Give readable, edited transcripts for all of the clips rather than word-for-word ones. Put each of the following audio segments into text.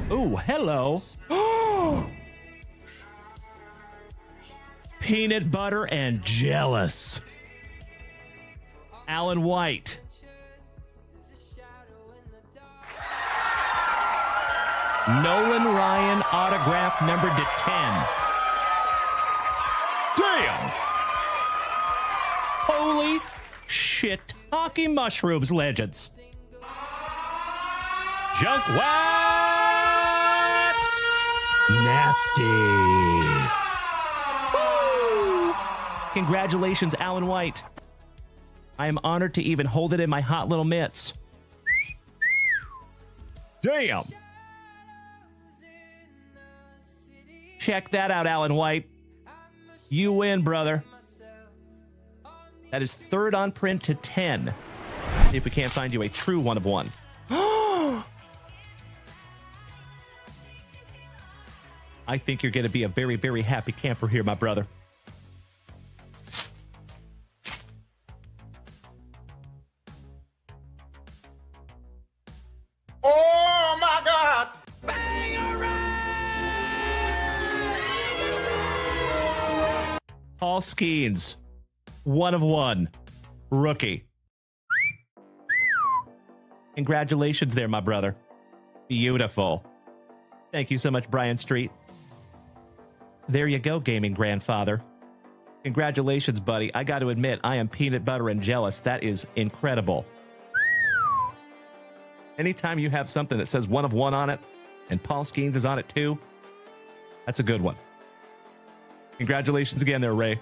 Ooh, hello. Peanut butter and jealous. Alan White. Nolan Ryan autograph numbered to 10. Damn! Holy shit. Hockey mushrooms, legends. JunkWax! Nasty. Woo! Congratulations, Alan White. I am honored to even hold it in my hot little mitts. Damn! Check that out, Alan White. You win, brother. That is third on print to 10. See if we can't find you a true one of one. I think you're going to be a very, very happy camper here, my brother. Oh, my God! Paul Skeens, one of one, rookie. Congratulations there, my brother. Beautiful. Thank you so much, Brian Street. There you go, gaming grandfather. Congratulations, buddy. I got to admit, I am peanut butter and jealous. That is incredible. Anytime you have something that says one of one on it, and Paul Skeens is on it too, that's a good one. Congratulations again there, Ray.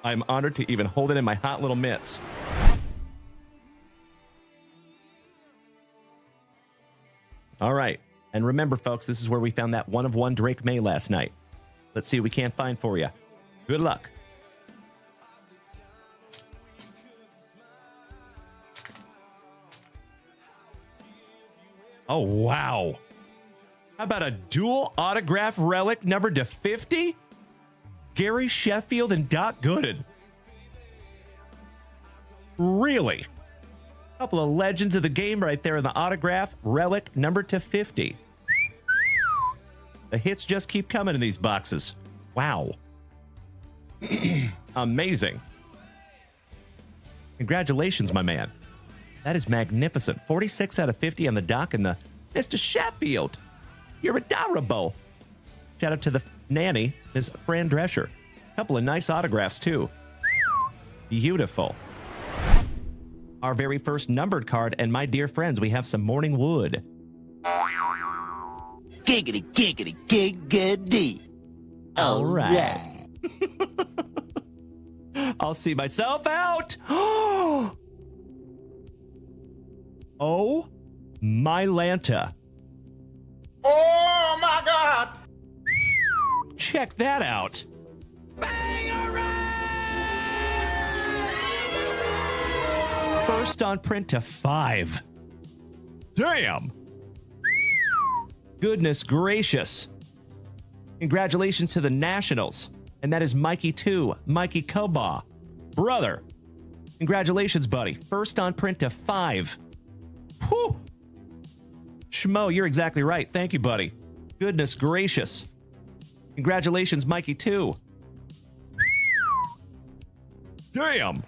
I'm honored to even hold it in my hot little mitts. All right. And remember, folks, this is where we found that one of one Drake May last night. Let's see what we can't find for you. Good luck. Oh, wow. How about a dual autograph relic numbered to 50? Gary Sheffield and Doc Gooden. Really? A couple of legends of the game right there in the autograph relic numbered to 50. The hits just keep coming in these boxes. Wow. Amazing. Congratulations, my man. That is magnificent. 46 out of 50 on the dock and the Mr. Sheffield. You're adorable. Shout out to the nanny, Ms. Fran Drescher. A couple of nice autographs, too. Beautiful. Our very first numbered card, and my dear friends, we have some Morning Wood. Giggity, giggity, giggity. All right. I'll see myself out. Oh, my Lanta. Oh, my God! Check that out. First on print to 5. Damn. Goodness gracious. Congratulations to the Nationals. And that is Mikey 2, Mikey Koba. Brother. Congratulations, buddy. First on print to 5. Whew. Schmo, you're exactly right. Thank you, buddy. Goodness gracious. Congratulations, Mikey 2. Damn.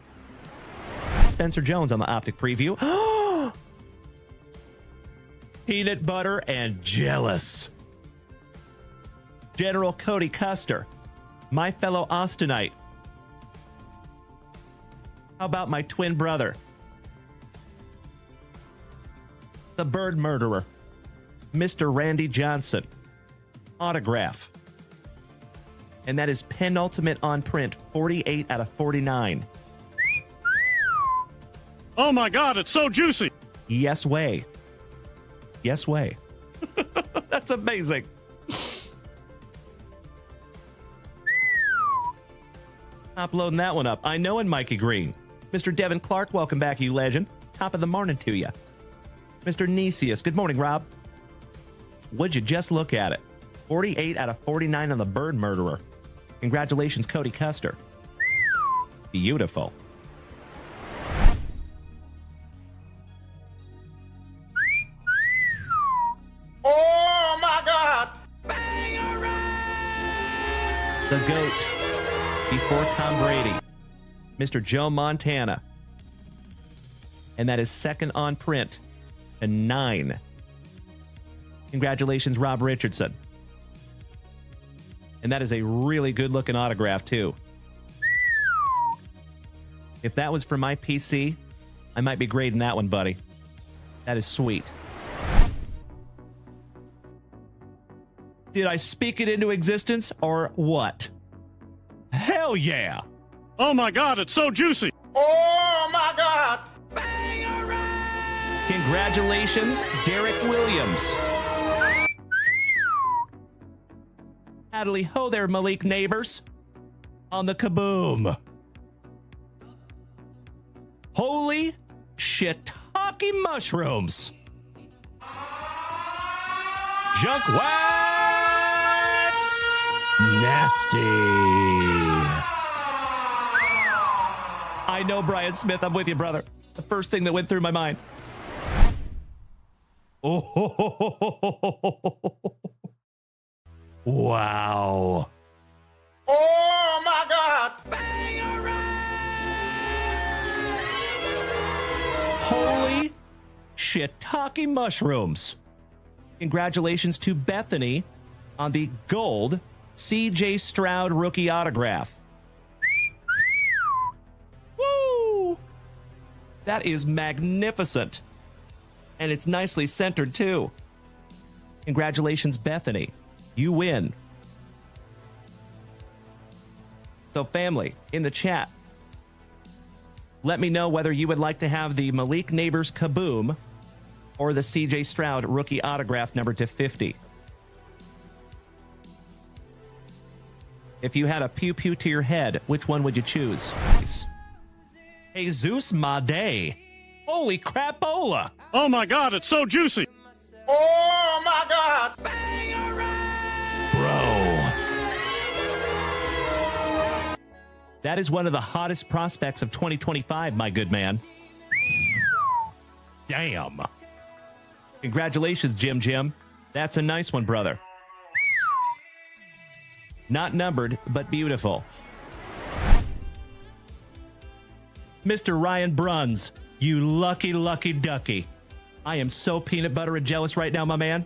Spencer Jones on the Optic Preview. Peanut butter and jealous. General Cody Custer. My fellow Austinite. How about my twin brother? The Bird Murderer. Mr. Randy Johnson. Autograph. And that is penultimate on print, 48 out of 49. Oh my God, it's so juicy. Yes way. Yes way. That's amazing. Uploading that one up. I know in Mikey Green. Mr. Devin Clark, welcome back, you legend. Top of the morning to you. Mr. Nesius, good morning, Rob. Would you just look at it? 48 out of 49 on the Bird Murderer. Congratulations, Cody Custer. Beautiful. Oh, before Tom Brady, Mr. Joe Montana. And that is second on print to 9. Congratulations, Rob Richardson. And that is a really good-looking autograph, too. If that was for my PC, I might be grading that one, buddy. That is sweet. Did I speak it into existence or what? Hell yeah! Oh my God, it's so juicy. Oh my God! Congratulations, Derek Williams. Howdy ho there, Malik neighbors. On the kaboom. Holy shiitake mushrooms. JunkWax Nasty. I know, Brian Smith. I'm with you, brother. The first thing that went through my mind. Oh, wow. Oh my God! Holy shiitake mushrooms. Congratulations to Bethany on the gold C.J. Stroud rookie autograph. Woo! That is magnificent. And it's nicely centered, too. Congratulations, Bethany. You win. So, family, in the chat, let me know whether you would like to have the Malik Neighbors Kaboom or the C.J. Stroud rookie autograph number to 50. If you had a pew-pew to your head, which one would you choose? Jesus Made. Holy crapola! Oh my God, it's so juicy. Oh my God! Bro. That is one of the hottest prospects of 2025, my good man. Damn. Congratulations, Jim. That's a nice one, brother. Not numbered, but beautiful. Mr. Ryan Bruns, you lucky, lucky ducky. I am so peanut butter and jealous right now, my man.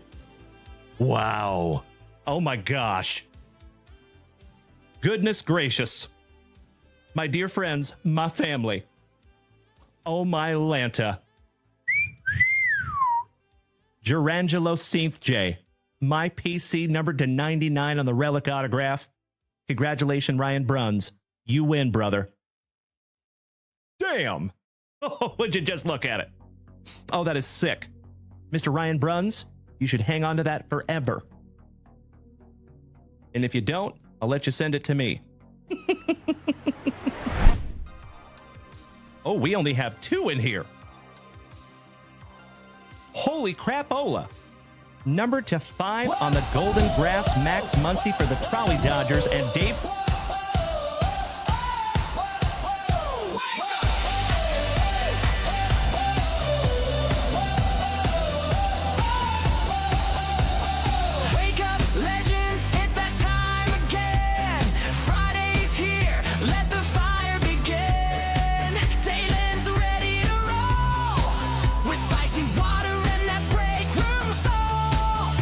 Wow. Oh my gosh. Goodness gracious. My dear friends, my family. Oh my Lanta. Gerangelo Synth J. My PC numbered to 99 on the relic autograph. Congratulations, Ryan Bruns. You win, brother. Damn. Oh, would you just look at it? Oh, that is sick. Mr. Ryan Bruns, you should hang on to that forever. And if you don't, I'll let you send it to me. Oh, we only have 2 in here. Holy crapola. Number to 5 on the Golden Graphs, Max Muncy for the Trolley Dodgers, and Dave. Wake up, legends, it's that time again. Friday's here, let the fire begin. Dayland's ready to roll with spicy water and that break room soul.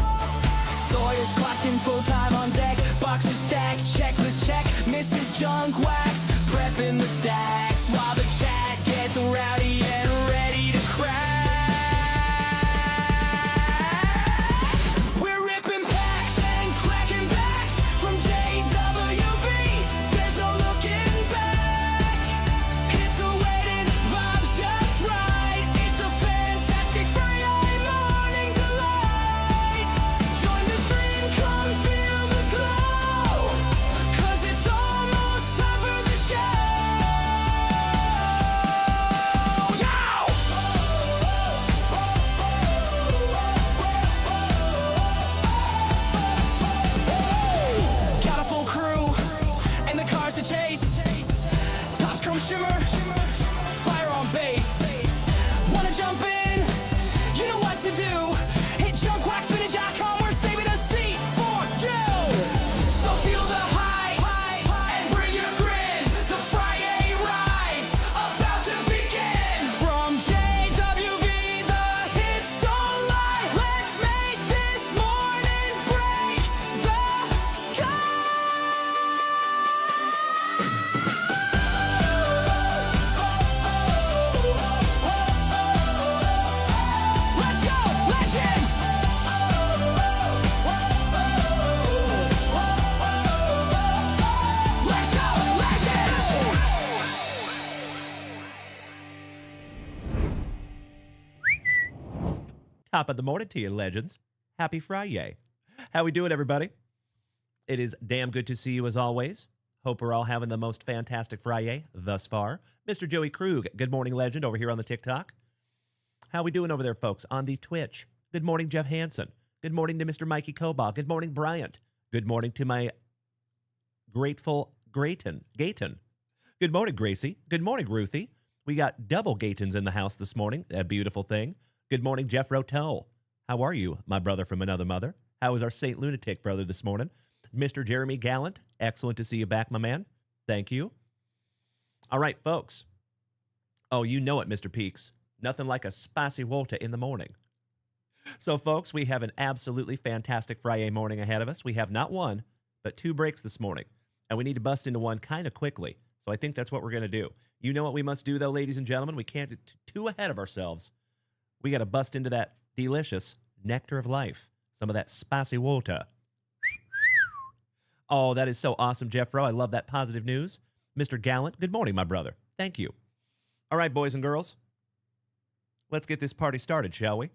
Sawyer's clocked in full time on deck. Boxes stacked, checklist check. Mrs. JunkWax prepping the stacks while the chat gets rowdy and ready to crack. We're ripping packs and cracking backs from JWV. There's no looking back. It's a wedding, vibes just right. It's a fantastic FriYAY morning delight. Join the stream, come feel the glow. 'Cause it's almost time for the show. Got a full crew and the cars to chase. Tops chrome shimmer, fire on base. Wanna jump in? You know what to do. Hit JunkWaxVintage.com. We're saving a seat for you. So feel the hype and bring your grit. Top of the morning to you, legends. Happy FriYAY. How we doing, everybody? It is damn good to see you as always. Hope we're all having the most fantastic FriYAY thus far. Mr. Joey Krug, good morning, legend, over here on the TikTok. How we doing over there, folks, on the Twitch? Good morning, Jeff Hansen. Good morning to Mr. Mikey Koba. Good morning, Bryant. Good morning to my grateful Gayton. Good morning, Gracie. Good morning, Ruthie. We got double Gaytons in the house this morning. A beautiful thing. Good morning, Jeff Rotel. How are you, my brother from another mother? How is our Saint Lunatic brother this morning? Mr. Jeremy Gallant, excellent to see you back, my man. Thank you. All right, folks. Oh, you know it, Mr. Peaks. Nothing like a spicy Walter in the morning. So, folks, we have an absolutely fantastic FriYAY morning ahead of us. We have not one, but two breaks this morning, and we need to bust into one kind of quickly. So I think that's what we're going to do. You know what we must do, though, ladies and gentlemen? We can't get too ahead of ourselves. We got to bust into that delicious nectar of life, some of that spicy water. Oh, that is so awesome, Jeffro. I love that positive news. Mr. Gallant, good morning, my brother. Thank you. All right, boys and girls, let's get this party started, shall we?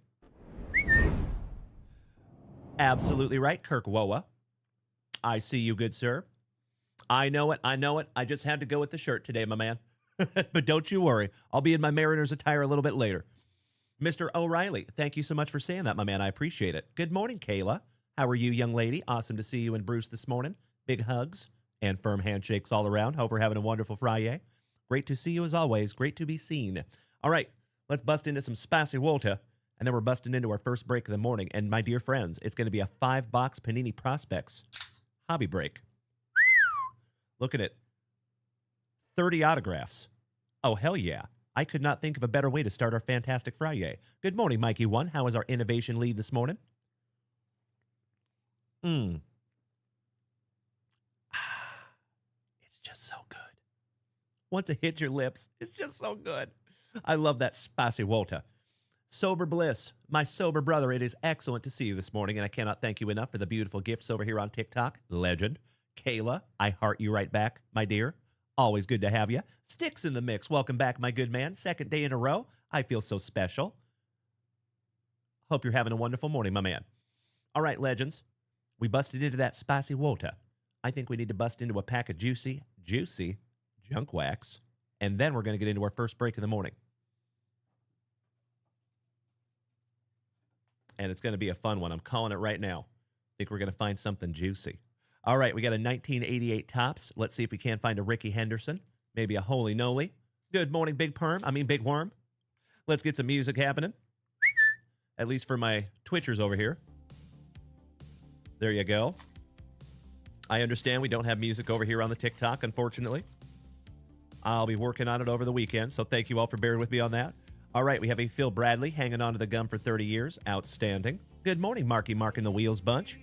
Absolutely right, Kirk Woa. I see you, good sir. I know it. I just had to go with the shirt today, my man. But don't you worry. I'll be in my Mariners attire a little bit later. Mr. O'Reilly, thank you so much for saying that, my man. I appreciate it. Good morning, Kayla. How are you, young lady? Awesome to see you and Bruce this morning. Big hugs and firm handshakes all around. Hope we're having a wonderful FriYAY. Great to see you as always. Great to be seen. All right, let's bust into some spicy water, and then we're busting into our first break of the morning. And my dear friends, it's going to be a 5-box Panini Prospects Hobby break. Look at it. 30 autographs. Oh, hell yeah. I could not think of a better way to start our fantastic FriYAY. Good morning, Mikey One. How is our innovation lead this morning? It's just so good. Once it hits your lips, it's just so good. I love that spicy water. Sober Bliss, my sober brother, it is excellent to see you this morning, and I cannot thank you enough for the beautiful gifts over here on TikTok. Legend. Kayla, I heart you right back, my dear. Always good to have you. Sticks in the mix. Welcome back, my good man. Second day in a row. I feel so special. Hope you're having a wonderful morning, my man. All right, legends. We busted into that spicy water. I think we need to bust into a pack of juicy junk wax. And then we're going to get into our first break of the morning. And it's going to be a fun one. I'm calling it right now. I think we're going to find something juicy. All right, we got a 1988 Topps. Let's see if we can't find a Ricky Henderson. Maybe a Holy Noly. Good morning, Big Worm. Let's get some music happening. At least for my Twitchers over here. There you go. I understand we don't have music over here on the TikTok, unfortunately. I'll be working on it over the weekend, so thank you all for bearing with me on that. All right, we have a Phil Bradley hanging on to the gum for 30 years. Outstanding. Good morning, Marky Mark and the Wheels Bunch.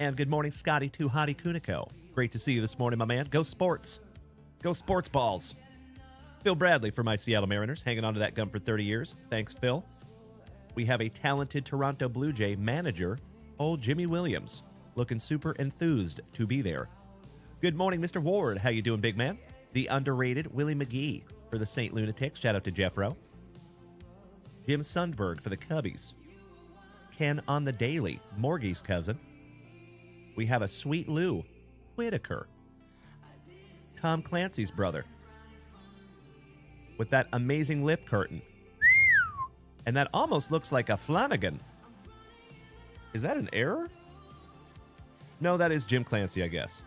And good morning, Scotty Too Hottie Kuniko. Great to see you this morning, my man. Go Sports. Go Sports Balls. Phil Bradley for my Seattle Mariners, hanging on to that gum for 30 years. Thanks, Phil. We have a talented Toronto Blue Jay manager, old Jimmy Williams, looking super enthused to be there. Good morning, Mr. Ward. How you doing, big man? The underrated Willie McGee for the St. Lunatics. Shout out to Jeffro. Jim Sundberg for the Cubbies. Ken on the Daily, Morgie's cousin. We have a Sweet Lou Whitaker, Tom Clancy's brother, with that amazing lip curtain. And that almost looks like a Flanagan. Is that an error? No, that is Jim Clancy, I guess.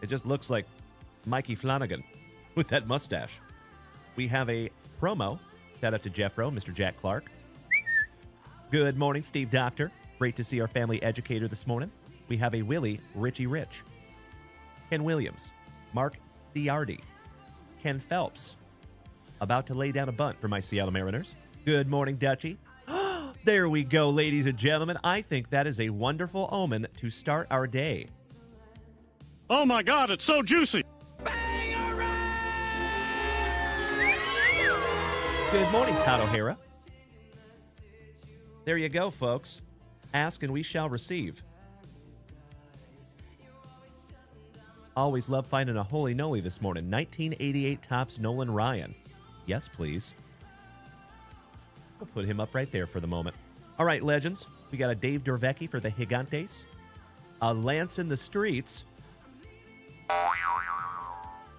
It just looks like Mikey Flanagan with that mustache. We have a promo. Shout out to Jeffro, Mr. Jack Clark. Good morning, Steve Doctor. Great to see our family educator this morning. We have a Willie Richie Rich, Ken Williams, Mark Ciardi, Ken Phelps, about to lay down a bunt for my Seattle Mariners. Good morning, Dutchie. There we go, ladies and gentlemen. I think that is a wonderful omen to start our day. Oh my God, it's so juicy. Good morning, Todd O'Hara. There you go, folks. Ask and we shall receive. Always love finding a Holy Noly this morning. 1988 Topps Nolan Ryan. Yes, please. We'll put him up right there for the moment. All right, legends. We got a Dave Dorvecki for the Gigantes, a Lance in the Streets,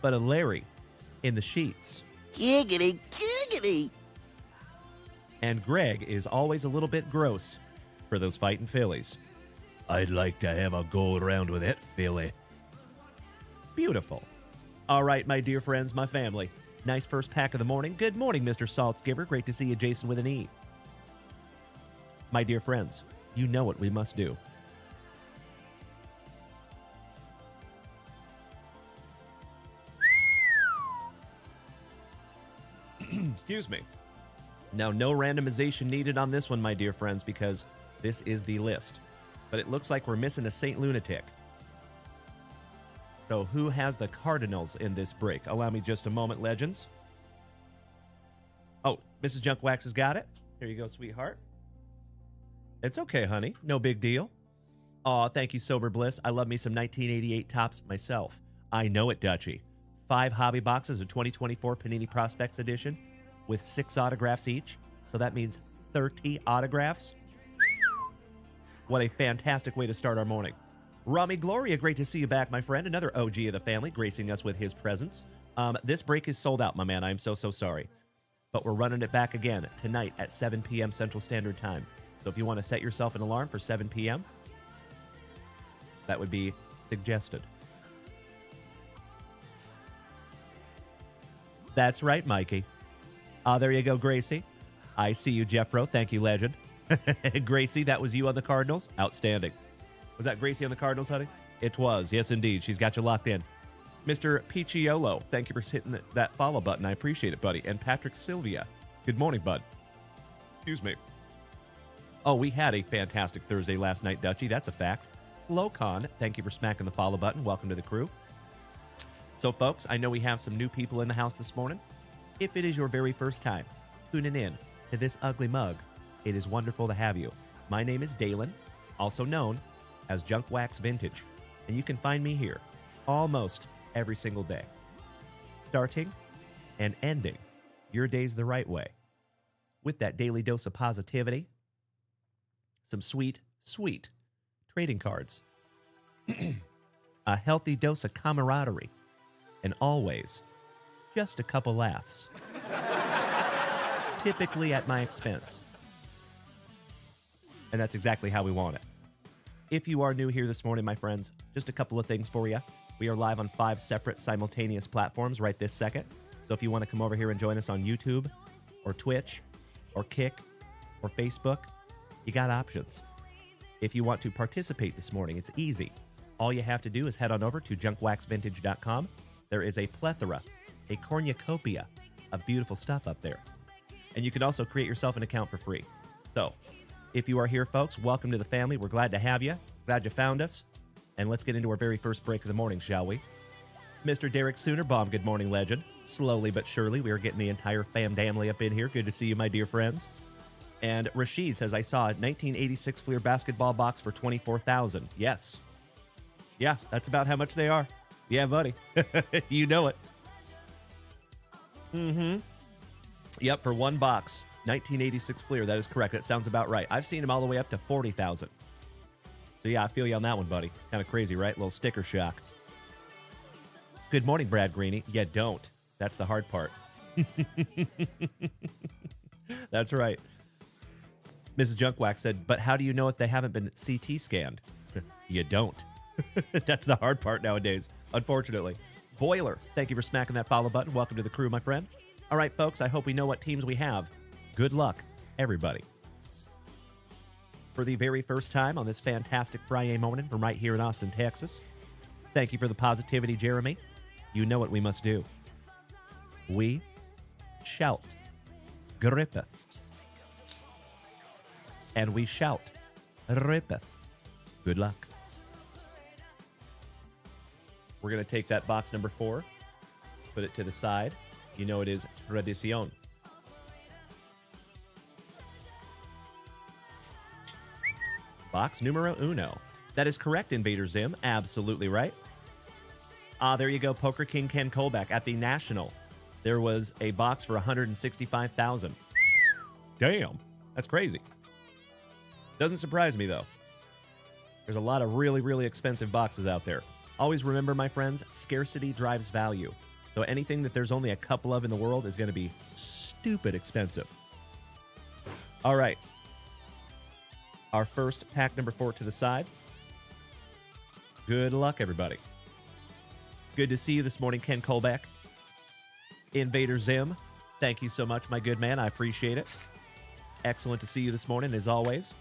but a Larry in the Sheets. Giggity, giggity. And Greg is always a little bit gross for those fighting Phillies. I'd like to have a go around with that Philly. Beautiful. All right, my dear friends, my family. Nice first pack of the morning. Good morning, Mr. Saltzgiver. Great to see you, Jason with an E. My dear friends, you know what we must do. Excuse me. Now, no randomization needed on this one, my dear friends, because this is the list. But it looks like we're missing a Saint Lunatic. So who has the Cardinals in this break? Allow me just a moment, legends. Oh, Mrs. Junkwax has got it. Here you go, sweetheart. It's okay, honey. No big deal. Aw, thank you, Sober Bliss. I love me some 1988 tops myself. I know it, Dutchie. 5 hobby boxes of 2024 Panini Prospects Edition with 6 autographs each. So that means 30 autographs. What a fantastic way to start our morning. Rami Gloria, great to see you back, my friend. Another OG of the family, gracing us with his presence. This break is sold out, my man. I'm so sorry. But we're running it back again tonight at 7 p.m. Central Standard Time. So if you want to set yourself an alarm for 7 p.m., that would be suggested. That's right, Mikey. There you go, Gracie. I see you, Jeffro. Thank you, legend. Gracie, that was you on the Cardinals? Outstanding. Was that Gracie on the Cardinals, honey? It was. Yes, indeed. She's got you locked in. Mr. Picciolo, thank you for hitting that follow button. I appreciate it, buddy. And Patrick Sylvia, good morning, bud. Excuse me. Oh, we had a fantastic Thursday last night, Dutchie. That's a fact. Flocon, thank you for smacking the follow button. Welcome to the crew. So, folks, I know we have some new people in the house this morning. If it is your very first time tuning in to this ugly mug, it is wonderful to have you. My name is Dalen, also known as JunkWaxVintage, and you can find me here almost every single day, starting and ending your days the right way with that daily dose of positivity, some sweet, sweet trading cards, a healthy dose of camaraderie, and always just a couple laughs, typically at my expense. And that's exactly how we want it. If you are new here this morning, my friends, just a couple of things for you. We are live on 5 separate simultaneous platforms right this second. So if you want to come over here and join us on YouTube or Twitch or Kick or Facebook, you got options. If you want to participate this morning, it's easy. All you have to do is head on over to JunkWaxVintage.com. There is a plethora, a cornucopia of beautiful stuff up there. And you can also create yourself an account for free. So if you are here, folks, welcome to the family. We're glad to have you. Glad you found us. And let's get into our very first break of the morning, shall we? Mr. Derek Soonerbaum, good morning, legend. Slowly but surely, we are getting the entire fam family up in here. Good to see you, my dear friends. And Rashid says, I saw a 1986 Fleer basketball box for $24,000. Yes. Yeah, that's about how much they are. Yeah, buddy. You know it. Mm-hmm. Yep, for one box. 1986 Fleer, that is correct. That sounds about right. I've seen them all the way up to 40,000. So yeah, I feel you on that one, buddy. Kind of crazy, right? Little sticker shock. Good morning, Brad Greeny. Yeah, don't. That's the hard part. That's right. Mrs. Junkwax said, but how do you know if they haven't been CT scanned? You don't. That's the hard part nowadays, unfortunately. Boiler, thank you for smacking that follow button. Welcome to the crew, my friend. All right, folks, I hope we know what teams we have. Good luck, everybody. For the very first time on this fantastic FriYAY morning from right here in Austin, Texas, thank you for the positivity, Jeremy. You know what we must do. We shout, grippeth. And we shout, rippeth. Good luck. We're going to take that box number 4, put it to the side. You know it is tradición. Box numero 1. That is correct, Invader Zim. Absolutely right. There you go, Poker King Ken Colback at the National. There was a box for $165,000. Damn, that's crazy. Doesn't surprise me, though. There's a lot of really, really expensive boxes out there. Always remember, my friends, scarcity drives value. So anything that there's only a couple of in the world is going to be stupid expensive. All right. Our first pack number 4 to the side. Good luck, everybody. Good to see you this morning, Ken Colbeck. Invader Zim, thank you so much, my good man. I appreciate it. Excellent to see you this morning, as always.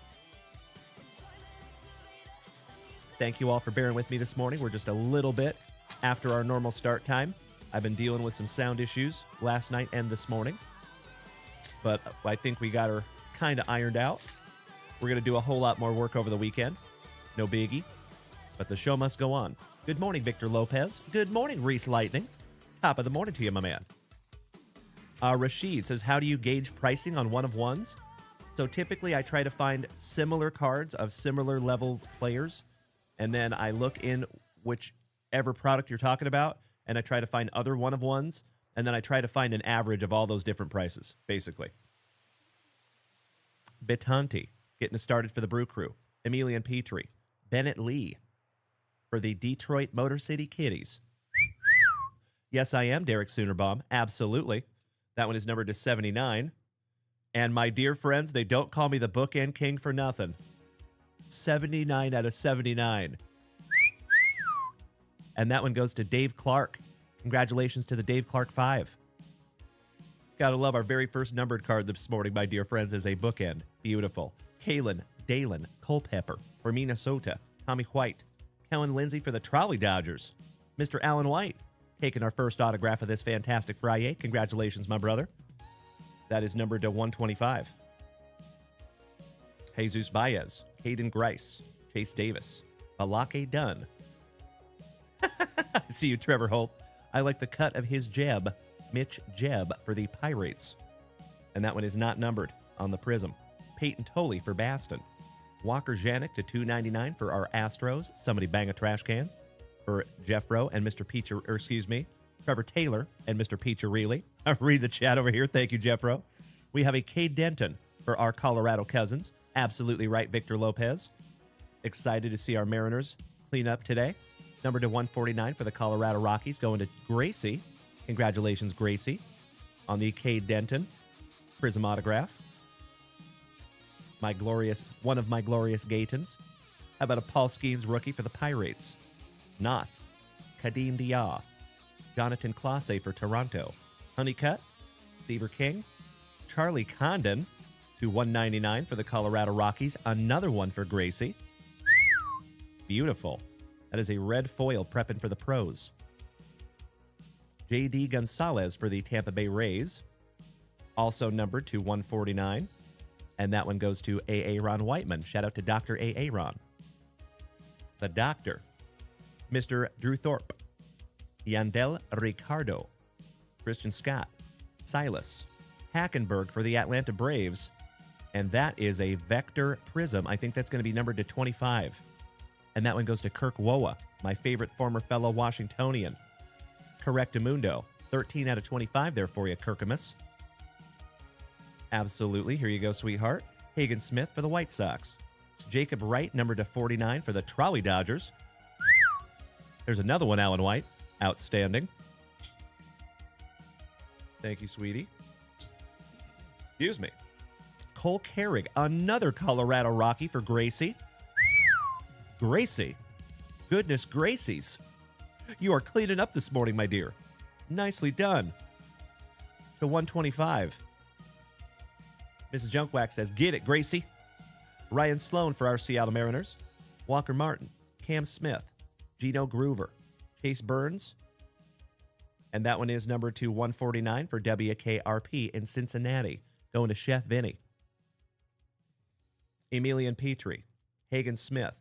Thank you all for bearing with me this morning. We're just a little bit after our normal start time. I've been dealing with some sound issues last night and this morning, but I think we got her kind of ironed out. We're going to do a whole lot more work over the weekend. No biggie, but the show must go on. Good morning, Victor Lopez. Good morning, Reese Lightning. Top of the morning to you, my man. Rashid says, how do you gauge pricing on one of ones? So typically I try to find similar cards of similar level players, and then I look in whichever product you're talking about, and I try to find other one of ones, and then I try to find an average of all those different prices, basically. Bitanti, getting us started for the Brew Crew. Emilian Petrie. Bennett Lee for the Detroit Motor City Kitties. Yes, I am Derek Soonerbaum. Absolutely. That one is numbered to 79. And my dear friends, they don't call me the Bookend King for nothing. 79 out of 79. And that one goes to Dave Clark. Congratulations to the Dave Clark 5. Gotta love our very first numbered card this morning, my dear friends, as a bookend. Beautiful. Kalen, Dalen, Culpepper for Minnesota. Tommy White. Kellen Lindsay for the Trolley Dodgers. Mr. Alan White taking our first autograph of this Fantastic FriYAY. Congratulations, my brother. That is numbered to 125. Jesus Baez, Hayden Grice, Chase Davis, Balake Dunn. I see you, Trevor Holt. I like the cut of his Jeb, Mitch Jeb for the Pirates. And that one is not numbered on the Prism. Peyton Tolley for Baston. Walker Janik to 299 for our Astros. Somebody bang a trash can for Jeffro and Mr. Peach, Trevor Taylor and Mr. Peacharelli. I read the chat over here. Thank you, Jeffro. We have a Cade Denton for our Colorado cousins. Absolutely right, Victor Lopez. Excited to see our Mariners clean up today. Number to 149 for the Colorado Rockies, going to Gracie. Congratulations, Gracie, on the Cade Denton Prism autograph. One of my glorious Gatons. How about a Paul Skeens rookie for the Pirates? Noth, Kadeem Dia, Jonathan Clase for Toronto. Honeycutt, Seaver King, Charlie Condon to 199 for the Colorado Rockies. Another one for Gracie. Beautiful. That is a red foil prepping for the pros. J.D. Gonzalez for the Tampa Bay Rays. Also numbered to 149. And that one goes to A.A. Ron Whiteman. Shout out to Dr. A.A. Ron. The Doctor. Mr. Drew Thorpe. Yandel Ricardo. Christian Scott. Silas. Hackenberg for the Atlanta Braves. And that is a Vector Prism. I think that's going to be numbered to 25. And that one goes to Kirk Woa, my favorite former fellow Washingtonian. Correctamundo. 13 out of 25 there for you, Kirkamus. Absolutely. Here you go, sweetheart. Hagen Smith for the White Sox. Jacob Wright, numbered to 49 for the Trolley Dodgers. There's another one, Alan White. Outstanding. Thank you, sweetie. Excuse me. Cole Carrig, another Colorado Rocky for Gracie. Gracie. Goodness gracies. You are cleaning up this morning, my dear. Nicely done. To 125. Mrs. Junkwax says, get it, Gracie. Ryan Sloan for our Seattle Mariners. Walker Martin. Cam Smith. Gino Groover. Chase Burns. And that one is numbered to 149 for WKRP in Cincinnati. Going to Chef Vinny. Emilian Petrie. Hagen Smith.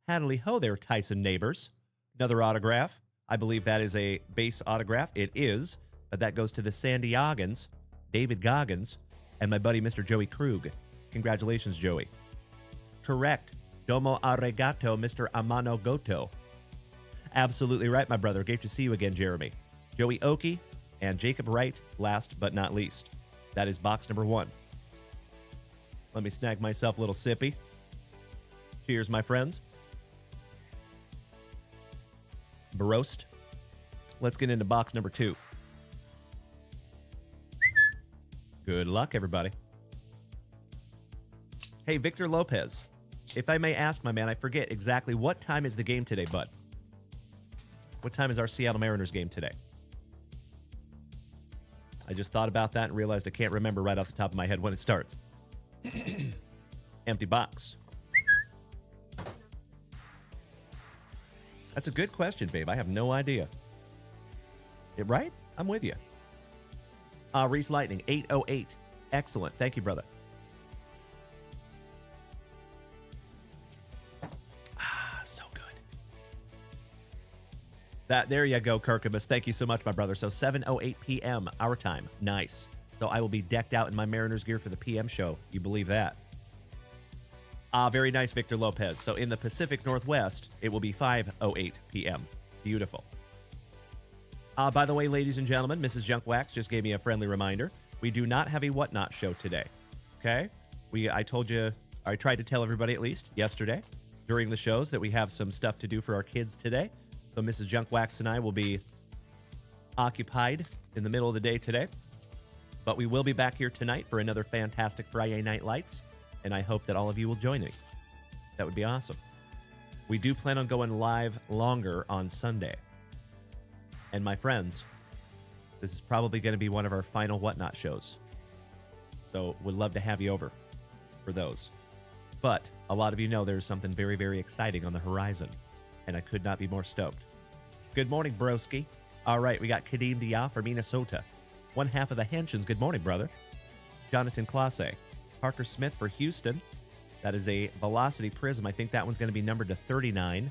Hadley ho there, Tyson Neighbors. Another autograph. I believe that is a base autograph. It is. But that goes to the San Diegans, David Goggins, and my buddy Mr. Joey Krug. Congratulations, Joey. Correct. Domo arigato, Mr. Amano Goto. Absolutely right, my brother. Great to see you again, Jeremy. Joey Oki and Jacob Wright, last but not least. That is box number 1. Let me snag myself a little sippy. Cheers, my friends. Barost. Let's get into box number 2. Good luck, everybody. Hey, Victor Lopez. If I may ask, my man, I forget exactly what time is the game today, bud? What time is our Seattle Mariners game today? I just thought about that and realized I can't remember right off the top of my head when it starts. Empty box. That's a good question, babe. I have no idea. Right? I'm with you. Reese Lightning, 808. Excellent. Thank you, brother. So good. There you go, Kirkabus. Thank you so much, my brother. So 7:08 p.m. our time. Nice. So I will be decked out in my Mariners gear for the PM show. You believe that? Very nice, Victor Lopez. So in the Pacific Northwest, it will be 5:08 p.m. Beautiful. By the way, ladies and gentlemen, Mrs. Junkwax just gave me a friendly reminder. We do not have a Whatnot show today. Okay? I told you, I tried to tell everybody at least yesterday during the shows that we have some stuff to do for our kids today. So Mrs. Junkwax and I will be occupied in the middle of the day today. But we will be back here tonight for another Fantastic FriYAY Night Lights, and I hope that all of you will join me. That would be awesome. We do plan on going live longer on Sunday. And my friends, this is probably going to be one of our final Whatnot shows. So would love to have you over for those. But a lot of you know there's something very, very exciting on the horizon, and I could not be more stoked. Good morning, broski. All right, we got Kadeem Dia for Minnesota. One half of the Henshins. Good morning, brother. Jonathan Classe. Parker Smith for Houston. That is a Velocity Prism. I think that one's going to be numbered to 39.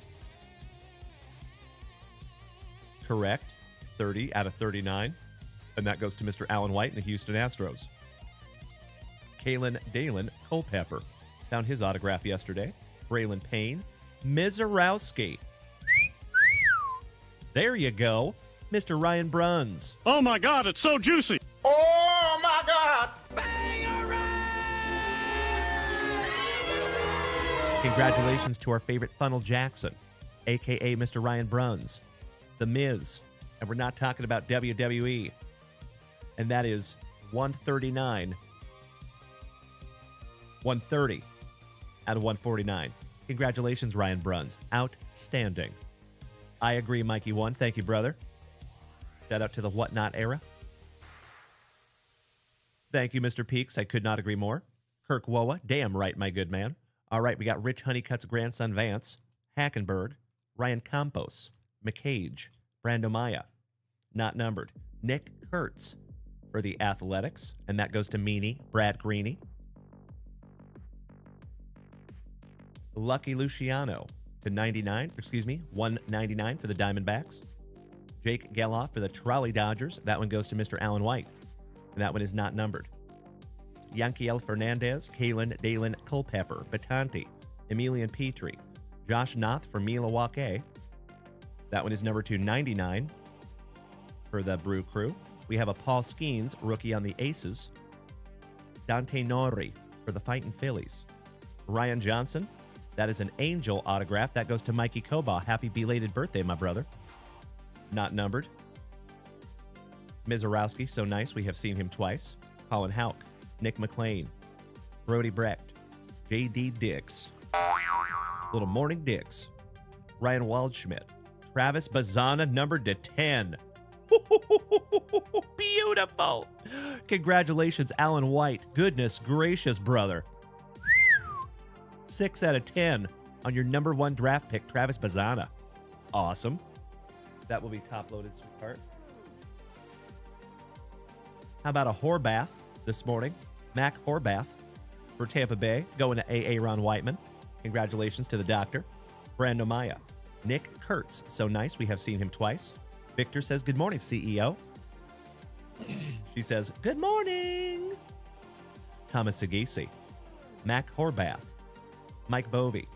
Correct. 30 out of 39. And that goes to Mr. Alan White and the Houston Astros. Kalen Dalen Culpepper. Found his autograph yesterday. Braylon Payne. Mizorowski. There you go. Mr. Ryan Bruns. Oh my God, it's so juicy. Oh my God. Congratulations to our favorite Funnel Jackson, a.k.a. Mr. Ryan Bruns, The Miz. And we're not talking about WWE. And that is 139. 130 out of 149. Congratulations, Ryan Bruns. Outstanding. I agree, Mikey 1. Thank you, brother. Shout out to the Whatnot era. Thank you, Mr. Peaks. I could not agree more. Kirk Woa. Damn right, my good man. All right, we got Rich Honeycutt's grandson, Vance. Hackenberg. Ryan Campos. McCage. Brando Maya. Not numbered. Nick Kurtz for the Athletics. And that goes to Meanie. Brad Greeny. Lucky Luciano to 199 for the Diamondbacks. Jake Geloff for the Trolley Dodgers. That one goes to Mr. Alan White. And that one is not numbered. Yankiel Fernandez, Kalen Dalen Culpepper, Batanti, Emilian Petrie, Josh Noth for Milwaukee. That one is number 299 for the Brew Crew. We have a Paul Skeens, rookie on the Aces. Dante Nori for the Fightin' Phillies. Ryan Johnson, that is an Angel autograph. That goes to Mikey Koba. Happy belated birthday, my brother. Not numbered. Mizorowski, so nice. We have seen him twice. Colin Houck, Nick McLean, Brody Brecht, J.D. Dix, Little Morning Dix, Ryan Waldschmidt, Travis Bazana, numbered to 10. Beautiful. Congratulations, Alan White. Goodness gracious, brother. 6 out of 10 on your number 1 draft pick, Travis Bazana. Awesome. That will be top-loaded, sweetheart. How about a Horbath this morning? Mac Horbath for Tampa Bay, going to A.A. Ron Whiteman. Congratulations to the doctor. Brando Maya. Nick Kurtz, so nice. We have seen him twice. Victor says, good morning, CEO. She says, good morning. Thomas Sagisi. Mac Horbath. Mike Bovey.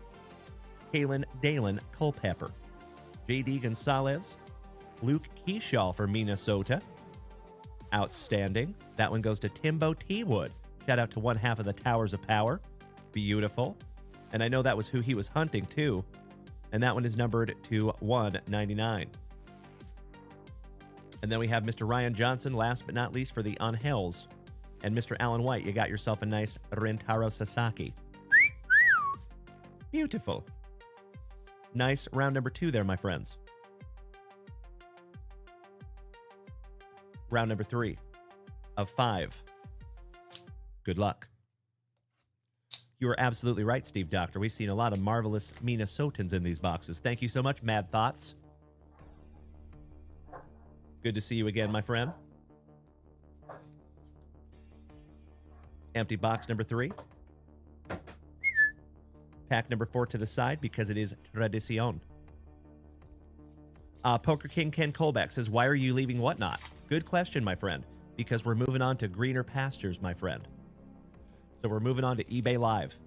Kalen Dalen Culpepper. J.D. Gonzalez. Luke Keyshaw for Minnesota. Outstanding. That one goes to Timbo T. Wood. Shout out to one half of the Towers of Power. Beautiful. And I know that was who he was hunting, too. And that one is numbered to 199. And then we have Mr. Ryan Johnson, last but not least, for the Angels. And Mr. Alan White, you got yourself a nice Rentaro Sasaki. Beautiful. Nice round number 2 there, my friends. Round number 3 of 5. Good luck. You are absolutely right, Steve Doctor. We've seen a lot of marvelous Minnesotans in these boxes. Thank you so much, Mad Thoughts. Good to see you again, my friend. Empty box number 3. Pack number 4 to the side because it is tradición. Poker King Ken Colbeck says, why are you leaving Whatnot? Good question, my friend. Because we're moving on to greener pastures, my friend. So we're moving on to eBay Live.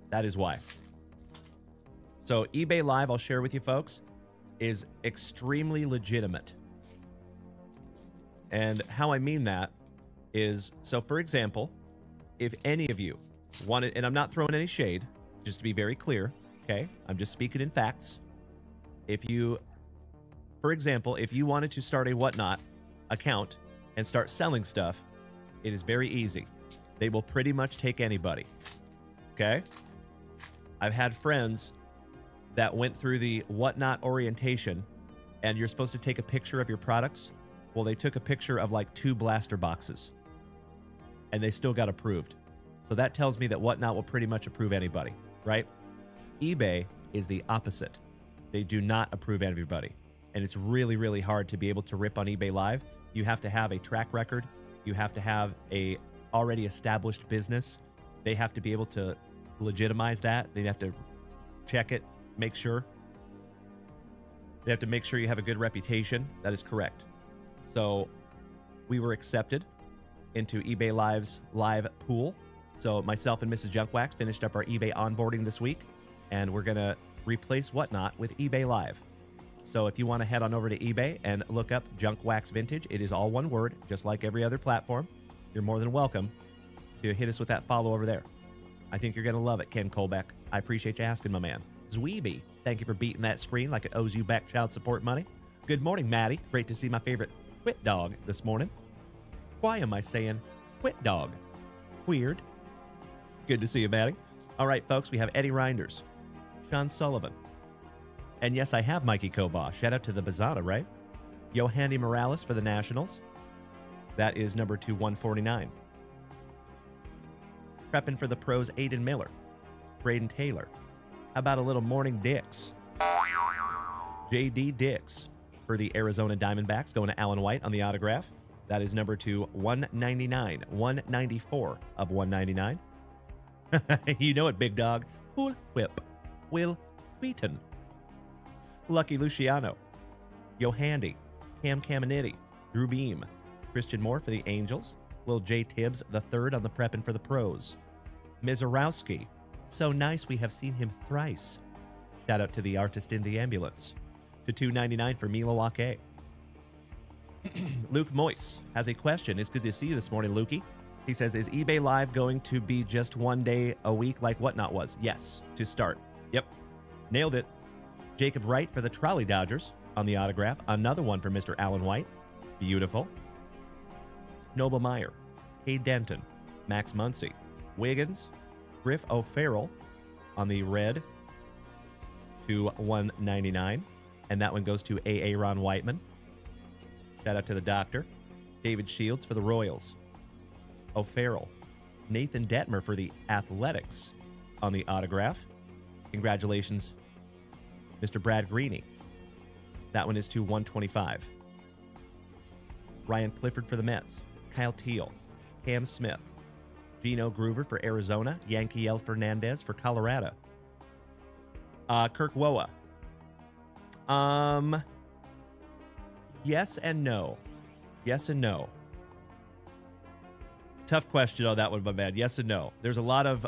That is why. So eBay Live, I'll share with you folks, is extremely legitimate. And how I mean that is, so for example, if any of you wanted, and I'm not throwing any shade, just to be very clear, okay? I'm just speaking in facts. If you, for example, if you wanted to start a Whatnot account and start selling stuff, it is very easy. They will pretty much take anybody, okay? I've had friends that went through the Whatnot orientation, and you're supposed to take a picture of your products. Well, they took a picture of like 2 blaster boxes, and they still got approved. So that tells me that Whatnot will pretty much approve anybody, right? eBay is the opposite. They do not approve everybody. And it's really, really hard to be able to rip on eBay Live. You have to have a track record. You have to have a already established business. They have to be able to legitimize that. They have to check it, make sure. They have to make sure you have a good reputation. That is correct. So we were accepted into eBay Live's live pool. So myself and Mrs. JunkWax finished up our eBay onboarding this week, and we're going to replace Whatnot with eBay Live. So if you want to head on over to eBay and look up JunkWaxVintage, it is all one word, just like every other platform. You're more than welcome to hit us with that follow over there. I think you're going to love it, Ken Colbeck. I appreciate you asking, my man. Zweeby, thank you for beating that screen like it owes you back child support money. Good morning, Maddie. Great to see my favorite Quit Dog this morning. Why am I saying Quit Dog? Weird. Good to see you, Maddie. All right, folks, we have Eddie Reinders, Sean Sullivan, and yes, I have Mikey Koba. Shout out to the Bazada, right? Yohandy Morales for the Nationals. That is number 149. Prepping for the pros, Aiden Miller, Braden Taylor. How about a little Morning Dix? J.D. Dix for the Arizona Diamondbacks, going to Alan White on the autograph. That is number 199, 194 of 199. You know it, big dog. Cool Whip, Will Wheaton. Lucky Luciano, Yohandy, Cam Caminiti, Drew Beam, Christian Moore for the Angels, Lil J. Tibbs the third on the Preppin' for the Pros. Mizorowski, so nice we have seen him thrice. Shout out to the artist in the ambulance. To $2.99 for Milwaukee. Luke Moyce has a question. It's good to see you this morning, Lukey. He says, is eBay Live going to be just one day a week like Whatnot was? Yes, to start. Yep, nailed it. Jacob Wright for the Trolley Dodgers on the autograph. Another one for Mr. Alan White. Beautiful. Noble Meyer, Cade Denton, Max Muncy, Wiggins, Griff O'Farrell on the red to $199. And that one goes to A.A. Ron Whiteman. Shout out to the doctor. David Shields for the Royals. O'Farrell. Nathan Detmer for the Athletics on the autograph. Congratulations, Mr. Brad Greeny. That one is to $125. Ryan Clifford for the Mets. Kyle Teal. Cam Smith. Gino Groover for Arizona. Yankiel Fernandez for Colorado. Kirk Woa. Yes and no. Yes and no. Tough question on that one, my man. Yes and no. There's a lot of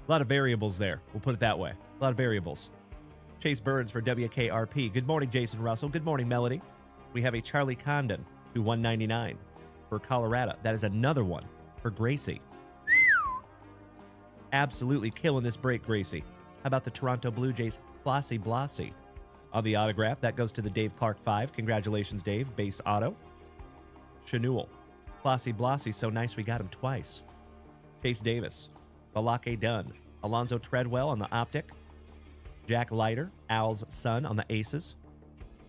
variables there. We'll put it that way. A lot of variables. Chase Burns for WKRP. Good morning, Jason Russell. Good morning, Melody. We have a Charlie Condon to $199 for Colorado. That is another one for Gracie. Absolutely killing this break, Gracie. How about the Toronto Blue Jays, Classy Blassie? On the autograph, that goes to the Dave Clark 5. Congratulations, Dave. Base auto. Chanul. Classy Blassie, so nice we got him twice. Chase Davis. Balake Dunn. Alonzo Treadwell on the optic. Jack Leiter, Al's son on the aces.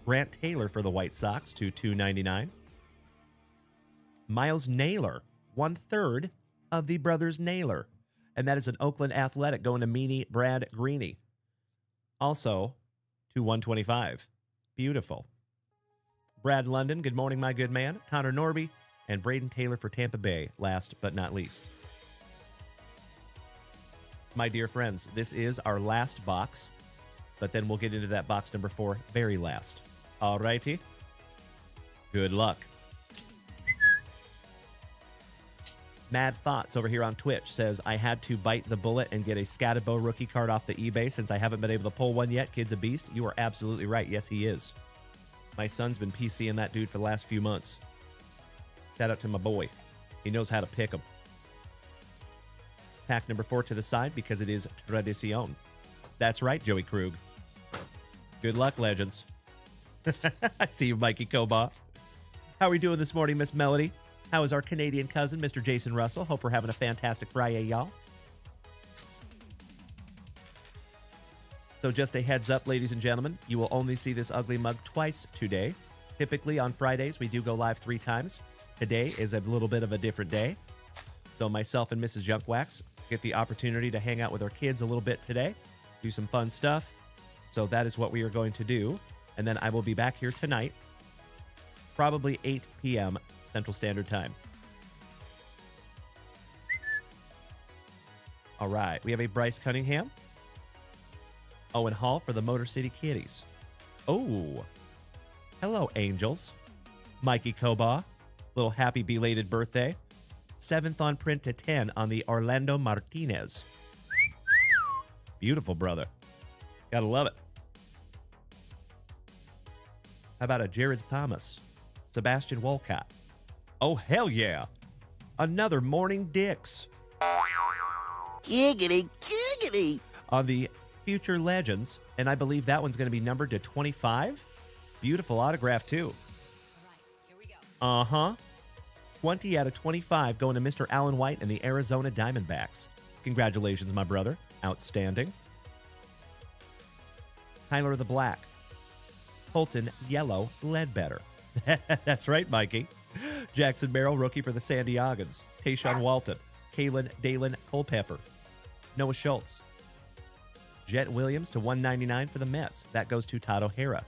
Grant Taylor for the White Sox to $2.99. Miles Naylor, 1/3 of the brothers Naylor. And that is an Oakland Athletic going to Meanie Brad Greeny. Also to $125. Beautiful. Brad London, good morning, my good man. Connor Norby and Braden Taylor for Tampa Bay, last but not least. My dear friends, this is our last box, but then we'll get into that box number 4 very last. All righty. Good luck. Mad Thoughts over here on Twitch says, I had to bite the bullet and get a Scatabo rookie card off the eBay since I haven't been able to pull one yet. Kid's a beast. You are absolutely right. Yes, he is. My son's been PCing that dude for the last few months. Shout out to my boy. He knows how to pick them. Pack number 4 to the side because it is Tradicion. That's right, Joey Krug. Good luck, legends. I see you, Mikey Koba. How are we doing this morning, Miss Melody? How is our Canadian cousin, Mr. Jason Russell? Hope we're having a fantastic Friday, y'all. So just a heads up, ladies and gentlemen, you will only see this ugly mug twice today. Typically on Fridays, we do go live 3 times. Today is a little bit of a different day. So myself and Mrs. Junkwax get the opportunity to hang out with our kids a little bit today, do some fun stuff. So that is what we are going to do. And then I will be back here tonight, probably 8 p.m. Central Standard Time. All right, we have a Bryce Cunningham. Owen Hall for the Motor City Kitties. Oh, hello, Angels. Mikey Koba, little happy belated birthday. 7th on print to 10 on the Orlando Martinez. Beautiful, brother. Gotta love it. How about a Jared Thomas? Sebastian Wolcott. Oh, hell yeah. Another Morning Dicks. Giggity, giggity. On the Future Legends, and I believe that one's going to be numbered to 25. Beautiful autograph, too. Uh-huh. 20 out of 25 going to Mr. Alan White and the Arizona Diamondbacks. Congratulations, my brother. Outstanding. Tyler the Black. Colton Yellow Ledbetter. That's right, Mikey. Jackson Merrill, rookie for the San Diegans. Tayshaun Walton. Kalen Dalen Culpepper. Noah Schultz. Jet Williams to $199 for the Mets. That goes to Todd O'Hara.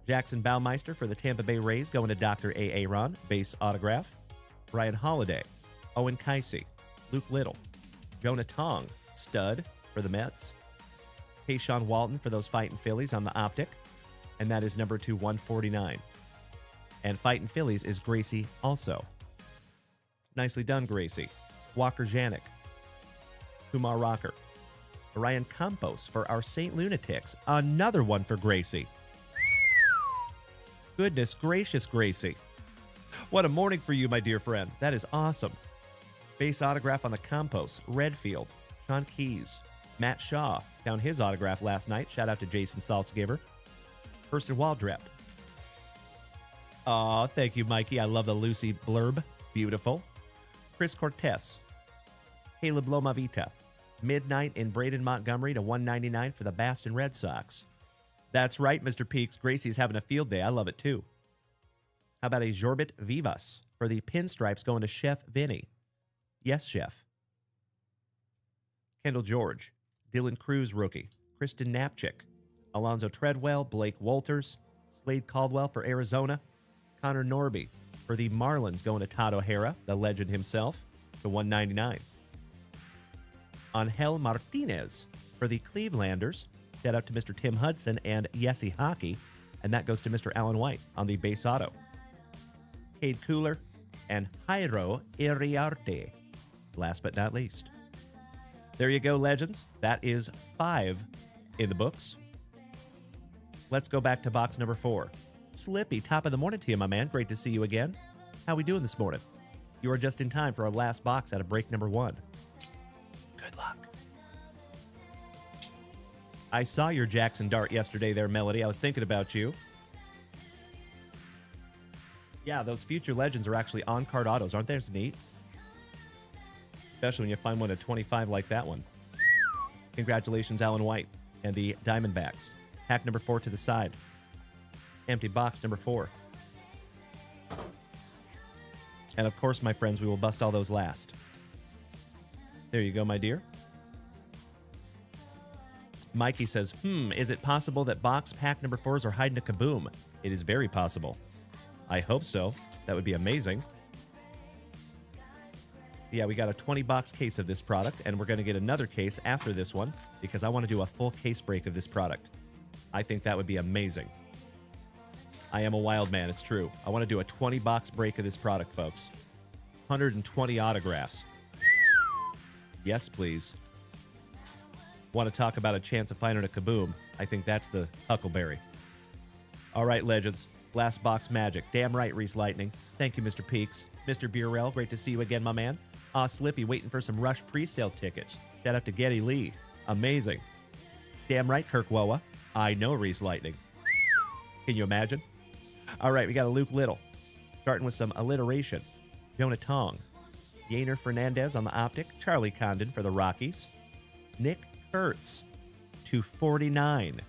Jackson Baumeister for the Tampa Bay Rays going to Dr. A. Aaron. Base autograph. Brian Holiday. Owen Kaisi. Luke Little. Jonah Tong. Stud for the Mets. Tayshaun Walton for those Fightin' Phillies on the optic. And that is number 149. And Fightin' Phillies is Gracie also. Nicely done, Gracie. Walker Janik. Kumar Rocker. Ryan Campos for our St. Lunatics. Another one for Gracie. Goodness gracious, Gracie. What a morning for you, my dear friend. That is awesome. Base autograph on the Campos. Redfield. Sean Keys. Matt Shaw found his autograph last night. Shout out to Jason Saltzgiver. Kirsten Waldrep. Aw, thank you, Mikey. I love the Lucy blurb. Beautiful. Chris Cortez. Caleb Lomavita. Midnight in Braden Montgomery to $199 for the Boston Red Sox. That's right, Mr. Peaks. Gracie's having a field day. I love it, too. How about a Jorbit Vivas for the pinstripes going to Chef Vinny? Yes, Chef. Kendall George. Dylan Cruz, rookie. Kristen Knapchick. Alonzo Treadwell. Blake Walters. Slade Caldwell for Arizona. Connor Norby for the Marlins going to Todd O'Hara, the legend himself, to $199. Angel Martinez for the Clevelanders. Shout out to Mr. Tim Hudson and Yessie Hockey. And that goes to Mr. Alan White on the base auto. Cade Cooler and Jairo Iriarte. Last but not least. There you go, legends. That is 5 in the books. Let's go back to box number 4. Slippy, top of the morning to you, my man. Great to see you again. How we doing this morning? You are just in time for our last box out of break number 1. I saw your Jackson Dart yesterday there, Melody. I was thinking about you. Yeah, those Future Legends are actually on-card autos. Aren't they? It's neat. Especially when you find one at 25 like that one. Congratulations, Alan White and the Diamondbacks. Pack number 4 to the side. Empty box number 4. And of course, my friends, we will bust all those last. There you go, my dear. Mikey says, is it possible that box pack number 4s are hiding a kaboom? It is very possible. I hope so. That would be amazing. Yeah, we got a 20-box case of this product, and we're going to get another case after this one because I want to do a full case break of this product. I think that would be amazing. I am a wild man, it's true. I want to do a 20-box break of this product, folks. 120 autographs. Yes, please. Want to talk about a chance of finding a kaboom? I think that's the Huckleberry. All right, Legends. Last box magic. Damn right, Reese Lightning. Thank you, Mr. Peaks. Mr. Burrell, great to see you again, my man. Slippy, waiting for some Rush pre-sale tickets. Shout out to Getty Lee. Amazing. Damn right, Kirk Woa. I know Reese Lightning. Can you imagine? All right, we got a Luke Little. Starting with some alliteration. Jonah Tong. Yainer Fernandez on the optic. Charlie Condon for the Rockies. Nick Kurtz. 249.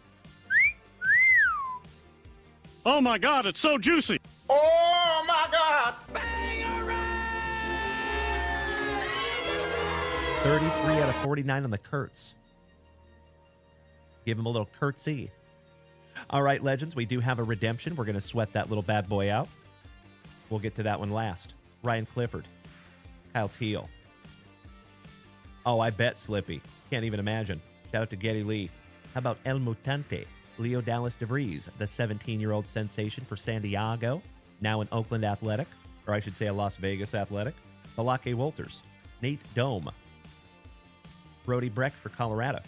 Oh my God, it's so juicy. Oh my God. 33 out of 49 on the Kurtz. Give him a little curtsy. All right, Legends, we do have a redemption. We're going to sweat that little bad boy out. We'll get to that one last. Ryan Clifford. Kyle Teal. Oh, I bet Slippy. Can't even imagine. Shout out to Getty Lee. How about El Mutante? Leo Dallas DeVries, the 17-year-old sensation for San Diego, now in Oakland Athletic, or I should say a Las Vegas Athletic. Balake Walters. Nate Dome. Brody Brecht for Colorado.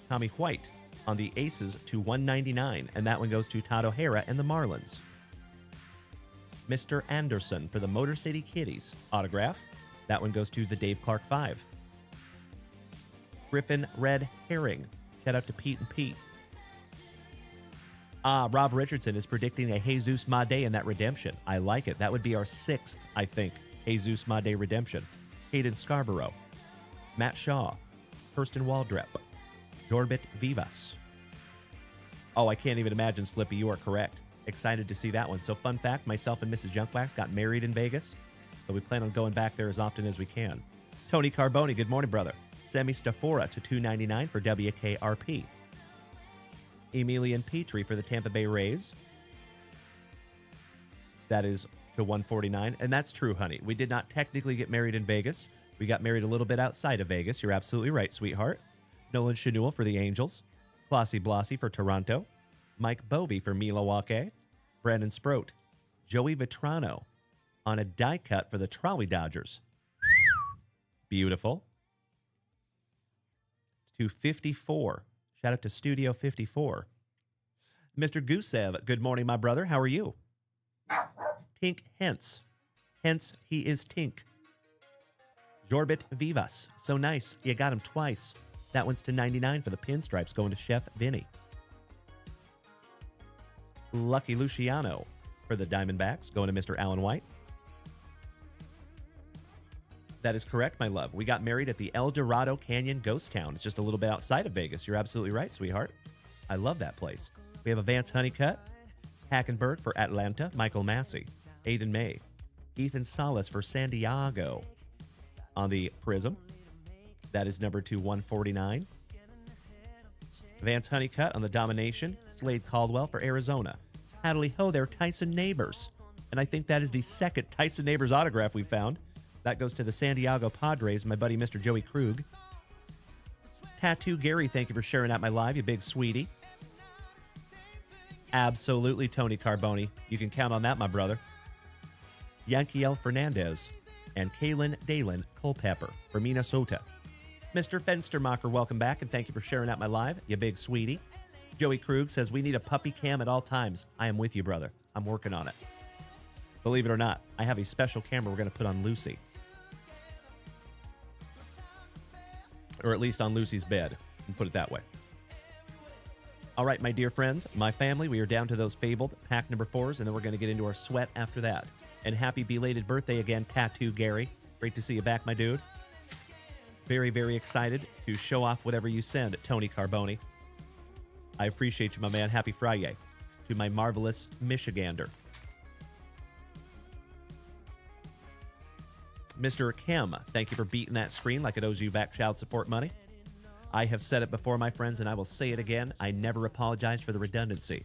Tommy White on the Aces to 199, and that one goes to Todd O'Hara and the Marlins. Mr. Anderson for the Motor City Kitties autograph. That one goes to the Dave Clark 5. Griffin Red Herring. Shout out to Pete and Pete. Rob Richardson is predicting a Jesus Made in that redemption. I like it. That would be our 6th, I think, Jesus Made redemption. Hayden Scarborough. Matt Shaw. Kirsten Waldrep. Jorbit Vivas. Oh, I can't even imagine, Slippy. You are correct. Excited to see that one. So, fun fact, myself and Mrs. JunkWax got married in Vegas, so we plan on going back there as often as we can. Tony Carboni, good morning, brother. Semi Stafora to $2.99 for WKRP. Emilian Petrie for the Tampa Bay Rays. That is to $149, and that's true, honey. We did not technically get married in Vegas. We got married a little bit outside of Vegas. You're absolutely right, sweetheart. Nolan Schanuel for the Angels. Flossie Blossie for Toronto. Mike Bovey for Milwaukee. Brandon Sproat. Joey Vitrano on a die cut for the Trolley Dodgers. Beautiful. To 54. Shout out to Studio 54. Mr. Gusev, good morning, my brother. How are you? Tink Hence. Hence, he is Tink. Jorbit Vivas. So nice. You got him twice. That one's to 99 for the pinstripes, going to Chef Vinny. Lucky Luciano for the Diamondbacks, going to Mr. Alan White. That is correct, my love. We got married at the El Dorado Canyon Ghost Town. It's just a little bit outside of Vegas. You're absolutely right, sweetheart. I love that place. We have a Vance Honeycutt. Hackenberg for Atlanta. Michael Massey. Aiden May. Ethan Salas for San Diego on the Prism. That is number 149. Vance Honeycutt on the Domination. Slade Caldwell for Arizona. Howdy ho there, Tyson Neighbors. And I think that is the second Tyson Neighbors autograph we found. That goes to the San Diego Padres, my buddy Mr. Joey Krug. Tattoo Gary, thank you for sharing out my live, you big sweetie. Absolutely, Tony Carboni. You can count on that, my brother. Yankiel Fernandez and Kaylin Dalen Culpepper for Minnesota. Mr. Fenstermacher, welcome back, and thank you for sharing out my live, you big sweetie. Joey Krug says, we need a puppy cam at all times. I am with you, brother. I'm working on it. Believe it or not, I have a special camera we're going to put on Lucy. Or at least on Lucy's bed, and put it that way. All right, my dear friends, my family, we are down to those fabled pack number 4s, and then we're going to get into our sweat after that. And happy belated birthday again, Tattoo Gary. Great to see you back, my dude. Very, very excited to show off whatever you send, Tony Carboni. I appreciate you, my man. Happy FriYAY to my marvelous Michigander. Mr. Kim, thank you for beating that screen like it owes you back child support money. I have said it before, my friends, and I will say it again. I never apologize for the redundancy.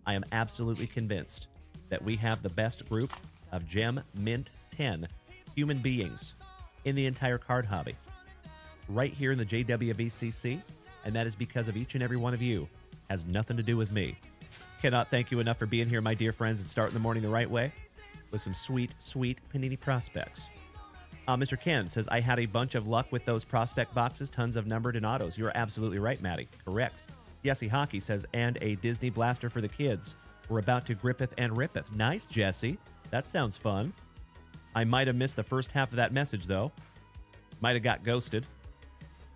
I am absolutely convinced that we have the best group of Gem Mint 10 human beings in the entire card hobby right here in the JWVCC, and that is because of each and every one of you. Has nothing to do with me. Cannot thank you enough for being here, my dear friends, and starting the morning the right way with some sweet, sweet Panini Prospects. Mr. Ken says, I had a bunch of luck with those prospect boxes, tons of numbered and autos. You're absolutely right, Maddie. Correct. Jesse Hockey says, and a Disney blaster for the kids. We're about to grippeth and rippeth. Nice, Jesse. That sounds fun. I might have missed the first half of that message, though. Might have got ghosted.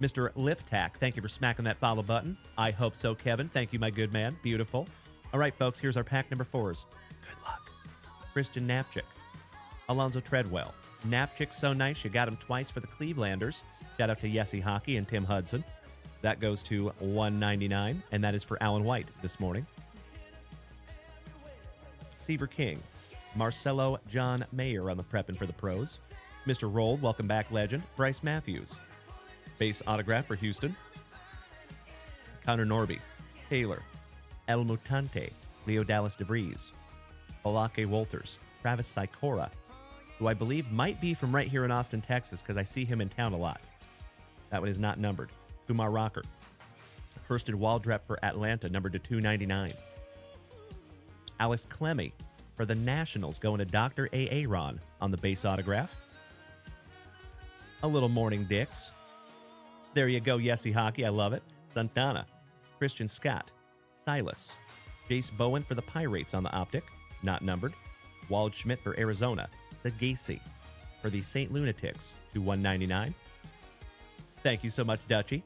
Mr. Liptack, thank you for smacking that follow button. I hope so, Kevin. Thank you, my good man. Beautiful. All right, folks, here's our pack number 4s. Good luck. Christian Knapczyk. Alonzo Treadwell. Knapczyk, so nice. You got him twice for the Clevelanders. Shout out to Yessie Hockey and Tim Hudson. That goes to $1.99, and that is for Alan White this morning. Seaver King. Marcelo John Mayer on the prepping for the pros. Mr. Rold, welcome back, legend. Bryce Matthews. Base autograph for Houston. Connor Norby. Taylor. El Mutante. Leo Dallas DeVries. Balake Walters. Travis Sikora, who I believe might be from right here in Austin, Texas, because I see him in town a lot. That one is not numbered. Kumar Rocker. Hurston Waldrep for Atlanta, numbered to $2.99. Alex Clemmy for the Nationals, going to Dr. A. Ron on the base autograph. A little Morning Dicks. There you go, Yessie Hockey. I love it. Santana. Christian Scott. Silas. Jace Bowen for the Pirates on the optic, not numbered. Wald Schmidt for Arizona. Sagasi for the St. Lunatics to $1.99. Thank you so much, Dutchie.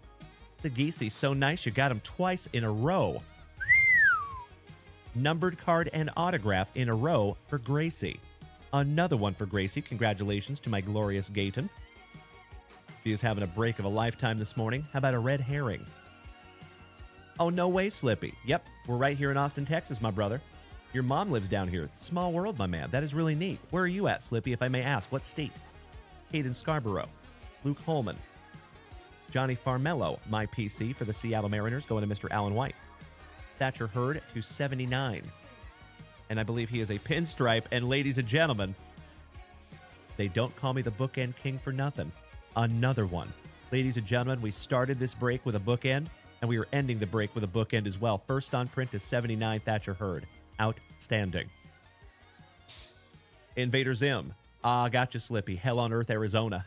Sagasi, so nice. You got him twice in a row. Numbered card and autograph in a row for Gracie. Another one for Gracie. Congratulations to my glorious Gayton. She is having a break of a lifetime this morning. How about a red herring? Oh, no way, Slippy. Yep, we're right here in Austin, Texas, my brother. Your mom lives down here. Small world, my man. That is really neat. Where are you at, Slippy, if I may ask? What state? Caden Scarborough. Luke Holman. Johnny Farmello, my PC for the Seattle Mariners, going to Mr. Alan White. Thatcher Hurd to $79. And I believe he is a pinstripe. And ladies and gentlemen, they don't call me the bookend king for nothing. Another one. Ladies and gentlemen, we started this break with a bookend, and we are ending the break with a bookend as well. First on print is 79, Thatcher Hurd. Outstanding. Invader Zim. Gotcha, Slippy. Hell on Earth, Arizona.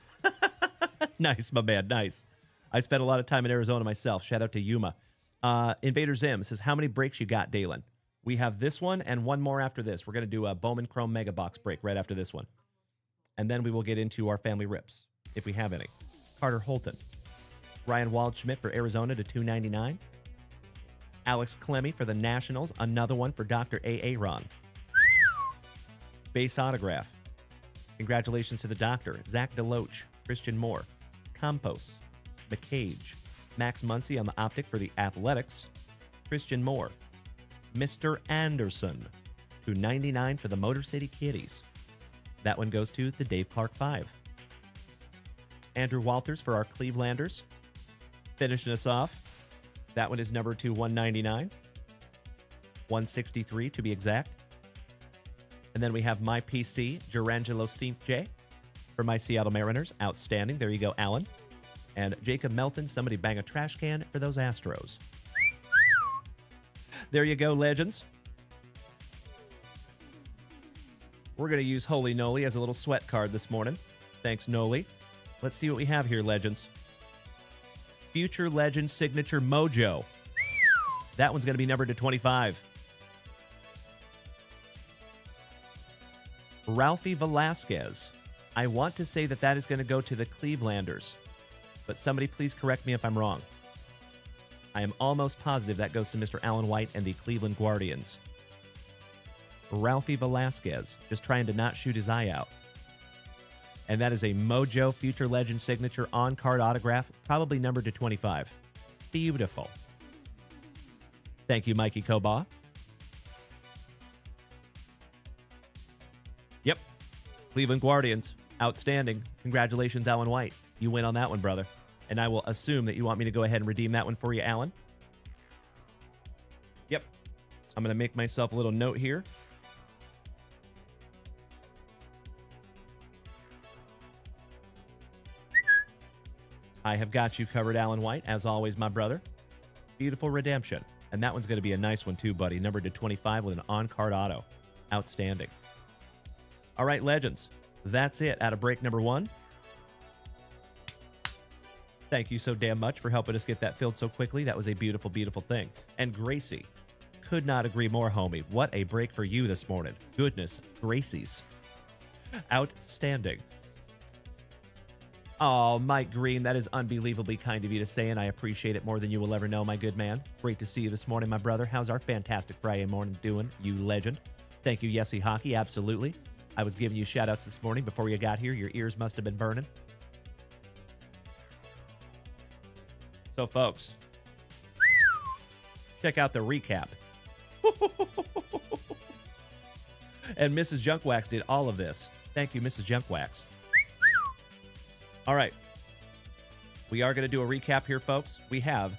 Nice, my man. Nice. I spent a lot of time in Arizona myself. Shout out to Yuma. Invader Zim says, how many breaks you got, Dalen? We have this one and one more after this. We're going to do a Bowman Chrome Mega Box break right after this one. And then we will get into our family rips, if we have any. Carter Holton. Ryan Waldschmidt for Arizona to $2.99. Alex Clemmy for the Nationals. Another one for Dr. A. Ron. Base autograph. Congratulations to the doctor. Zach DeLoach. Christian Moore. Campos. McCage. Max Muncy on the optic for the Athletics. Christian Moore. Mr. Anderson. $2.99 for the Motor City Kitties. That one goes to the Dave Clark 5. Andrew Walters for our Clevelanders. Finishing us off. That one is number 199. 163 to be exact. And then we have my PC, Gerangelo J for my Seattle Mariners. Outstanding. There you go, Alan. And Jacob Melton, somebody bang a trash can for those Astros. There you go, legends. We're going to use Holy Noli as a little sweat card this morning. Thanks, Noli. Let's see what we have here, legends. Future Legend Signature Mojo. That one's going to be numbered to 25. Ralphie Velasquez. I want to say that is going to go to the Clevelanders, but somebody please correct me if I'm wrong. I am almost positive that goes to Mr. Alan White and the Cleveland Guardians. Ralphie Velasquez, just trying to not shoot his eye out. And that is a Mojo Future Legend signature on-card autograph, probably numbered to 25. Beautiful. Thank you, Mikey Koba. Yep. Cleveland Guardians. Outstanding. Congratulations, Alan White. You win on that one, brother. And I will assume that you want me to go ahead and redeem that one for you, Alan. Yep. I'm going to make myself a little note here. I have got you covered, Alan White. As always, my brother. Beautiful redemption. And that one's going to be a nice one, too, buddy. Numbered to 25 with an on-card auto. Outstanding. All right, Legends. That's it out of break number 1. Thank you so damn much for helping us get that filled so quickly. That was a beautiful, beautiful thing. And Gracie, could not agree more, homie. What a break for you this morning. Goodness gracies. Outstanding. Oh, Mike Green, that is unbelievably kind of you to say, and I appreciate it more than you will ever know, my good man. Great to see you this morning, my brother. How's our fantastic FriYAY morning doing, you legend? Thank you, Yessie Hockey, absolutely. I was giving you shout-outs this morning before you got here. Your ears must have been burning. So, folks, check out the recap. And Mrs. Junkwax did all of this. Thank you, Mrs. Junkwax. All right. We are going to do a recap here, folks. We have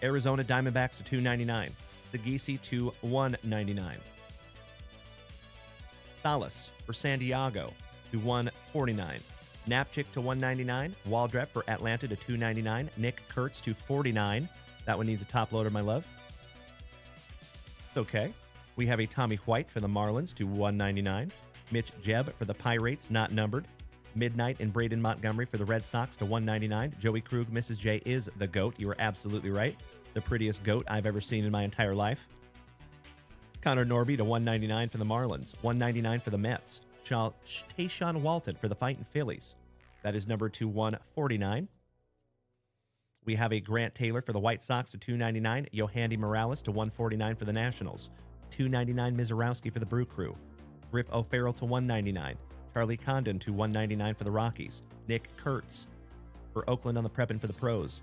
Arizona Diamondbacks to $2.99. Sagisi to $1.99. Salas for San Diego to $1.49. Napchik to $1.99. Waldrep for Atlanta to $2.99. Nick Kurtz to $49. That one needs a top loader, my love. It's okay. We have a Tommy White for the Marlins to $1.99. Mitch Jebb for the Pirates, not numbered. Midnight and Braden Montgomery for the Red Sox to $1.99. Joey Krug, Mrs. J, is the GOAT. You were absolutely right. The prettiest GOAT I've ever seen in my entire life. Connor Norby to $1.99 for the Marlins. $1.99 for the Mets. Tayshaun Walton for the Fightin' Phillies. That is number to $1.49. We have a Grant Taylor for the White Sox to $2.99. Yohandy Morales to $1.49 for the Nationals. $2.99 Mizorowski for the Brew Crew. Griff O'Farrell to $1.99. Charlie Condon to $1.99 for the Rockies. Nick Kurtz for Oakland on the Preppin' for the Pros.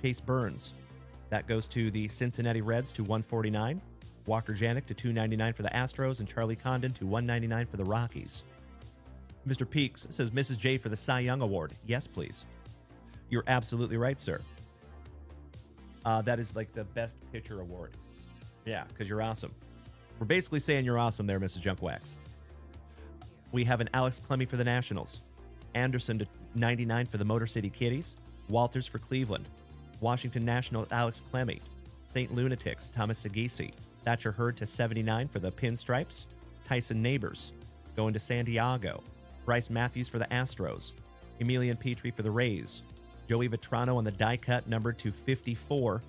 Chase Burns. That goes to the Cincinnati Reds to $1.49. Walker Janik to $2.99 for the Astros, and Charlie Condon to $1.99 for the Rockies. Mr. Peaks says Mrs. J for the Cy Young Award. Yes, please. You're absolutely right, sir. That is like the best pitcher award. Yeah, because you're awesome. We're basically saying you're awesome there, Mrs. Junkwax. We have an Alex Clemmy for the Nationals. Anderson to $99 for the Motor City Kitties. Walters for Cleveland. Washington Nationals, Alex Clemmy. St. Lunatics, Thomas Sagisi. Thatcher Hurd to $79 for the Pinstripes. Tyson Neighbors going to San Diego. Bryce Matthews for the Astros. Emilian Petrie for the Rays. Joey Vetrano on the die cut, numbered to 54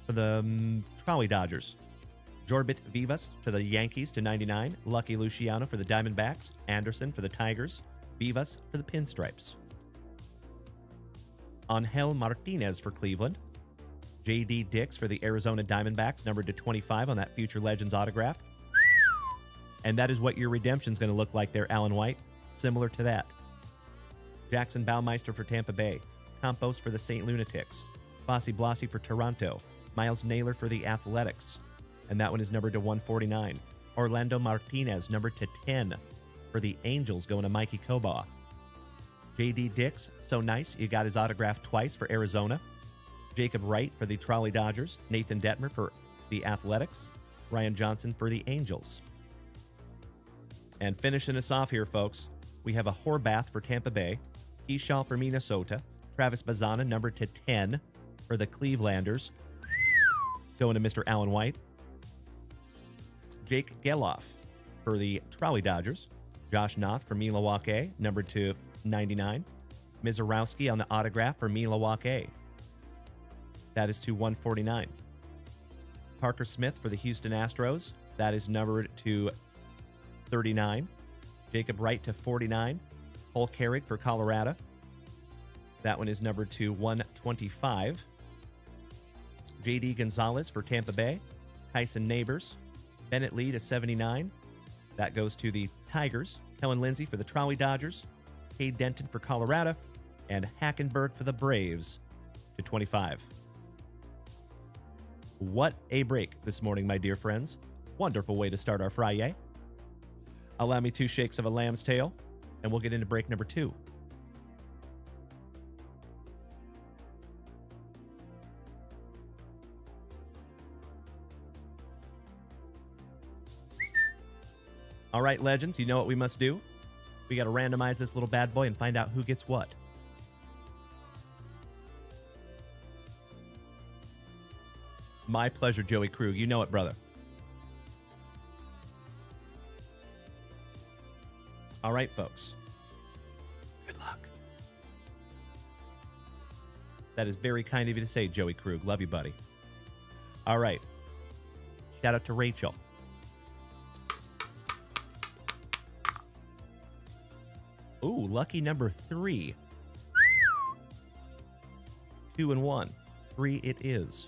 for the Trolley Dodgers. Jorbit Vivas to the Yankees to $99. Lucky Luciano for the Diamondbacks. Anderson for the Tigers. Vivas for the Pinstripes. Angel Martinez for Cleveland. J.D. Dix for the Arizona Diamondbacks, numbered to 25 on that Future Legends autograph. And that is what your redemption's going to look like there, Alan White. Similar to that. Jackson Baumeister for Tampa Bay. Campos for the St. Lunatics. Fossey Blasi for Toronto. Miles Naylor for the Athletics. And that one is numbered to 149. Orlando Martinez, numbered to 10 for the Angels, going to Mikey Koba. J.D. Dix, so nice. You got his autograph twice for Arizona. Jacob Wright for the Trolley Dodgers. Nathan Detmer for the Athletics. Ryan Johnson for the Angels. And finishing us off here, folks, we have a Horvath for Tampa Bay. Keyshaw for Minnesota. Travis Bazzana, numbered to 10 for the Clevelanders. Going to Mr. Alan White. Jake Geloff for the Trolley Dodgers. Josh Noth for Milwaukee, numbered to 99. Mizorowski on the autograph for Milwaukee. That is to 149. Parker Smith for the Houston Astros. That is numbered to 39. Jacob Wright to 49. Cole Carrick for Colorado. That one is numbered to 125. J.D. Gonzalez for Tampa Bay. Tyson Neighbors. Bennett Lee to 79. That goes to the Tigers. Helen Lindsay for the Trolley Dodgers. Cade Denton for Colorado. And Hackenberg for the Braves to 25. What a break this morning, my dear friends. Wonderful way to start our FriYAY. Allow me 2 shakes of a lamb's tail, and we'll get into break number 2. All right, legends, you know what we must do. We got to randomize this little bad boy and find out who gets what. My pleasure, Joey Krug. You know it, brother. All right, folks. Good luck. That is very kind of you to say, Joey Krug. Love you, buddy. All right. Shout out to Rachel. Ooh, lucky number 3. 2 and 1. 3 it is.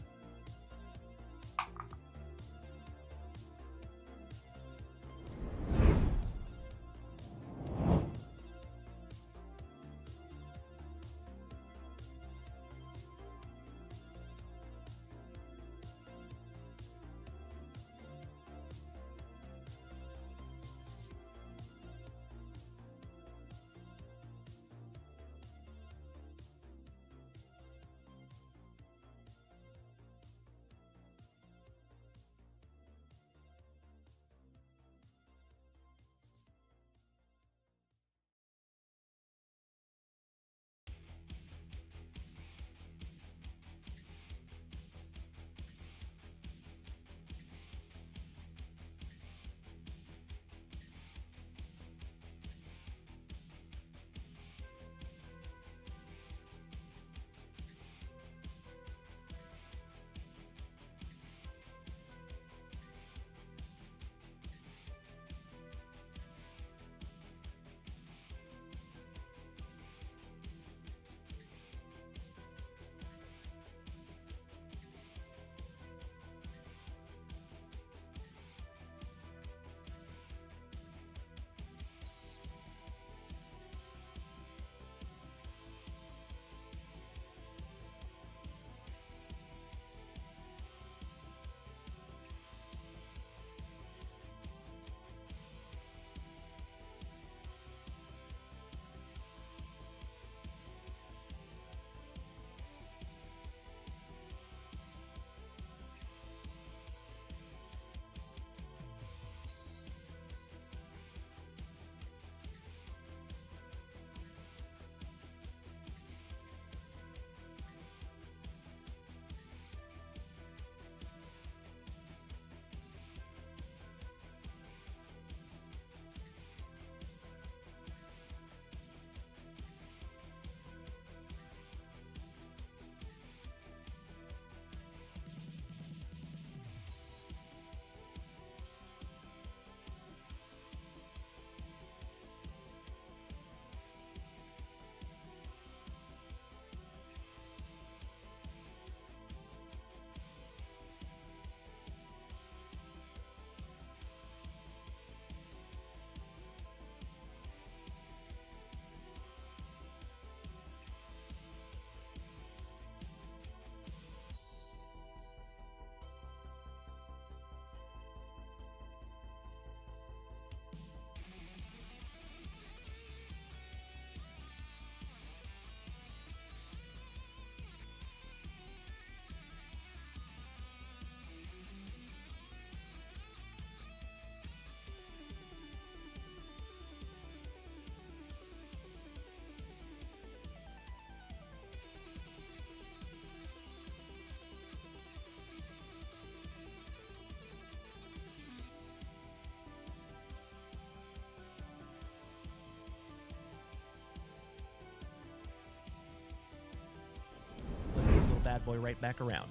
Bad boy right back around.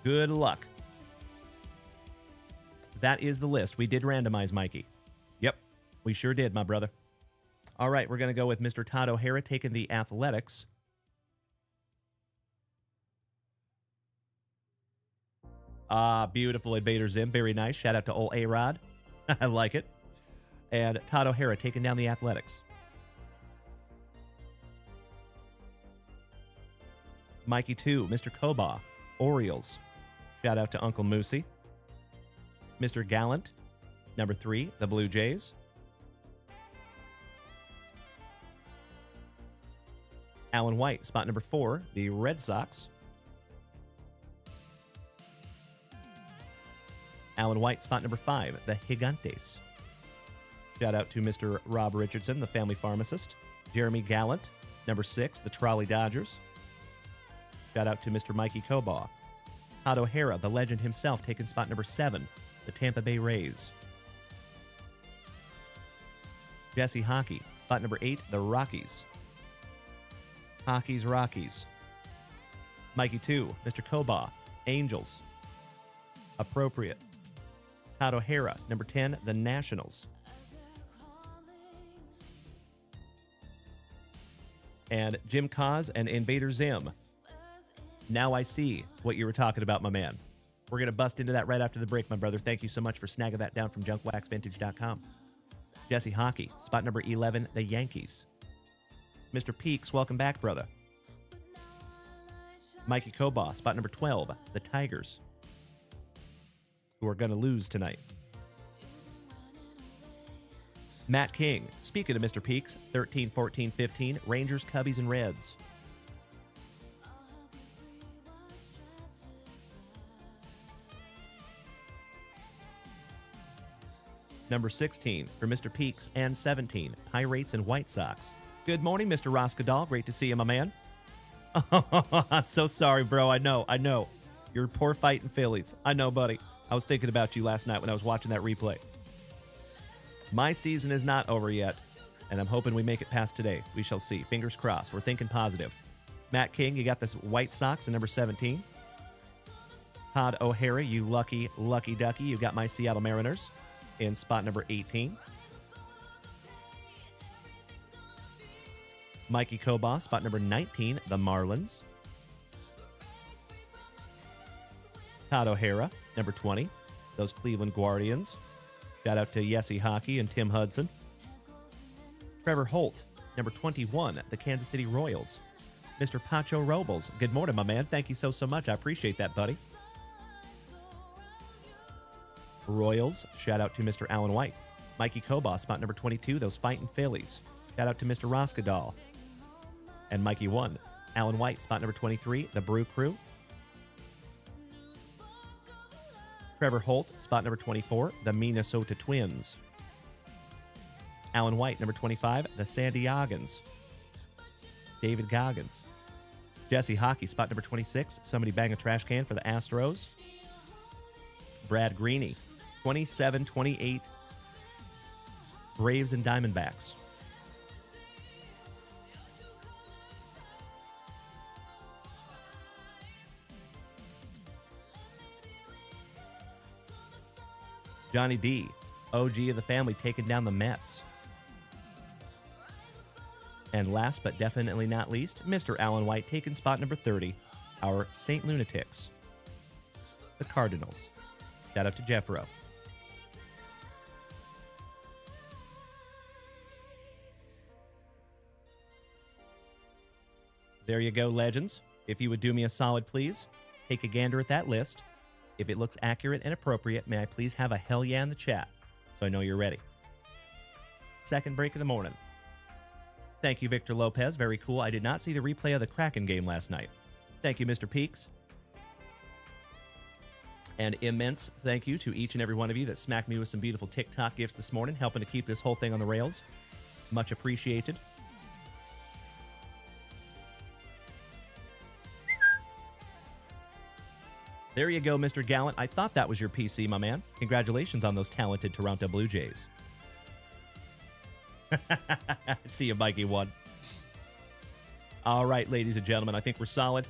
Good luck. That is the list. We did randomize, Mikey. Yep, we sure did, my brother. All right, we're going to go with Mr. Todd O'Hara taking the Athletics. Ah, beautiful Invader Zim. Very nice. Shout out to old A-Rod. I like it. And Todd O'Hara taking down the Athletics. Mikey 2, Mr. Koba, Orioles. Shout out to Uncle Moosey. Mr. Gallant, number 3, the Blue Jays. Alan White, spot number 4, the Red Sox. Alan White, spot number 5, the Gigantes. Shout out to Mr. Rob Richardson, the family pharmacist. Jeremy Gallant, number 6, the Trolley Dodgers. Shout out to Mr. Mikey Koba. Todd O'Hara, the legend himself, taking spot number 7, the Tampa Bay Rays. Jesse Hockey, spot number 8, the Rockies. Hockey's Rockies. Mikey 2, Mr. Koba, Angels. Appropriate. Todd O'Hara, number 10, the Nationals. And Jim Cause and Invader Zim. Now I see what you were talking about, my man. We're going to bust into that right after the break, my brother. Thank you so much for snagging that down from JunkWaxVintage.com. Jesse Hockey, spot number 11, the Yankees. Mr. Peaks, welcome back, brother. Mikey Koba, spot number 12, the Tigers, who are going to lose tonight. Matt King, speaking of Mr. Peaks, 13, 14, 15, Rangers, Cubbies, and Reds. Number 16 for Mr. Peaks and 17, Pirates and White Sox. Good morning, Mr. Roskadal. Great to see you, my man. Oh, I'm so sorry, bro. I know. You're poor fighting Phillies. I know, buddy. I was thinking about you last night when I was watching that replay. My season is not over yet, and I'm hoping we make it past today. We shall see. Fingers crossed. We're thinking positive. Matt King, you got this White Sox in number 17. Todd O'Hara, you lucky ducky. You got my Seattle Mariners in spot number 18. Mikey Koba, spot number 19, the Marlins. Todd O'Hara, number 20, those Cleveland Guardians. Shout out to Yessie Hockey and Tim Hudson. Trevor Holt, number 21, the Kansas City Royals. Mr. Pacho Robles, good morning, my man. Thank you so much. I appreciate that, buddy. Royals, shout out to Mr. Alan White. Mikey Koba, spot number 22, those fighting Phillies. Shout out to Mr. Roskadal. And Mikey 1. Alan White, spot number 23, the Brew Crew. Trevor Holt, spot number 24, the Minnesota Twins. Alan White, number 25, the San Diegans. David Goggins. Jesse Hockey, spot number 26, somebody bang a trash can for the Astros. Brad Greeny, 27-28, Braves and Diamondbacks. Johnny D, OG of the family, taking down the Mets. And last but definitely not least, Mr. Alan White taking spot number 30, our St. Lunatics, the Cardinals. Shout out to Jeffro. There you go, legends. If you would do me a solid, please, take a gander at that list. If it looks accurate and appropriate, may I please have a hell yeah in the chat so I know you're ready. Second break of the morning. Thank you, Victor Lopez. Very cool. I did not see the replay of the Kraken game last night. Thank you, Mr. Peaks. And immense thank you to each and every one of you that smacked me with some beautiful TikTok gifts this morning, helping to keep this whole thing on the rails. Much appreciated. There you go, Mr. Gallant. I thought that was your PC, my man. Congratulations on those talented Toronto Blue Jays. See you, Mikey 1. All right, ladies and gentlemen, I think we're solid.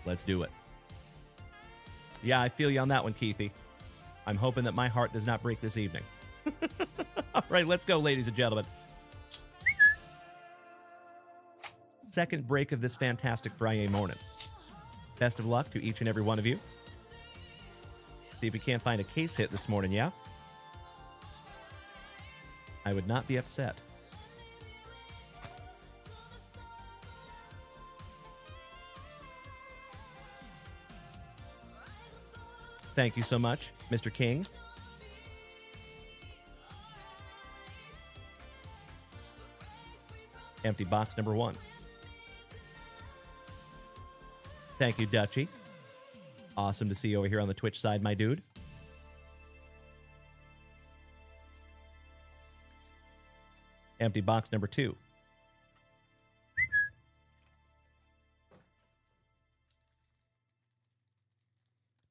Let's do it. Yeah, I feel you on that one, Keithy. I'm hoping that my heart does not break this evening. All right, let's go, ladies and gentlemen. Second break of this fantastic FriYAY morning. Best of luck to each and every one of you. See if we can't find a case hit this morning, yeah? I would not be upset. Thank you so much, Mr. King. Empty box number 1. Thank you, Dutchy. Awesome to see you over here on the Twitch side, my dude. Empty box number 2.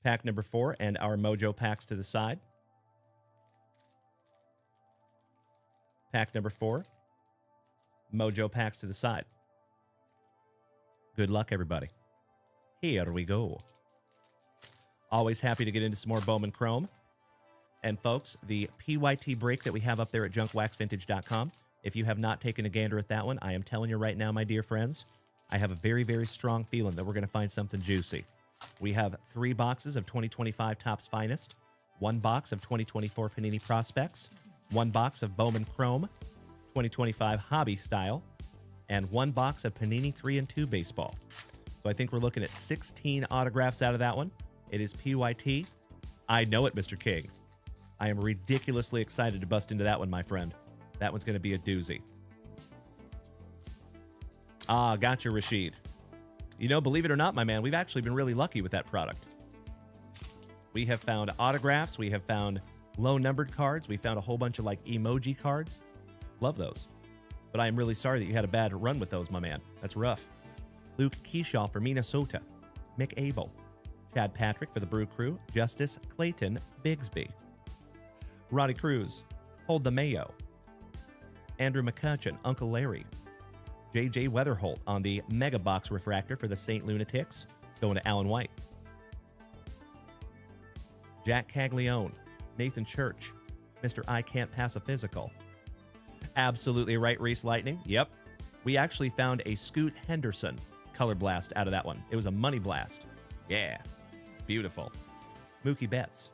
Pack number 4 and our Mojo packs to the side. Pack number 4. Mojo packs to the side. Good luck, everybody. Here we go. Always happy to get into some more Bowman Chrome. And folks, the PYT break that we have up there at JunkWaxVintage.com, if you have not taken a gander at that one, I am telling you right now, my dear friends, I have a very, very strong feeling that we're going to find something juicy. We have 3 boxes of 2025 Topps Finest, 1 box of 2024 Panini Prospects, 1 box of Bowman Chrome, 2025 Hobby Style, and 1 box of Panini 3 and 2 Baseball. So I think we're looking at 16 autographs out of that one. It is PYT. I know it, Mr. King. I am ridiculously excited to bust into that one, my friend. That one's going to be a doozy. Ah, gotcha, Rashid. You know, believe it or not, my man, we've actually been really lucky with that product. We have found autographs. We have found low-numbered cards. We found a whole bunch of, like, emoji cards. Love those. But I am really sorry that you had a bad run with those, my man. That's rough. Luke Keyshaw for Minnesota. Mick Abel. Chad Patrick for the Brew Crew. Justice Clayton Bigsby. Roddy Cruz. Hold the Mayo. Andrew McCutcheon. Uncle Larry. J.J. Weatherholt on the Mega Box Refractor for the St. Lunatics. Going to Alan White. Jack Caglione. Nathan Church. Mr. I Can't Pass a Physical. Absolutely right, Reese Lightning. Yep. We actually found a Scoot Henderson color blast out of that one. It was a money blast. Yeah. Beautiful. Mookie Betts.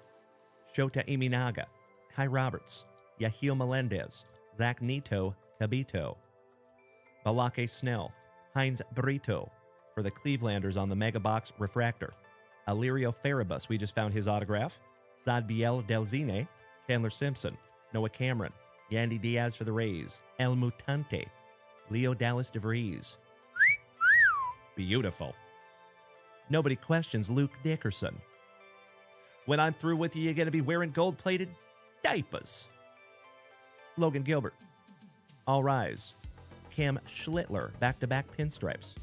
Shota Imanaga. Kai Roberts. Yahil Melendez. Zach Neto Cabito. Balake Snell. Heinz Brito for the Clevelanders on the Mega Box Refractor. Alirio Farabus, we just found his autograph. Sadbiel Delzine. Chandler Simpson. Noah Cameron. Yandy Diaz for the Rays. El Mutante. Leo Dallas DeVries. Beautiful. Nobody questions Luke Dickerson. When I'm through with you, you're going to be wearing gold-plated diapers. Logan Gilbert. All Rise. Cam Schlittler. Back-to-back pinstripes.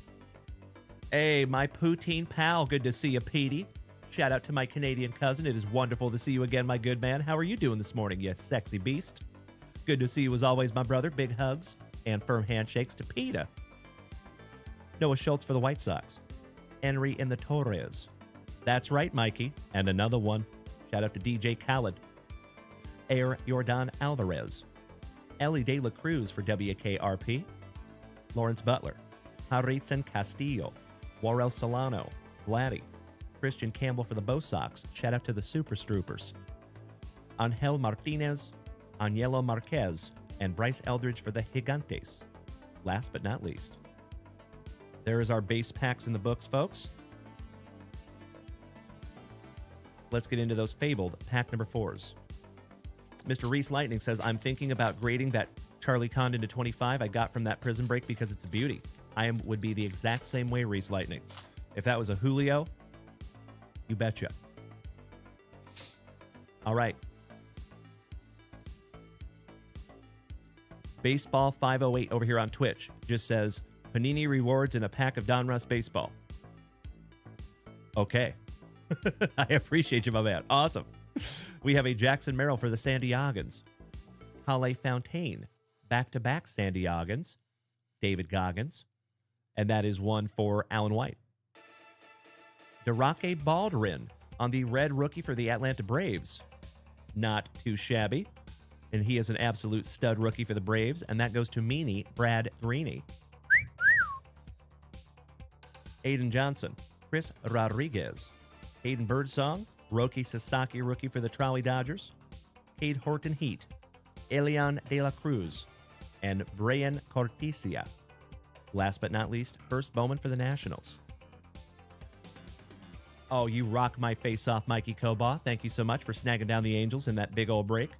Hey, my poutine pal. Good to see you, Petey. Shout out to my Canadian cousin. It is wonderful to see you again, my good man. How are you doing this morning, you sexy beast? Good to see you as always, my brother. Big hugs and firm handshakes to PETA. Noah Schultz for the White Sox. Henry in the Torres. That's right, Mikey. And another one. Shout out to DJ Khaled. Air Jordan Alvarez. Ellie De La Cruz for WKRP. Lawrence Butler. Haritzen Castillo. Warel Solano. Vladdy. Christian Campbell for the Bo Sox. Shout out to the Super Stroopers. Angel Martinez. Añelo Marquez. And Bryce Eldridge for the Gigantes. Last but not least. There is our base packs in the books, folks. Let's get into those fabled pack number 4s. Mr. Reese Lightning says, I'm thinking about grading that Charlie Condon to 25 I got from that prison break because it's a beauty. Would be the exact same way, Reese Lightning. If that was a Julio, you betcha. All right. Baseball 508 over here on Twitch just says, Panini rewards in a pack of Donruss baseball. Okay. I appreciate you, my man. Awesome. We have a Jackson Merrill for the San Diegans. Halle Fontaine. Back-to-back San Diegans. David Goggins. And that is one for Alan White. Derake Baldwin on the red rookie for the Atlanta Braves. Not too shabby. And he is an absolute stud rookie for the Braves. And that goes to Meanie Brad Greeny. Aiden Johnson. Chris Rodriguez. Hayden Birdsong. Roki Sasaki, rookie for the Trolley Dodgers. Cade Horton Heat. Elian De La Cruz. And Brian Cortesia. Last but not least, first Bowman for the Nationals. Oh, you rock my face off, Mikey Kobaugh. Thank you so much for snagging down the Angels in that big old break.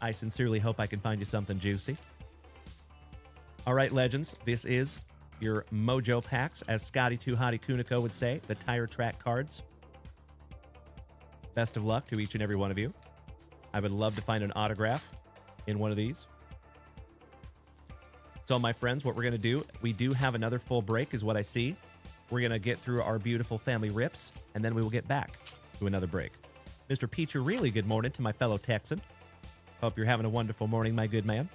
I sincerely hope I can find you something juicy. All right, legends, this is your Mojo Packs, as Scotty Too Hottie Kuniko would say, the tire track cards. Best of luck to each and every one of you. I would love to find an autograph in one of these. So, my friends, what we're going to do, we do have another full break, is what I see. We're going to get through our beautiful family rips, and then we will get back to another break. Mr. Peacher, really good morning to my fellow Texan. Hope you're having a wonderful morning, my good man.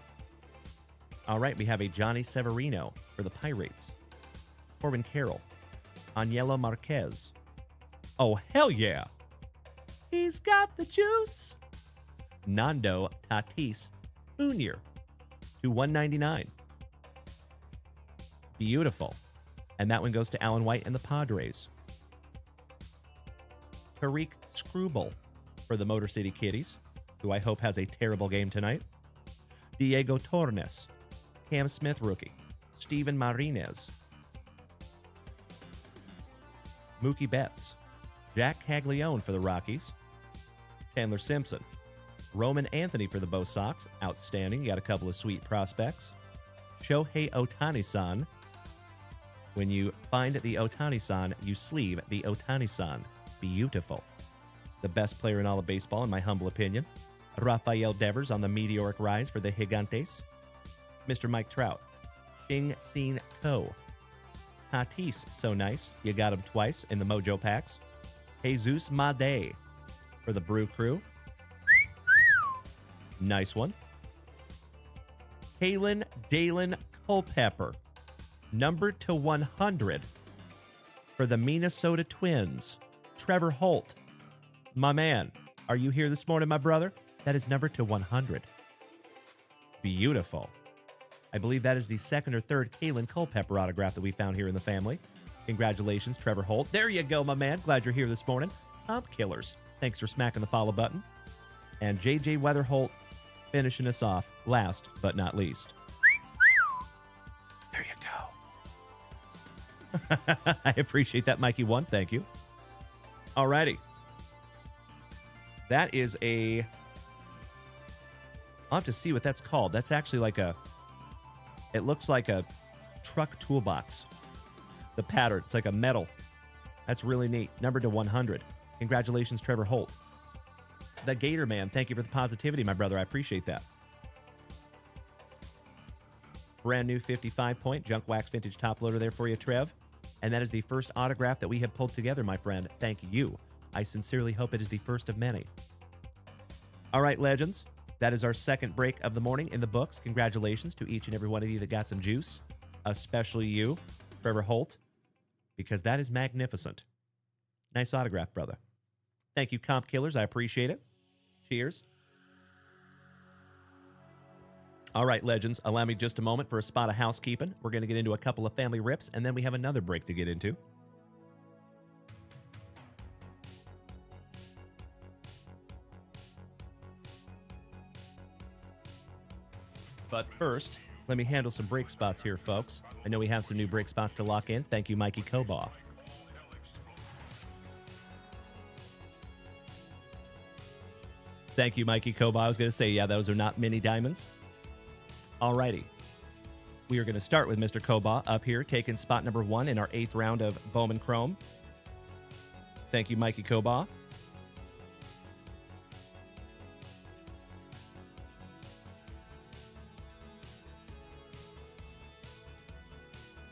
All right, we have a Johnny Severino for the Pirates. Corbin Carroll. Anielo Marquez. Oh, hell yeah. He's got the juice. Nando Tatis Jr. to 199. Beautiful. And that one goes to Alan White and the Padres. Tariq Scrubel for the Motor City Kitties, who I hope has a terrible game tonight. Diego Tornes. Cam Smith rookie. Steven Marinez. Mookie Betts. Jack Caglione for the Rockies. Chandler Simpson. Roman Anthony for the Bo Sox. Outstanding. You got a couple of sweet prospects. Shohei Ohtani-san. When you find the Ohtani-san, you sleeve the Ohtani-san. Beautiful. The best player in all of baseball, in my humble opinion. Rafael Devers on the meteoric rise for the Gigantes. Mr. Mike Trout. Xing Sin Ko. Tatis, so nice. You got him twice in the Mojo Packs. Jesus Made for the Brew Crew. Nice one. Kalen Dalen Culpepper. Number to 100 for the Minnesota Twins. Trevor Holt. My man, are you here this morning, my brother? That is number to 100. Beautiful. I believe that is the second or third Kalen Culpepper autograph that we found here in the family. Congratulations, Trevor Holt. There you go, my man. Glad you're here this morning. Comp Killers. Thanks for smacking the follow button. And JJ Weatherholt finishing us off last but not least. There you go. I appreciate that, Mikey One. Thank you. Alrighty. That is a... I'll have to see what that's called. That's actually like a... It looks like a truck toolbox. The pattern. It's like a metal. That's really neat. Number to 100. Congratulations, Trevor Holt. The Gator Man. Thank you for the positivity, my brother. I appreciate that. Brand new 55-point JunkWaxVintage top loader there for you, Trev. And that is the first autograph that we have pulled together, my friend. Thank you. I sincerely hope it is the first of many. All right, legends. That is our second break of the morning in the books. Congratulations to each and every one of you that got some juice, especially you, Trevor Holt, because that is magnificent. Nice autograph, brother. Thank you, Comp Killers. I appreciate it. Cheers. All right, legends, allow me just a moment for a spot of housekeeping. We're going to get into a couple of family rips, and then we have another break to get into. But first, let me handle some break spots here, folks. I know we have some new break spots to lock in. Thank you, Mikey Kobaugh. Thank you, Mikey Kobaugh. I was going to say, yeah, those are not mini diamonds. Alrighty. We are going to start with Mr. Kobaugh up here, taking spot number 1 in our 8th round of Bowman Chrome. Thank you, Mikey Kobaugh.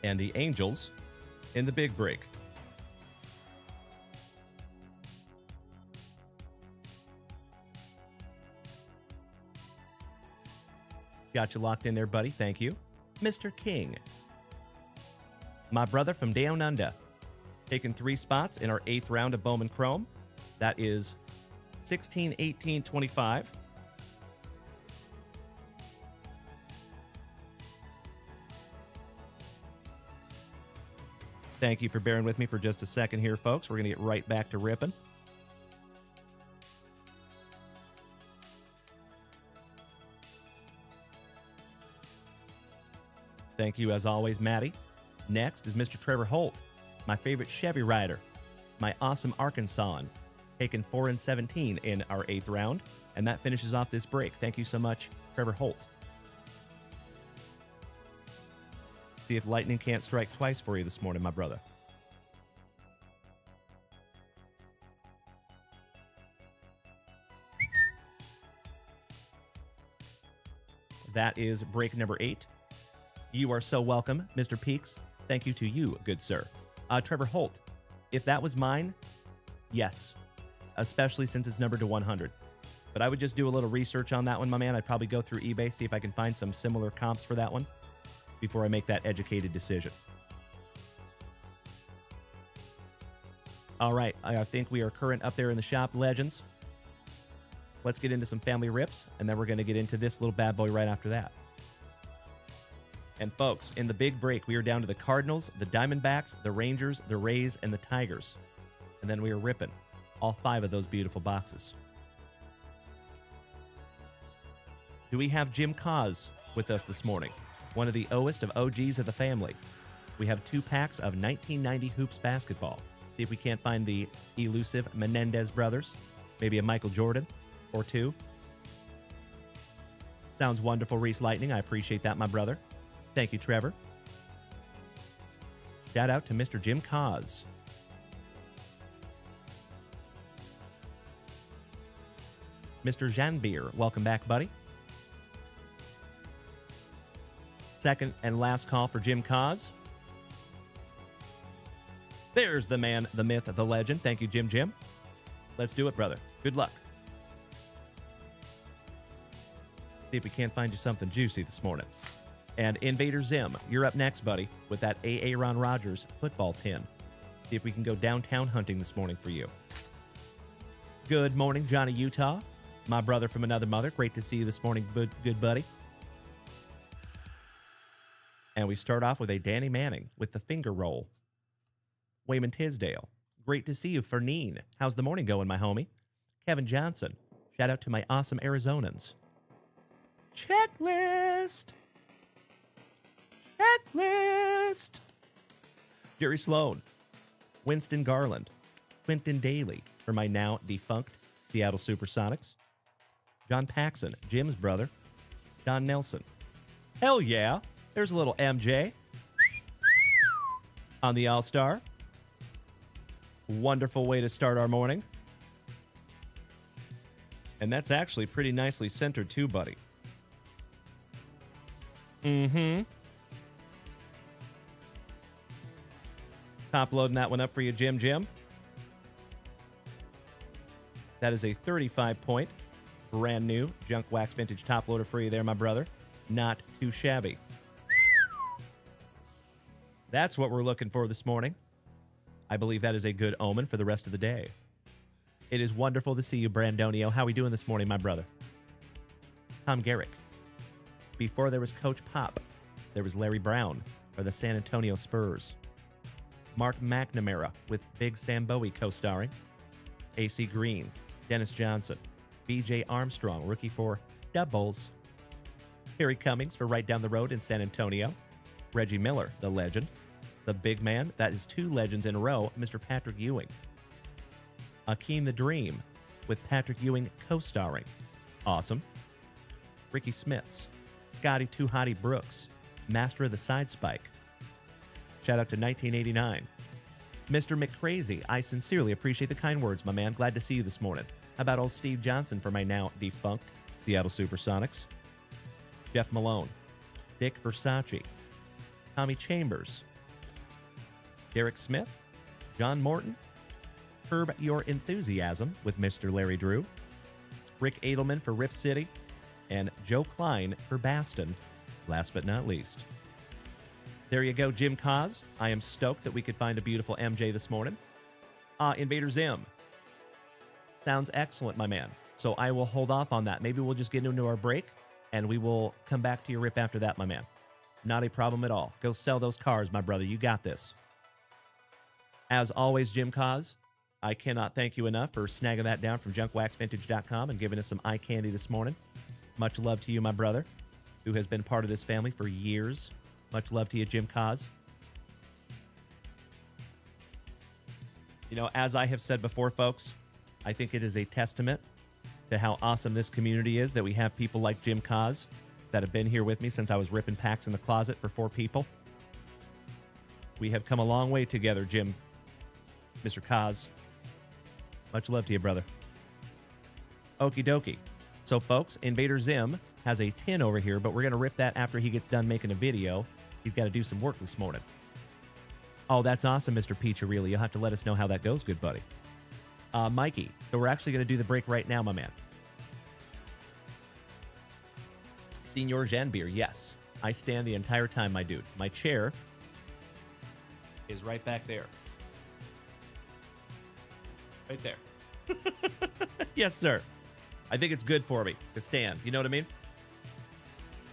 And the Angels in the big break. Got you locked in there, buddy. Thank you. Mr. King. My brother from down under. Taking 3 spots in our 8th round of Bowman Chrome. That is 16, 18, 25. Thank you for bearing with me for just a second here, folks. We're going to get right back to ripping. Thank you, as always, Maddie. Next is Mr. Trevor Holt, my favorite Chevy rider, my awesome Arkansan, taken 4 and 17 in our 8th round, and that finishes off this break. Thank you so much, Trevor Holt. See if lightning can't strike twice for you this morning, my brother. That is break number 8. You are so welcome, Mr. Peaks. Thank you to you, good sir. Trevor Holt, if that was mine, yes, especially since it's numbered to 100. But I would just do a little research on that one, my man. I'd probably go through eBay, see if I can find some similar comps for that one before I make that educated decision. All right, I think we are current up there in the shop, Legends. Let's get into some family rips, and then we're going to get into this little bad boy right after that. And folks, in the big break, we are down to the Cardinals, the Diamondbacks, the Rangers, the Rays, and the Tigers. And then we are ripping all 5 of those beautiful boxes. Do we have Jim Cause with us this morning? One of the oldest of OGs of the family. We have 2 packs of 1990 Hoops basketball. See if we can't find the elusive Menendez brothers. Maybe a Michael Jordan or 2. Sounds wonderful, Reese Lightning. I appreciate that, my brother. Thank you, Trevor. Shout out to Mr. Jim Cause. Mr. Janbeer, welcome back, buddy. Second and last call for Jim Cause. There's the man, the myth, the legend. Thank you, Jim. Let's do it, brother. Good luck. See if we can't find you something juicy this morning. And Invader Zim, you're up next, buddy, with that Aaron Rodgers football tin. See if we can go downtown hunting this morning for you. Good morning, Johnny Utah. My brother from another mother. Great to see you this morning, good buddy. And we start off with a Danny Manning with the finger roll. Wayman Tisdale. Great to see you, Fernine. How's the morning going, my homie? Kevin Johnson. Shout out to my awesome Arizonans. Checklist. Jerry Sloan. Winston Garland. Quentin Daly for my now defunct Seattle Supersonics. John Paxson, Jim's brother. Don Nelson. Hell yeah. There's a little MJ on the All-Star. Wonderful way to start our morning. And that's actually pretty nicely centered too, buddy. Top loading that one up for you, Jim. That is a 35-point, brand new JunkWaxVintage top loader for you there, my brother. Not too shabby. That's what we're looking for this morning. I believe that is a good omen for the rest of the day. It is wonderful to see you, Brandonio. How we doing this morning, my brother? Tom Garrick. Before there was Coach Pop, there was Larry Brown for the San Antonio Spurs. Mark McNamara with Big Sam Bowie co-starring. AC Green, Dennis Johnson, BJ Armstrong, rookie for Doubles. Harry Cummings for Right Down the Road in San Antonio. Reggie Miller, the legend. The big man, that is 2 legends in a row, Mr. Patrick Ewing. Akeem the Dream with Patrick Ewing co-starring. Awesome. Ricky Smits, Scotty Too Hottie Brooks, Master of the Side Spike. Shout out to 1989. Mr. McCrazy, I sincerely appreciate the kind words, my man. Glad to see you this morning. How about old Steve Johnson for my now defunct Seattle Supersonics? Jeff Malone, Dick Versace, Tommy Chambers, Derek Smith, John Morton, Curb Your Enthusiasm with Mr. Larry Drew, Rick Edelman for Rip City, and Joe Klein for Baston, last but not least. There you go, Jim Cause. I am stoked that we could find a beautiful MJ this morning. Invader Zim. Sounds excellent, my man. So I will hold off on that. Maybe we'll just get into our break, and we will come back to your rip after that, my man. Not a problem at all. Go sell those cars, my brother. You got this. As always, Jim Cause, I cannot thank you enough for snagging that down from JunkWaxVintage.com and giving us some eye candy this morning. Much love to you, my brother, who has been part of this family for years. Much love to you, Jim Kaz. You know, as I have said before, folks, I think it is a testament to how awesome this community is that we have people like Jim Kaz that have been here with me since I was ripping packs in the closet for 4 people. We have come a long way together, Jim. Mr. Kaz. Much love to you, brother. Okie dokie. So, folks, Invader Zim has a tin over here, but we're going to rip that after he gets done making a video. He's got to do some work this morning. Oh, that's awesome, Mr. Peacharelli. You'll have to let us know how that goes, good buddy. Mikey, so we're actually going to do the break right now, my man. Senor Janbeer, yes. I stand the entire time, my dude. My chair is right back there. Right there. Yes, sir. I think it's good for me to stand. You know what I mean?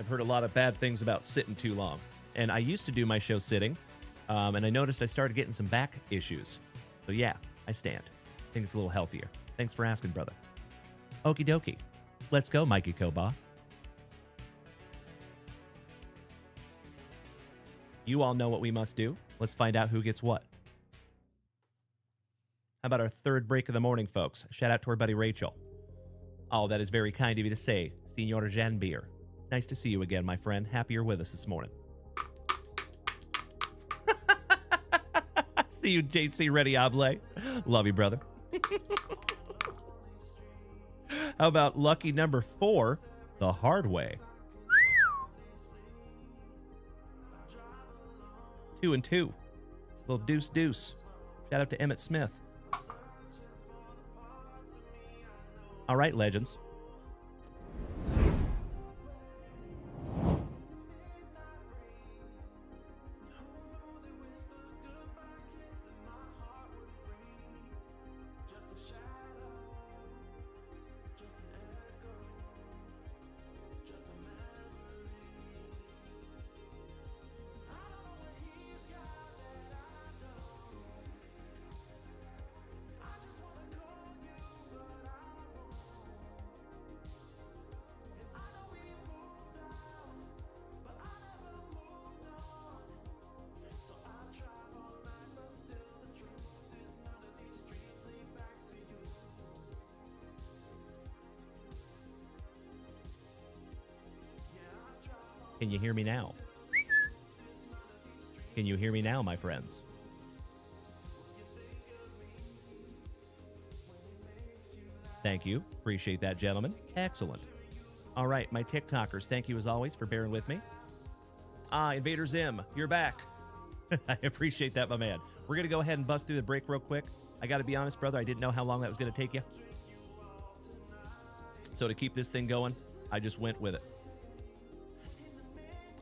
I've heard a lot of bad things about sitting too long. And I used to do my show sitting, and I noticed I started getting some back issues. So, yeah, I stand. I think it's a little healthier. Thanks for asking, brother. Okie dokie. Let's go, Mikey Koba. You all know what we must do. Let's find out who gets what. How about our third break of the morning, folks? Shout out to our buddy Rachel. Oh, that is very kind of you to say, Senor Janbeer. Nice to see you again, my friend. Happy you're with us this morning. See you, JC Rediable. Love you, brother. How about lucky number 4, the hard way? 2 and 2. Little deuce. Shout out to Emmett Smith. All right, legends. Can you hear me now? Can you hear me now, my friends? Thank you. Appreciate that, gentlemen. Excellent. All right, my TikTokers, thank you as always for bearing with me. Invader Zim, you're back. I appreciate that, my man. We're going to go ahead and bust through the break real quick. I got to be honest, brother, I didn't know how long that was going to take you. So to keep this thing going, I just went with it.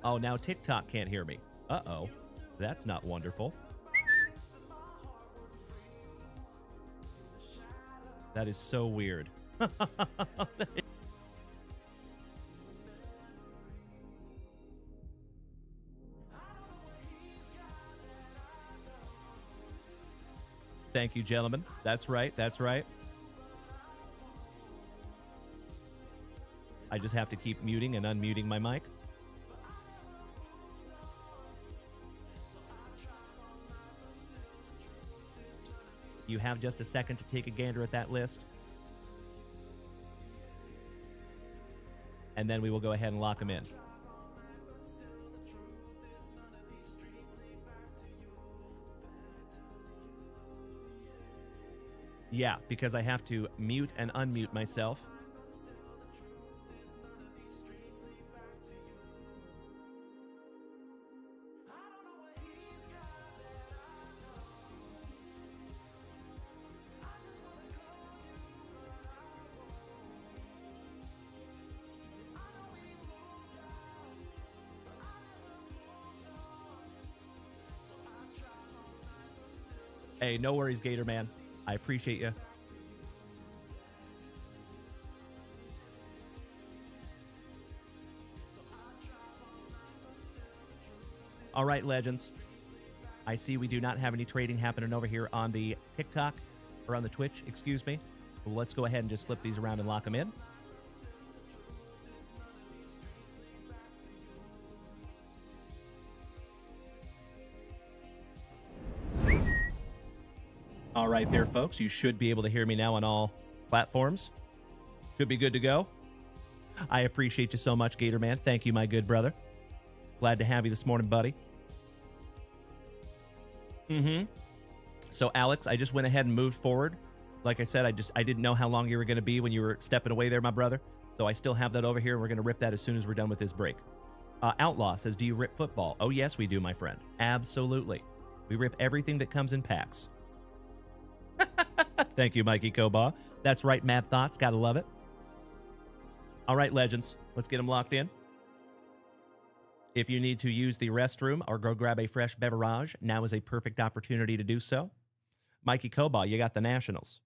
Oh, now TikTok can't hear me. Uh-oh. That's not wonderful. That is so weird. Thank you, gentlemen. That's right. That's right. I just have to keep muting and unmuting my mic. You have just a second to take a gander at that list. And then we will go ahead and lock them in. Yeah, because I have to mute and unmute myself. Hey, no worries, Gator Man. I appreciate you. All right, legends. I see we do not have any trading happening over here on the TikTok, or on the Twitch, excuse me. Well, let's go ahead and just flip these around and lock them in. All right there, folks. You should be able to hear me now on all platforms. Should be good to go. I appreciate you so much, Gator Man. Thank you, my good brother. Glad to have you this morning, buddy. So, Alex, I just went ahead and moved forward. Like I said, I didn't know how long you were going to be when you were stepping away there, my brother. So I still have that over here, and we're going to rip that as soon as we're done with this break. Outlaw says, do you rip football? Oh, yes, we do, my friend. Absolutely. We rip everything that comes in packs. Thank you, Mikey Koba. That's right, Mad Thoughts. Gotta love it. All right, legends. Let's get them locked in. If you need to use the restroom or go grab a fresh beverage, now is a perfect opportunity to do so. Mikey Koba, you got the Nationals.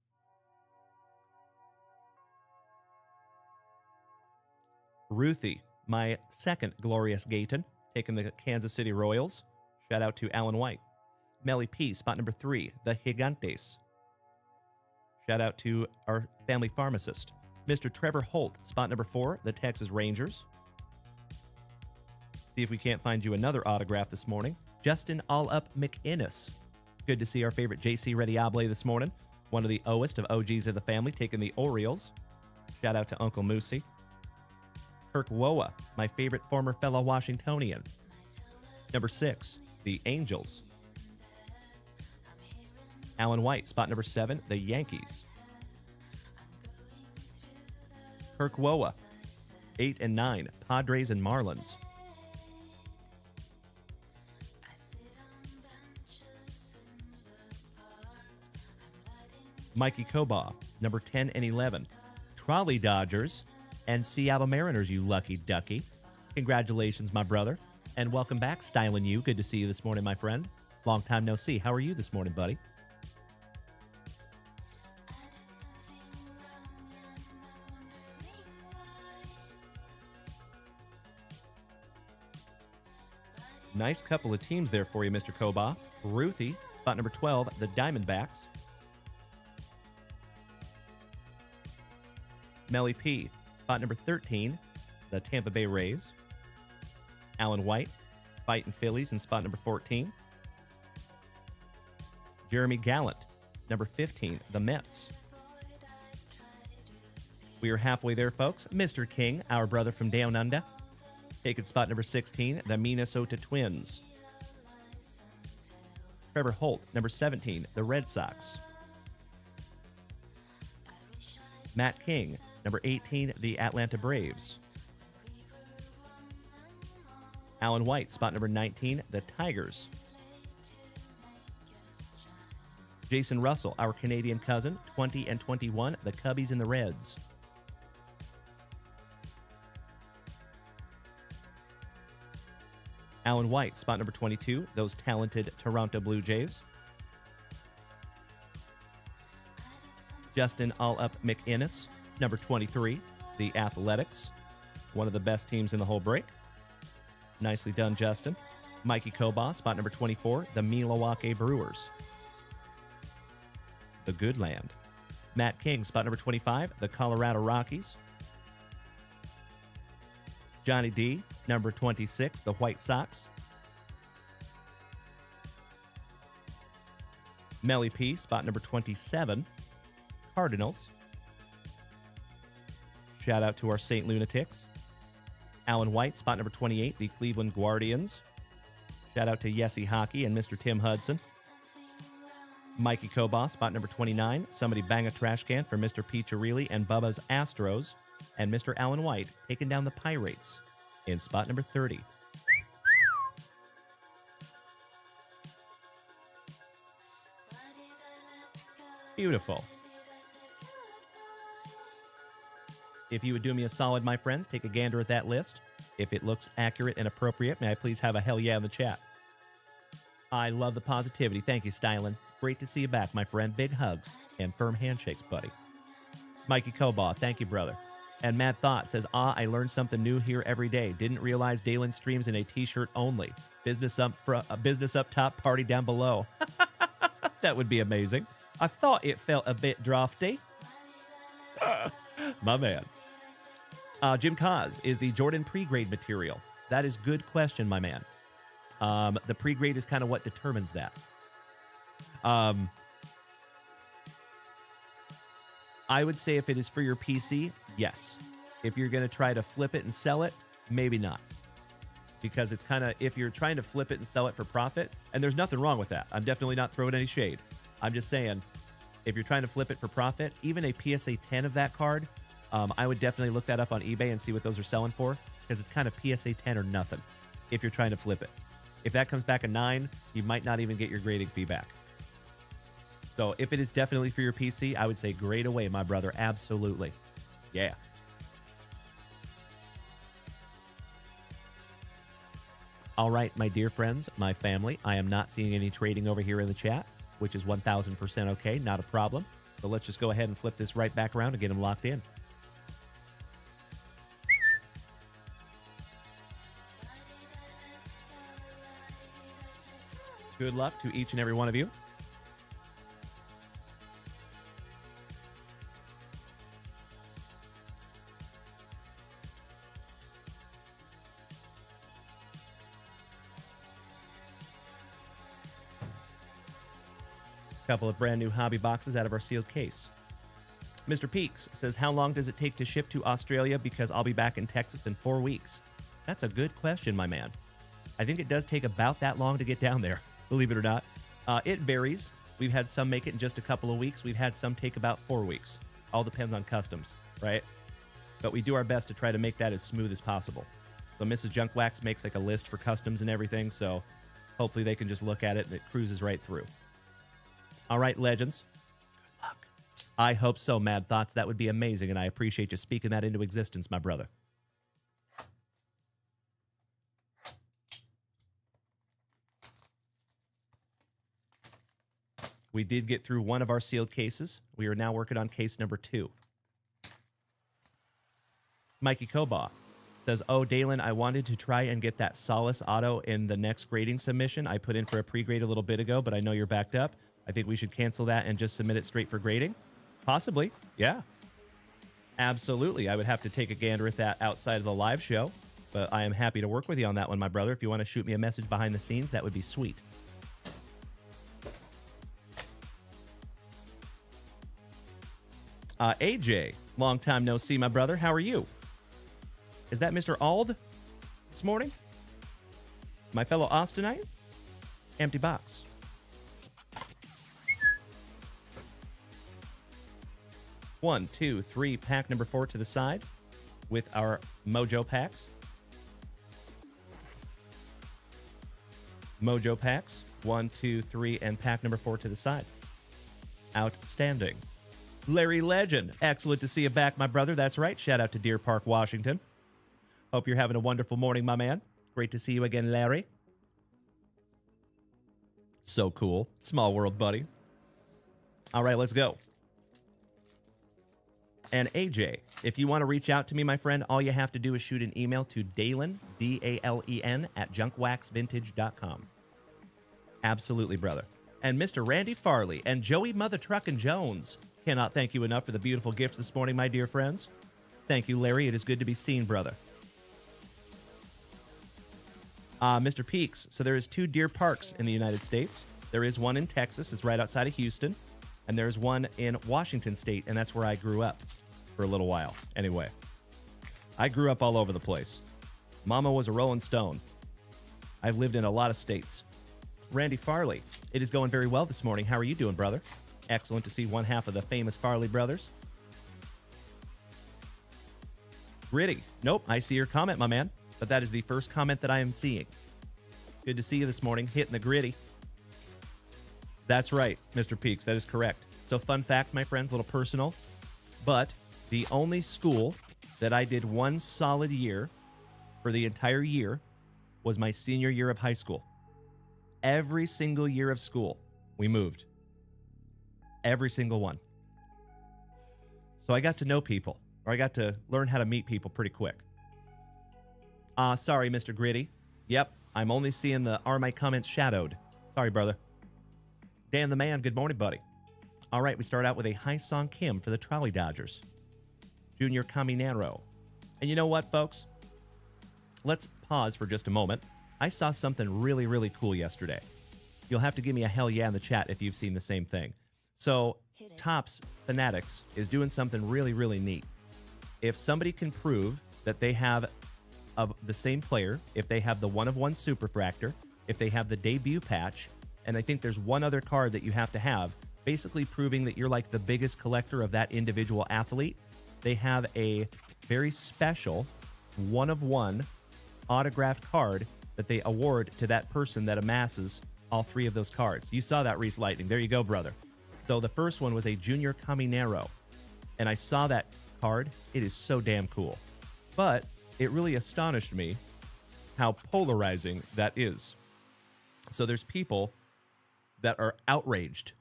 Ruthie, my second glorious Gayton, taking the Kansas City Royals. Shout out to Alan White. Melly P, spot number 3, the Gigantes. Shout out to our family pharmacist. Mr. Trevor Holt, spot number 4, the Texas Rangers. See if we can't find you another autograph this morning. Justin All Up McInnes. Good to see our favorite JC Rediable this morning. One of the oest of OGs of the family, taking the Orioles. Shout out to Uncle Moosey. Kirk Woa, my favorite former fellow Washingtonian. Number 6, the Angels. Alan White, spot number 7, the Yankees. Kirk Woa, 8 and 9, Padres and Marlins. Mikey Koba, number 10 and 11, Trolley Dodgers and Seattle Mariners, you lucky ducky. Congratulations, my brother. And welcome back, Styling You. Good to see you this morning, my friend. Long time no see. How are you this morning, buddy? Nice couple of teams there for you, Mr. Koba. Ruthie, spot number 12, the Diamondbacks. Melly P, spot number 13, the Tampa Bay Rays. Alan White, fighting Phillies in spot number 14. Jeremy Gallant, number 15, the Mets. We are halfway there, folks. Mr. King, our brother from Down Under, taking spot number 16, the Minnesota Twins. Trevor Holt, number 17, the Red Sox. Matt King, number 18, the Atlanta Braves. Alan White, spot number 19, the Tigers. Jason Russell, our Canadian cousin, 20 and 21, the Cubbies and the Reds. Alan White, spot number 22, those talented Toronto Blue Jays. Justin All Up McInnes, number 23, the Athletics. One of the best teams in the whole break. Nicely done, Justin. Mikey Koba, spot number 24, the Milwaukee Brewers. The Good Land. Matt King, spot number 25, the Colorado Rockies. Johnny D, number 26, the White Sox. Melly P, spot number 27, Cardinals. Shout out to our St. Lunatics. Alan White, spot number 28, the Cleveland Guardians. Shout out to Yessie Hockey and Mr. Tim Hudson. Mikey Koba, spot number 29. Somebody bang a trash can for Mr. Piccirilli and Bubba's Astros. And Mr. Alan White taking down the Pirates in spot number 30. Beautiful. If you would do me a solid, my friends, take a gander at that list. If it looks accurate and appropriate, may I please have a hell yeah in the chat. I love the positivity. Thank you, Stylin. Great to see you back, my friend. Big hugs and firm handshakes, buddy. Mikey Koba, thank you, brother. And Mad Thought says, I learned something new here every day. Didn't realize Dalen streams in a t-shirt only. Business up top, party down below. That would be amazing. I thought it felt a bit drafty. My man. Jim Kaz, is the Jordan pre-grade material? That is good question, my man. The pre-grade is kind of what determines that. I would say if it is for your PC, yes. If you're going to try to flip it and sell it, maybe not. Because it's kind of, if you're trying to flip it and sell it for profit, and there's nothing wrong with that. I'm definitely not throwing any shade. I'm just saying, if you're trying to flip it for profit, even a PSA 10 of that card, I would definitely look that up on eBay and see what those are selling for, because it's kind of PSA 10 or nothing if you're trying to flip it. If that comes back a 9, you might not even get your grading fee back. So if it is definitely for your PC, I would say grade away, my brother. Absolutely. Yeah. All right, my dear friends, my family, I am not seeing any trading over here in the chat, which is 1,000% okay, not a problem. So let's just go ahead and flip this right back around and get them locked in. Good luck to each and every one of you. Couple of brand new hobby boxes out of our sealed case. Mr. Peaks says, how long does it take to ship to Australia? Because I'll be back in Texas in 4 weeks. That's a good question, my man. I think it does take about that long to get down there, believe it or not. It varies. We've had some make it in just a couple of weeks. We've had some take about 4 weeks. All depends on customs, right? But we do our best to try to make that as smooth as possible. So Mrs. Junkwax makes like a list for customs and everything, so hopefully they can just look at it and it cruises right through. All right, legends. Good luck. I hope so, Mad Thoughts. That would be amazing, and I appreciate you speaking that into existence, my brother. We did get through one of our sealed cases. We are now working on case number 2. Mikey Kobaugh says, oh, Dalen, I wanted to try and get that Solace Auto in the next grading submission. I put in for a pre-grade a little bit ago, but I know you're backed up. I think we should cancel that and just submit it straight for grading. Possibly, yeah. Absolutely. I would have to take a gander at that outside of the live show, but I am happy to work with you on that one, my brother. If you want to shoot me a message behind the scenes, that would be sweet. AJ, long time no see, my brother. How are you? Is that Mr. Ald this morning? My fellow Austinite? Empty box. One, two, three, pack number 4 to the side with our Mojo packs. Mojo packs. 1, 2, 3, and pack number 4 to the side. Outstanding. Larry Legend. Excellent to see you back, my brother. That's right. Shout out to Deer Park, Washington. Hope you're having a wonderful morning, my man. Great to see you again, Larry. So cool. Small world, buddy. All right, let's go. And AJ, if you want to reach out to me, my friend, all you have to do is shoot an email to Dalen, D-A-L-E-N, at JunkWaxVintage.com. Absolutely, brother. And Mr. Randy Farley and Joey Mother Truckin' Jones. Cannot thank you enough for the beautiful gifts this morning, my dear friends. Thank you, Larry. It is good to be seen, brother. Mr. Peaks. So there is 2 deer parks in the United States. There is one in Texas. It's right outside of Houston. And there's one in Washington State, and that's where I grew up for a little while. Anyway, I grew up all over the place. Mama was a Rolling Stone. I've lived in a lot of states. Randy Farley, it is going very well this morning. How are you doing, brother? Excellent to see one half of the famous Farley brothers. Gritty. Nope, I see your comment, my man. But that is the first comment that I am seeing. Good to see you this morning, hitting the gritty. That's right, Mr. Peaks. That is correct. So fun fact, my friends, a little personal. But the only school that I did one solid year for the entire year was my senior year of high school. Every single year of school, we moved. Every single one. So I got to know people, or I got to learn how to meet people pretty quick. Sorry, Mr. Gritty. Yep, I'm only seeing the Are My Comments shadowed. Sorry, brother. Dan the Man, good morning, buddy. All right, we start out with a Hai Song Kim for the Trolley Dodgers. Junior Caminero. And you know what, folks? Let's pause for just a moment. I saw something really, really cool yesterday. You'll have to give me a hell yeah in the chat if you've seen the same thing. So Topps Fanatics is doing something really, really neat. If somebody can prove that they have the same player, if they have the 1-of-1 Superfractor, if they have the debut patch, and I think there's one other card that you have to have, basically proving that you're like the biggest collector of that individual athlete, they have a very special 1-of-1 autographed card that they award to that person that amasses all 3 of those cards. You saw that, Reese Lightning. There you go, brother. So the first one was a Junior Caminero, and I saw that card. It is so damn cool. But it really astonished me how polarizing that is. So there's people that are outraged,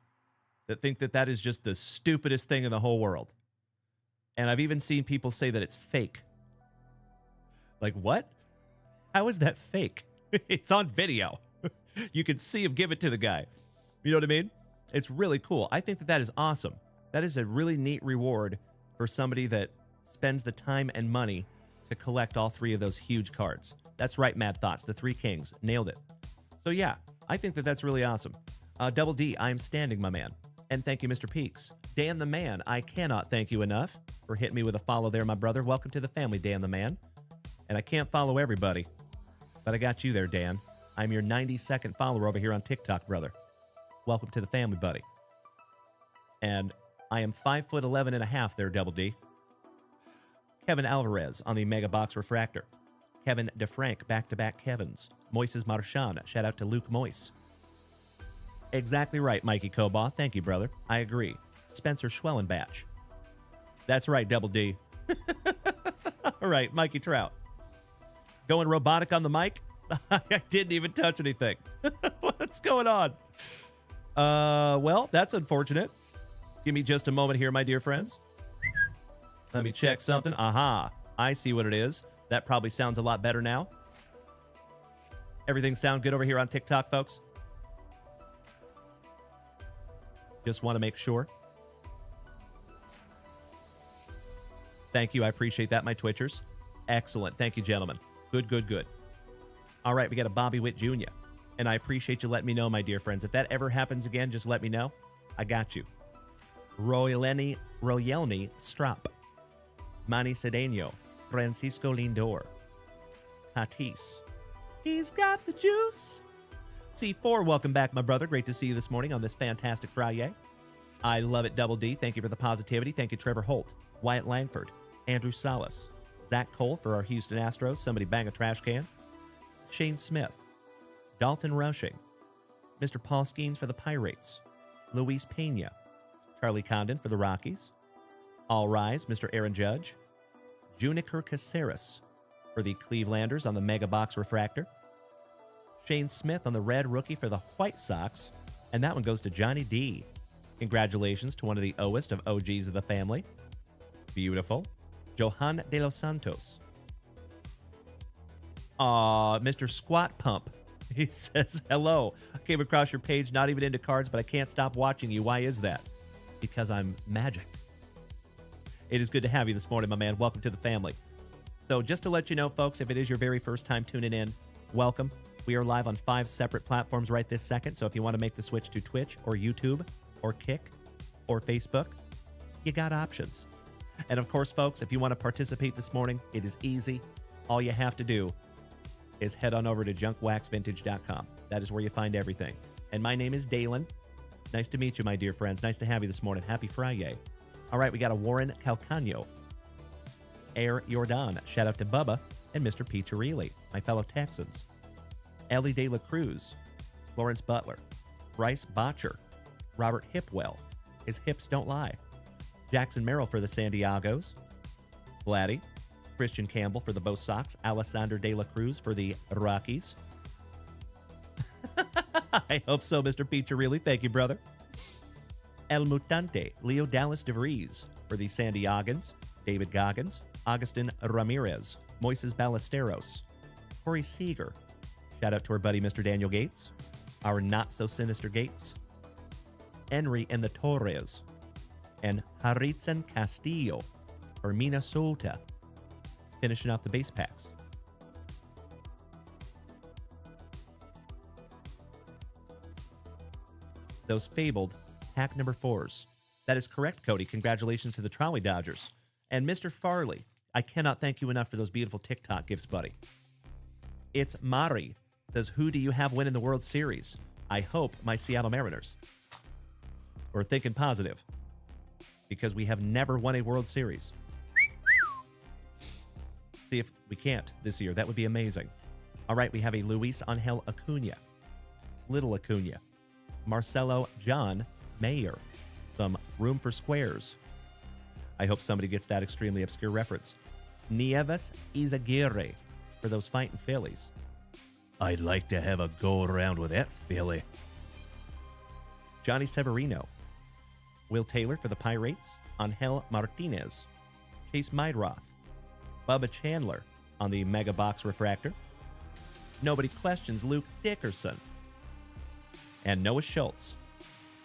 that think that that is just the stupidest thing in the whole world. And I've even seen people say that it's fake. Like, what? How is that fake? It's on video. You can see him give it to the guy. You know what I mean? It's really cool. I think that that is awesome. That is a really neat reward for somebody that spends the time and money to collect all 3 of those huge cards. That's right, Mad Thoughts. The 3 Kings. Nailed it. So yeah, I think that that's really awesome. Double D, I am standing, my man. And thank you, Mr. Peaks. Dan the Man, I cannot thank you enough for hitting me with a follow there, my brother. Welcome to the family, Dan the Man. And I can't follow everybody, but I got you there, Dan. I'm your 92nd follower over here on TikTok, brother. Welcome to the family, buddy. And I am 5'11" and a half there, Double D. Kevin Alvarez on the Mega Box Refractor. Kevin DeFrank, back-to-back Kevins. Moises Marchand, shout out to Luke Moise. Exactly right, Mikey Kobaugh. Thank you, brother. I agree. Spencer Schwellenbach. That's right, Double D. All right, Mikey Trout. Going robotic on the mic? I didn't even touch anything. What's going on? Well, that's unfortunate. Give me just a moment here, my dear friends. Let me check something. Aha. I see what it is. That probably sounds a lot better now. Everything sound good over here on TikTok, folks? Just want to make sure. Thank you. I appreciate that, my Twitchers. Excellent. Thank you, gentlemen. Good, good, good. All right, we got a Bobby Witt Jr. And I appreciate you letting me know, my dear friends. If that ever happens again, just let me know. I got you. Royelny Strop. Manny Cedeno. Francisco Lindor. Tatis. He's got the juice. C4, welcome back, my brother. Great to see you this morning on this fantastic Friday. I love it, Double D. Thank you for the positivity. Thank you, Trevor Holt, Wyatt Langford, Andrew Salas, Zach Cole for our Houston Astros. Somebody bang a trash can. Shane Smith, Dalton Rushing, Mr. Paul Skeens for the Pirates, Luis Pena, Charlie Condon for the Rockies, All Rise, Mr. Aaron Judge, Juniker Caceres for the Clevelanders on the Mega Box Refractor, Shane Smith on the red rookie for the White Sox, and that one goes to Johnny D. Congratulations to one of the Oest of OGs of the family. Beautiful. Johan De Los Santos. Mr. Squat Pump. He says, hello. I came across your page, not even into cards, but I can't stop watching you. Why is that? Because I'm magic. It is good to have you this morning, my man. Welcome to the family. So just to let you know, folks, if it is your very first time tuning in, welcome. We are live on 5 separate platforms right this second. So if you want to make the switch to Twitch or YouTube or Kick or Facebook, you got options. And of course, folks, if you want to participate this morning, it is easy. All you have to do is head on over to JunkWaxVintage.com. That is where you find everything. And my name is Dalen. Nice to meet you, my dear friends. Nice to have you this morning. Happy Friday. All right, we got a Warren Calcano. Air Jordan. Shout out to Bubba and Mr. Piccirilli, my fellow Texans. Ellie De La Cruz. Lawrence Butler. Bryce Botcher. Robert Hipwell. His hips don't lie. Jackson Merrill for the San Diegos. Vladdy. Christian Campbell for the Bo Sox. Alessandro De La Cruz for the Rockies. I hope so, Mr. Piccirilli. Thank you, brother. El Mutante. Leo Dallas DeVries for the San Diegans. David Goggins. Augustin Ramirez. Moises Ballesteros. Corey Seager. Shout out to our buddy, Mr. Daniel Gates. Our not-so-sinister Gates. Henry and the Torres. And Haritzen Castillo for Minnesota. Finishing off the base packs. Those fabled pack number 4s. That is correct, Cody. Congratulations to the Trolley Dodgers. And Mr. Farley, I cannot thank you enough for those beautiful TikTok gifts, buddy. It's Mari. Says, who do you have winning the World Series? I hope my Seattle Mariners. We're thinking positive because we have never won a World Series. See if we can't this year. That would be amazing. All right, we have a Luis Angel Acuna. Little Acuna. Marcelo John Mayer. Some room for squares. I hope somebody gets that extremely obscure reference. Nieves Izaguirre for those fighting Phillies. I'd like to have a go around with that Philly. Johnny Severino. Will Taylor for the Pirates. Angel Martinez. Chase Mydroth. Bubba Chandler on the Mega Box Refractor. Nobody questions Luke Dickerson. And Noah Schultz.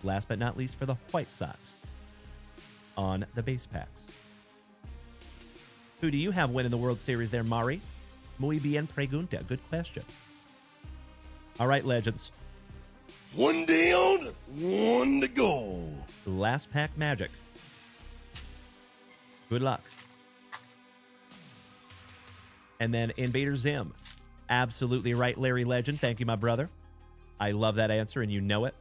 Last but not least for the White Sox on the base packs. Who do you have winning the World Series there, Mari? Muy bien pregunta. Good question. All right, legends. One down, one to go. Last pack magic. Good luck. And then Invader Zim. Absolutely right, Larry Legend. Thank you, my brother. I love that answer, and you know it.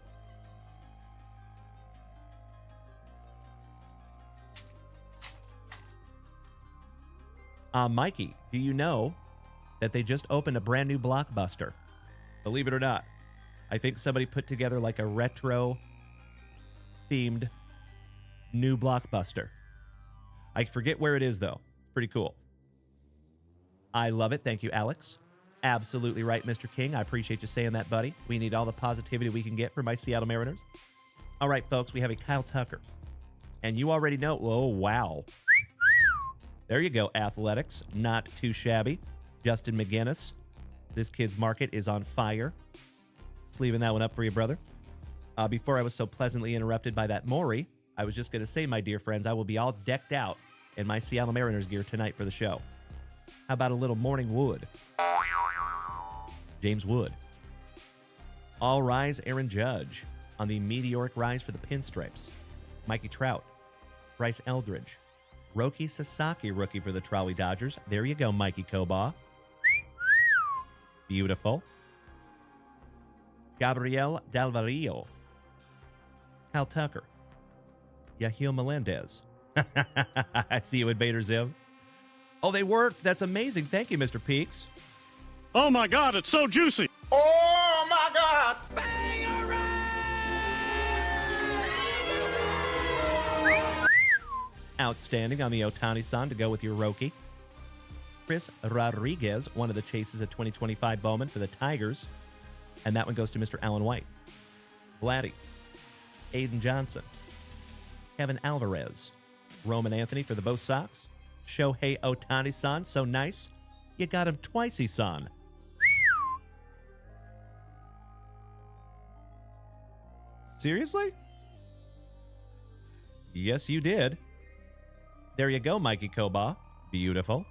Mikey, do you know that they just opened a brand new Blockbuster? Believe it or not. I think somebody put together like a retro themed new Blockbuster. I forget where it is, though. It's pretty cool. I love it. Thank you, Alex. Absolutely right, Mr. King. I appreciate you saying that, buddy. We need all the positivity we can get for my Seattle Mariners. All right, folks, we have a Kyle Tucker. And you already know. Oh, wow. There you go, Athletics. Not too shabby. Justin McGinnis. This kid's market is on fire. Sleeving that one up for you, brother. Before I was so pleasantly interrupted by that Maury, I was just going to say, my dear friends, I will be all decked out in my Seattle Mariners gear tonight for the show. How about a little Morning Wood? James Wood. All rise, Aaron Judge on the meteoric rise for the Pinstripes. Mikey Trout. Bryce Eldridge. Roki Sasaki, rookie for the Trolley Dodgers. There you go, Mikey Koba. Beautiful. Gabriel Dalvarillo. Kyle Tucker. Yahil Melendez. I see you, Invader Zim. Oh, they worked. That's amazing. Thank you, Mr. Peaks. Oh my God, it's so juicy. Oh my God. Outstanding on the Otani-san to go with your Roki. Chris Rodriguez, one of the chases at 2025 Bowman for the Tigers. And that one goes to Mr. Alan White. Vladdy. Aiden Johnson. Kevin Alvarez. Roman Anthony for the Bo Sox. Shohei Otani-san, so nice. You got him twice-y-san. Seriously? Yes, you did. There you go, Mikey Koba. Beautiful.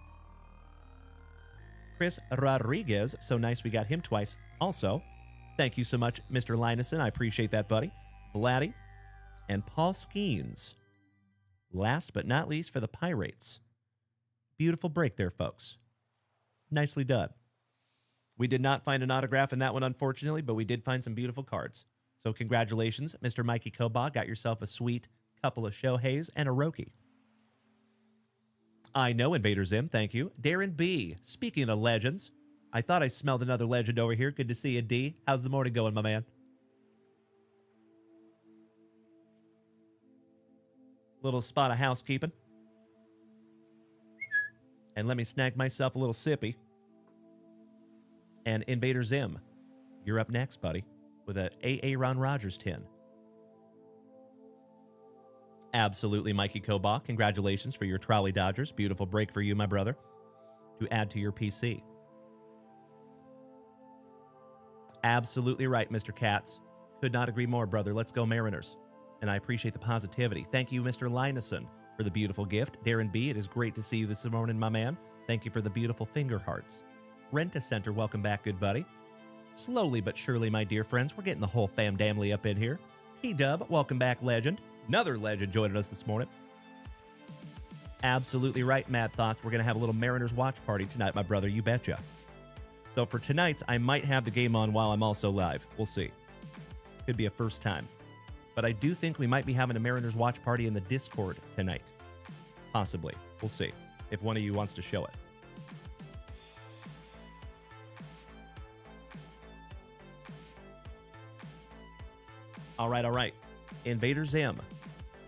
Chris Rodriguez, so nice we got him twice also. Thank you so much, Mr. Linison. I appreciate that, buddy. Vladdy. And Paul Skeens. Last but not least for the Pirates. Beautiful break there, folks. Nicely done. We did not find an autograph in that one, unfortunately, but we did find some beautiful cards. So congratulations, Mr. Mikey Koba. Got yourself a sweet couple of Shoheis and a Roki. I know, Invader Zim. Thank you. Darren B. Speaking of legends, I thought I smelled another legend over here. Good to see you, D. How's the morning going, my man? Little spot of housekeeping. And let me snag myself a little sippy. And Invader Zim, you're up next, buddy, with a A.A. Ron Rodgers tin. Absolutely, Mikey Koba. Congratulations for your Trolley Dodgers. Beautiful break for you, my brother, to add to your PC. Absolutely right, Mr. Katz. Could not agree more, brother. Let's go Mariners. And I appreciate the positivity. Thank you, Mr. Linison, for the beautiful gift. Darren B., it is great to see you this morning, my man. Thank you for the beautiful finger hearts. Rent-A-Center, welcome back, good buddy. Slowly but surely, my dear friends, we're getting the whole fam-damly up in here. T-Dub, welcome back, legend. Another legend joining us this morning. Absolutely right, Mad Thoughts. We're going to have a little Mariners watch party tonight, my brother. You betcha. So for tonight's, I might have the game on while I'm also live. We'll see. Could be a first time. But I do think we might be having a Mariners watch party in the Discord tonight. Possibly. We'll see if one of you wants to show it. All right, all right. Invader Zim.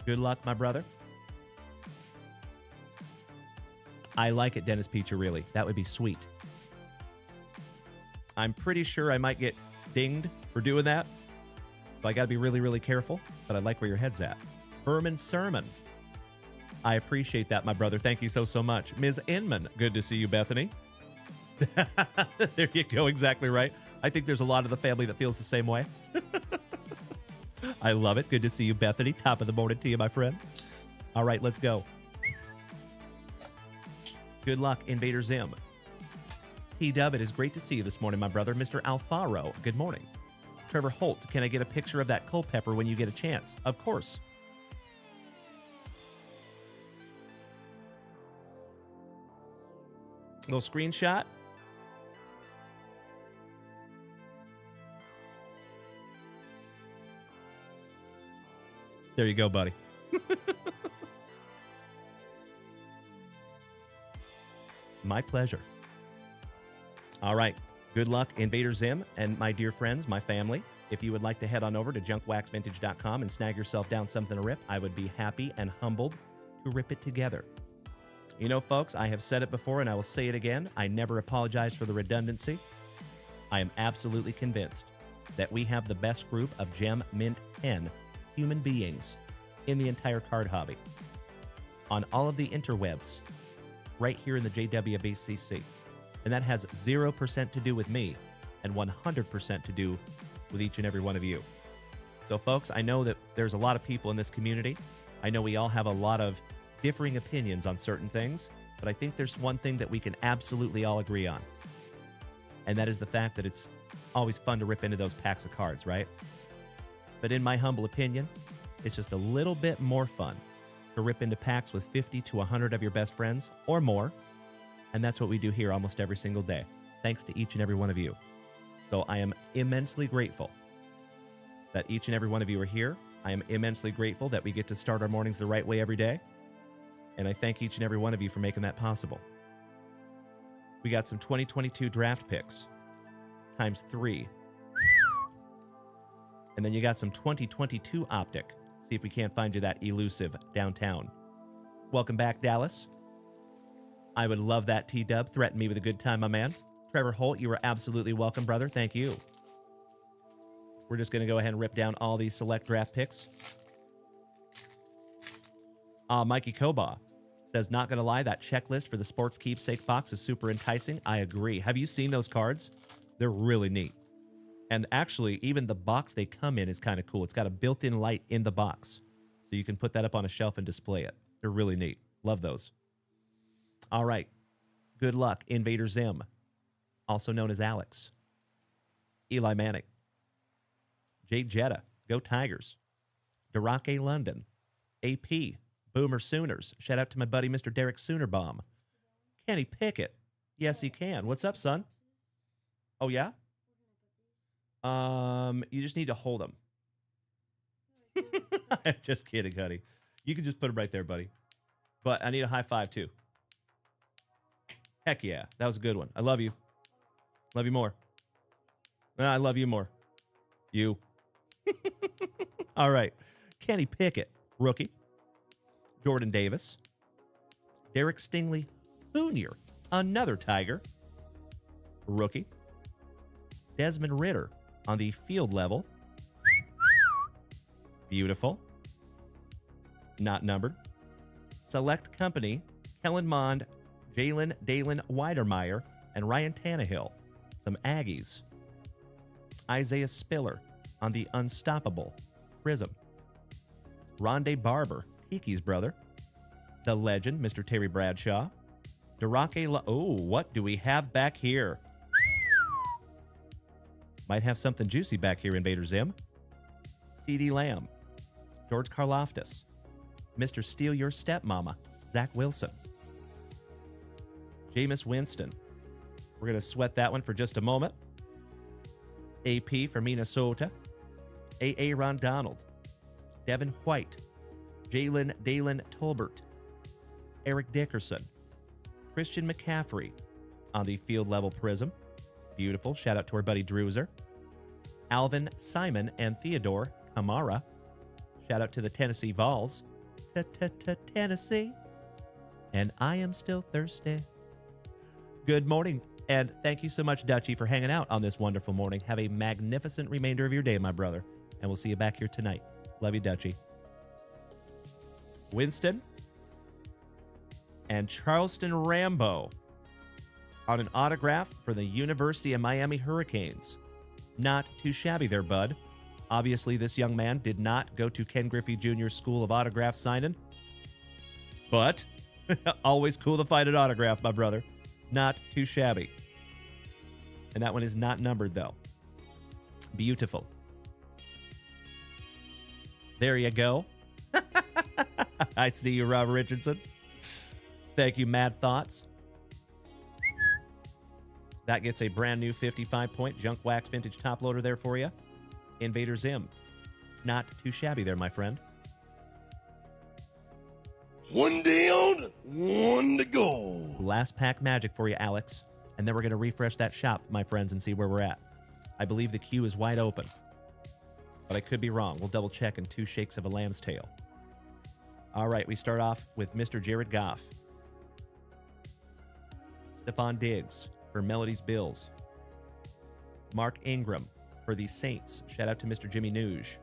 Good luck, my brother. I like it, Dennis Peacher, really. That would be sweet. I'm pretty sure I might get dinged for doing that. So I got to be really, really careful. But I like where your head's at. Berman Sermon. I appreciate that, my brother. Thank you so, so much. Ms. Inman. Good to see you, Bethany. There you go. Exactly right. I think there's a lot of the family that feels the same way. I love it. Good to see you, Bethany. Top of the morning to you, my friend. All right, let's go. Good luck, Invader Zim. T-Dub, it is great to see you this morning, my brother. Mr. Alfaro, good morning. Trevor Holt, can I get a picture of that Culpepper when you get a chance? Of course. Little screenshot. There you go, buddy. My pleasure. All right. Good luck, Invader Zim, and my dear friends, my family. If you would like to head on over to JunkWaxVintage.com and snag yourself down something to rip, I would be happy and humbled to rip it together. You know, folks, I have said it before and I will say it again. I never apologize for the redundancy. I am absolutely convinced that we have the best group of Gem Mint 10 human beings in the entire card hobby. On all of the interwebs, right here in the JWBCC. And that has 0% to do with me and 100% to do with each and every one of you. So, folks, I know that there's a lot of people in this community. I know we all have a lot of differing opinions on certain things, but I think there's one thing that we can absolutely all agree on. And that is the fact that it's always fun to rip into those packs of cards, right? But in my humble opinion, it's just a little bit more fun to rip into packs with 50 to 100 of your best friends or more. And that's what we do here almost every single day. Thanks to each and every one of you. So I am immensely grateful that each and every one of you are here. I am immensely grateful that we get to start our mornings the right way every day. And I thank each and every one of you for making that possible. We got some 2022 draft picks times 3. And then you got some 2022 optic. See if we can't find you that elusive downtown. Welcome back, Dallas. I would love that, T-Dub. Threaten me with a good time, my man. Trevor Holt, you are absolutely welcome, brother. Thank you. We're just going to go ahead and rip down all these select draft picks. Mikey Koba says, not going to lie, that checklist for the Sports Keepsake box is super enticing. I agree. Have you seen those cards? They're really neat. And actually, even the box they come in is kind of cool. It's got a built-in light in the box. So you can put that up on a shelf and display it. They're really neat. Love those. All right. Good luck, Invader Zim, also known as Alex. Eli Manning. Jade Jetta. Go Tigers. Darake London. AP. Boomer Sooners. Shout out to my buddy, Mr. Derek Soonerbaum. Kenny Pickett. Yes, he can. What's up, son? Oh, yeah? You just need to hold them. I'm just kidding, honey. You can just put them right there, buddy. But I need a high five, too. Heck yeah. That was a good one. I love you. Love you more. I love you more. You. All right. Kenny Pickett, rookie. Jordan Davis. Derek Stingley Jr., another Tiger. Rookie. Desmond Ritter on the field level. Beautiful. Not numbered. Select company. Kellen Mond, Jalen Dalen Weidermeyer, and Ryan Tannehill. Some Aggies. Isaiah Spiller on the Unstoppable Prism. Rondé Barber, Tiki's brother. The legend, Mr. Terry Bradshaw. Oh, what do we have back here? Might have something juicy back here, Invader Zim. CeeDee Lamb. George Karloftis. Mr. Steal Your Stepmama, Zach Wilson. Jameis Winston. We're going to sweat that one for just a moment. AP for Minnesota. A. Ron Donald. Devin White. Dalen Tolbert. Eric Dickerson. Christian McCaffrey on the field level prism. Beautiful. Shout out to our buddy Druzer. Alvin Simon and Theodore Kamara. Shout out to the Tennessee Vols. Tennessee. And I am still thirsty. Good morning. And thank you so much, Dutchie, for hanging out on this wonderful morning. Have a magnificent remainder of your day, my brother. And we'll see you back here tonight. Love you, Dutchie. Winston and Charleston Rambo on an autograph for the University of Miami Hurricanes. Not too shabby there, bud. Obviously, this young man did not go to Ken Griffey Jr.'s School of Autograph Signing. But always cool to find an autograph, my brother. Not too shabby. And that one is not numbered, though. Beautiful. There you go. I see you, Rob Richardson. Thank you, Mad Thoughts. That gets a brand new 55-point JunkWaxVintage top loader there for you. Invader Zim. Not too shabby there, my friend. One down, one to go. Last pack magic for you, Alex. And then we're going to refresh that shop, my friends, and see where we're at. I believe the queue is wide open. But I could be wrong. We'll double check in 2 shakes of a lamb's tail. All right, we start off with Mr. Jared Goff. Stephon Diggs for Melody's Bills. Mark Ingram for the Saints. Shout out to Mr. Jimmy Nuge.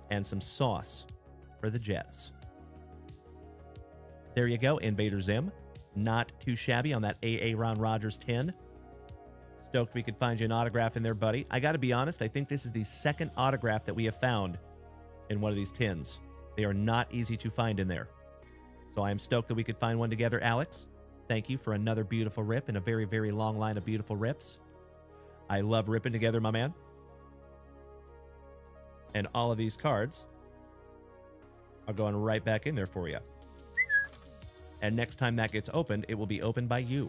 And some sauce for the Jets. There you go, Invader Zim. Not too shabby on that A. Ron Rodgers 10. Stoked we could find you an autograph in there, buddy. I got to be honest, I think this is the second autograph that we have found in one of these tins. They are not easy to find in there. So I am stoked that we could find one together, Alex. Thank you for another beautiful rip and a very, very long line of beautiful rips. I love ripping together, my man. And all of these cards are going right back in there for you. And next time that gets opened, it will be opened by you.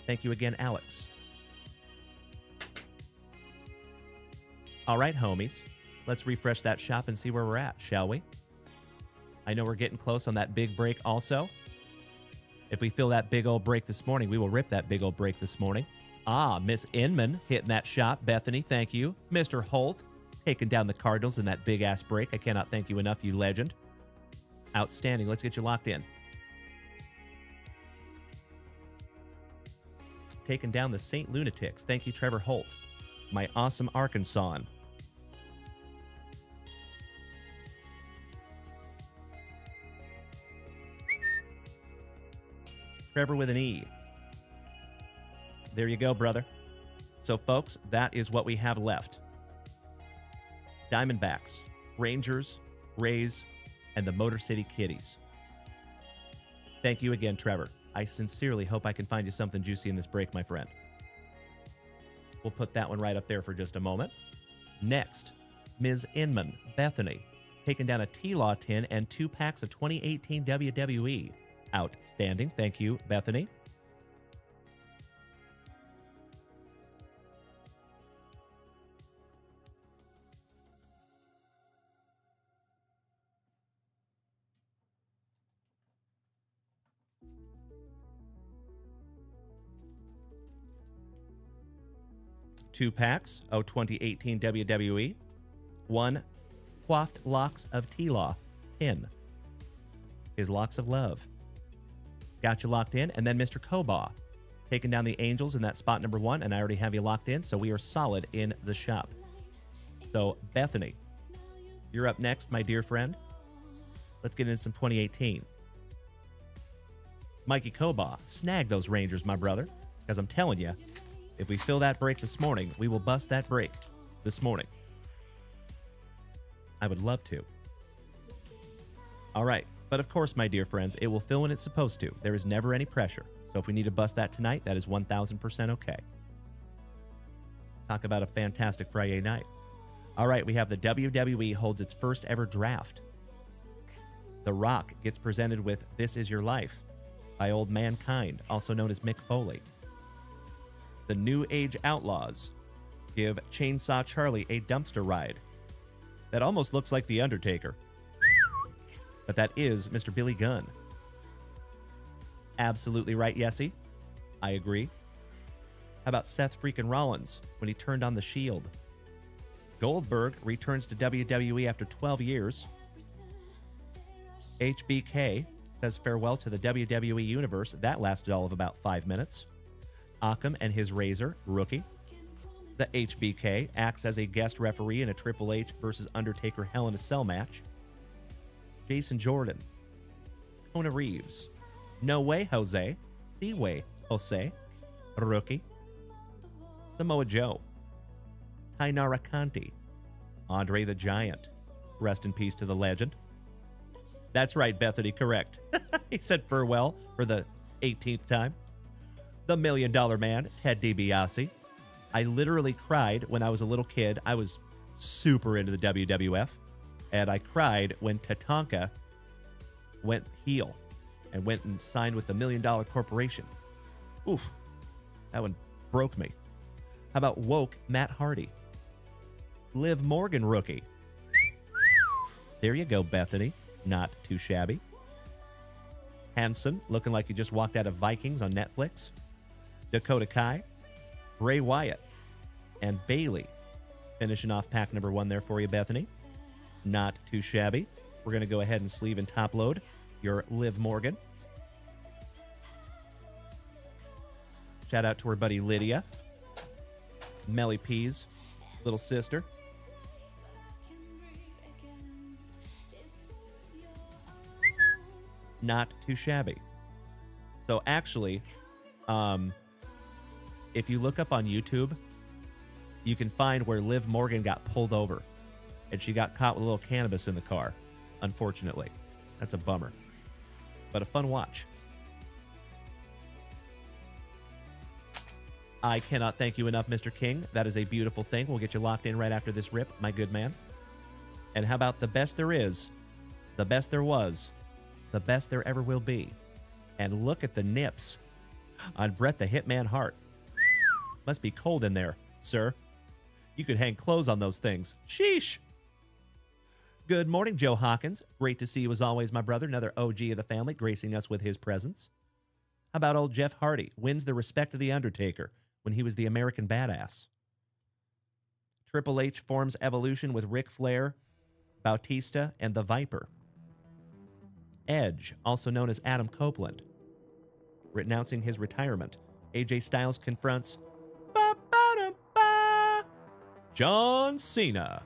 Thank you again, Alex. All right, homies. Let's refresh that shop and see where we're at, shall we? I know we're getting close on that big break also. If we feel that big old break this morning, we will rip that big old break this morning. Ah, Miss Inman hitting that shop. Bethany, thank you. Mr. Holt taking down the Cardinals in that big-ass break. I cannot thank you enough, you legend. Outstanding. Let's get you locked in. Taking down the St. Lunatics. Thank you, Trevor Holt. My awesome Arkansan. Trevor with an E. There you go, brother. So, folks, that is what we have left. Diamondbacks, Rangers, Rays, and the Motor City Kitties. Thank you again, Trevor. I sincerely hope I can find you something juicy in this break, my friend. We'll put that one right up there for just a moment. Next, Ms. Inman, Bethany, taking down a T-Law tin and 2 packs of 2018 WWE. Outstanding. Thank you, Bethany. Two packs of 2018 WWE. 1 Coiffed Locks of T-Law. 10. His Locks of Love. Got you locked in. And then Mr. Koba taking down the Angels in that spot number 1. And I already have you locked in, so we are solid in the shop. So, Bethany, you're up next, my dear friend. Let's get into some 2018. Mikey Koba, snag those Rangers, my brother. Because I'm telling you, if we fill that break this morning, we will bust that break this morning. I would love to. All right. But of course, my dear friends, it will fill when it's supposed to. There is never any pressure. So if we need to bust that tonight, that is 1,000% okay. Talk about a fantastic Friday night. All right, we have the WWE holds its first ever draft. The Rock gets presented with This Is Your Life by Old Mankind, also known as Mick Foley. The New Age Outlaws give Chainsaw Charlie a dumpster ride that almost looks like The Undertaker. But that is Mr. Billy Gunn. Absolutely right, Yessie. I agree. How about Seth freaking Rollins when he turned on the Shield? Goldberg returns to WWE after 12 years. HBK says farewell to the WWE Universe. That lasted all of about 5 minutes. Occam and his Razor, rookie. The HBK acts as a guest referee in a Triple H versus Undertaker Hell in a Cell match. Jason Jordan. Kona Reeves. No Way Jose. Seaway Jose, rookie. Samoa Joe. Tainara Conti. Andre the Giant. Rest in peace to the legend. That's right, Bethany, correct. He said farewell for the 18th time. The $1 Million Man, Ted DiBiase. I literally cried when I was a little kid. I was super into the WWF. And I cried when Tatanka went heel and went and signed with the $1 Million Corporation. Oof, that one broke me. How about woke Matt Hardy? Liv Morgan, rookie. There you go, Bethany. Not too shabby. Hanson, looking like he just walked out of Vikings on Netflix. Dakota Kai. Bray Wyatt. And Bailey. Finishing off pack number 1 there for you, Bethany. Not too shabby. We're going to go ahead and sleeve and top load your Liv Morgan. Shout out to her buddy Lydia. Melly P's little sister. Not too shabby. So actually, if you look up on YouTube, you can find where Liv Morgan got pulled over and she got caught with a little cannabis in the car, unfortunately. That's a bummer, but a fun watch. I cannot thank you enough, Mr. King. That is a beautiful thing. We'll get you locked in right after this rip, my good man. And how about the best there is, the best there was, the best there ever will be. And look at the nips on Bret the Hitman Hart. Must be cold in there, sir. You could hang clothes on those things. Sheesh. Good morning, Joe Hawkins. Great to see you as always, my brother. Another OG of the family gracing us with his presence. How about old Jeff Hardy? Wins the respect of The Undertaker when he was the American Badass. Triple H forms Evolution with Ric Flair, Bautista, and the Viper. Edge, also known as Adam Copeland, announcing his retirement. AJ Styles confronts John Cena.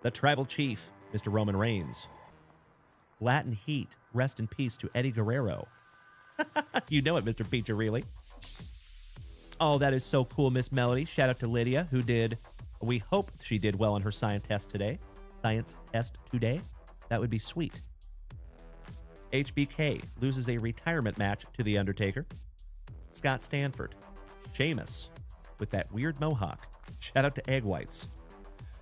The Tribal Chief, Mr. Roman Reigns. Latin Heat, rest in peace to Eddie Guerrero. You know it, Mr. Feature, really. Oh, that is so cool, Miss Melody. Shout out to Lydia, who did, we hope she did well on her science test today. That would be sweet. HBK loses a retirement match to The Undertaker. Scott Stanford. Sheamus with that weird mohawk. Shout out to Egg Whites.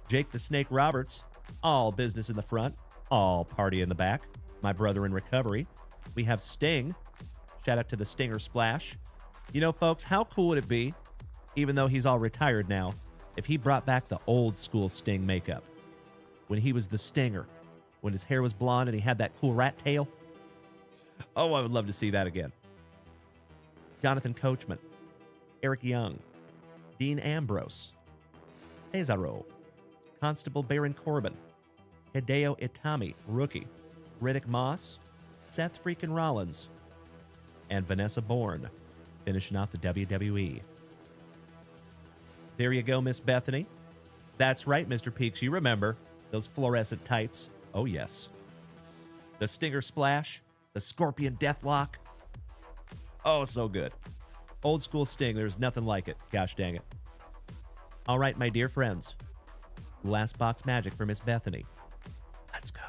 Jake the Snake Roberts. All business in the front, all party in the back. My brother in recovery. We have Sting. Shout out to the Stinger Splash. You know, folks, how cool would it be, even though he's all retired now, if he brought back the old school Sting makeup? When he was the Stinger. When his hair was blonde and he had that cool rat tail. Oh, I would love to see that again. Jonathan Coachman. Eric Young. Dean Ambrose. Cesaro. Constable Baron Corbin. Hideo Itami, rookie. Riddick Moss. Seth freaking Rollins. And Vanessa Bourne, finishing off the WWE. There you go, Miss Bethany. That's right, Mr. Peaks. You remember those fluorescent tights. Oh, yes. The Stinger Splash. The Scorpion Deathlock. Oh, so good. Old school Sting. There's nothing like it. Gosh dang it. All right, my dear friends. Last box magic for Miss Bethany. Let's go.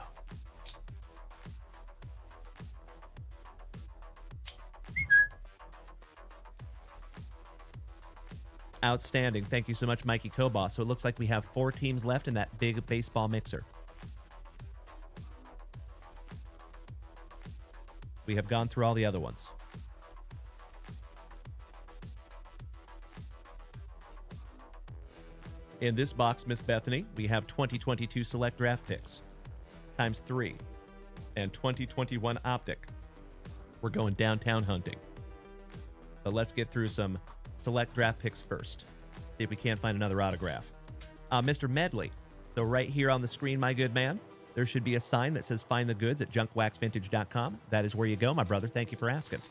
Outstanding. Thank you so much, Mikey Koboss. So it looks like we have 4 teams left in that big baseball mixer. We have gone through all the other ones. In this box, Miss Bethany, we have 2022 select draft picks times 3 and 2021 optic. We're going downtown hunting. But let's get through some select draft picks first. See if we can't find another autograph. Mr. Medley. So right here on the screen, my good man, there should be a sign that says find the goods at JunkWaxVintage.com. That is where you go, my brother. Thank you for asking.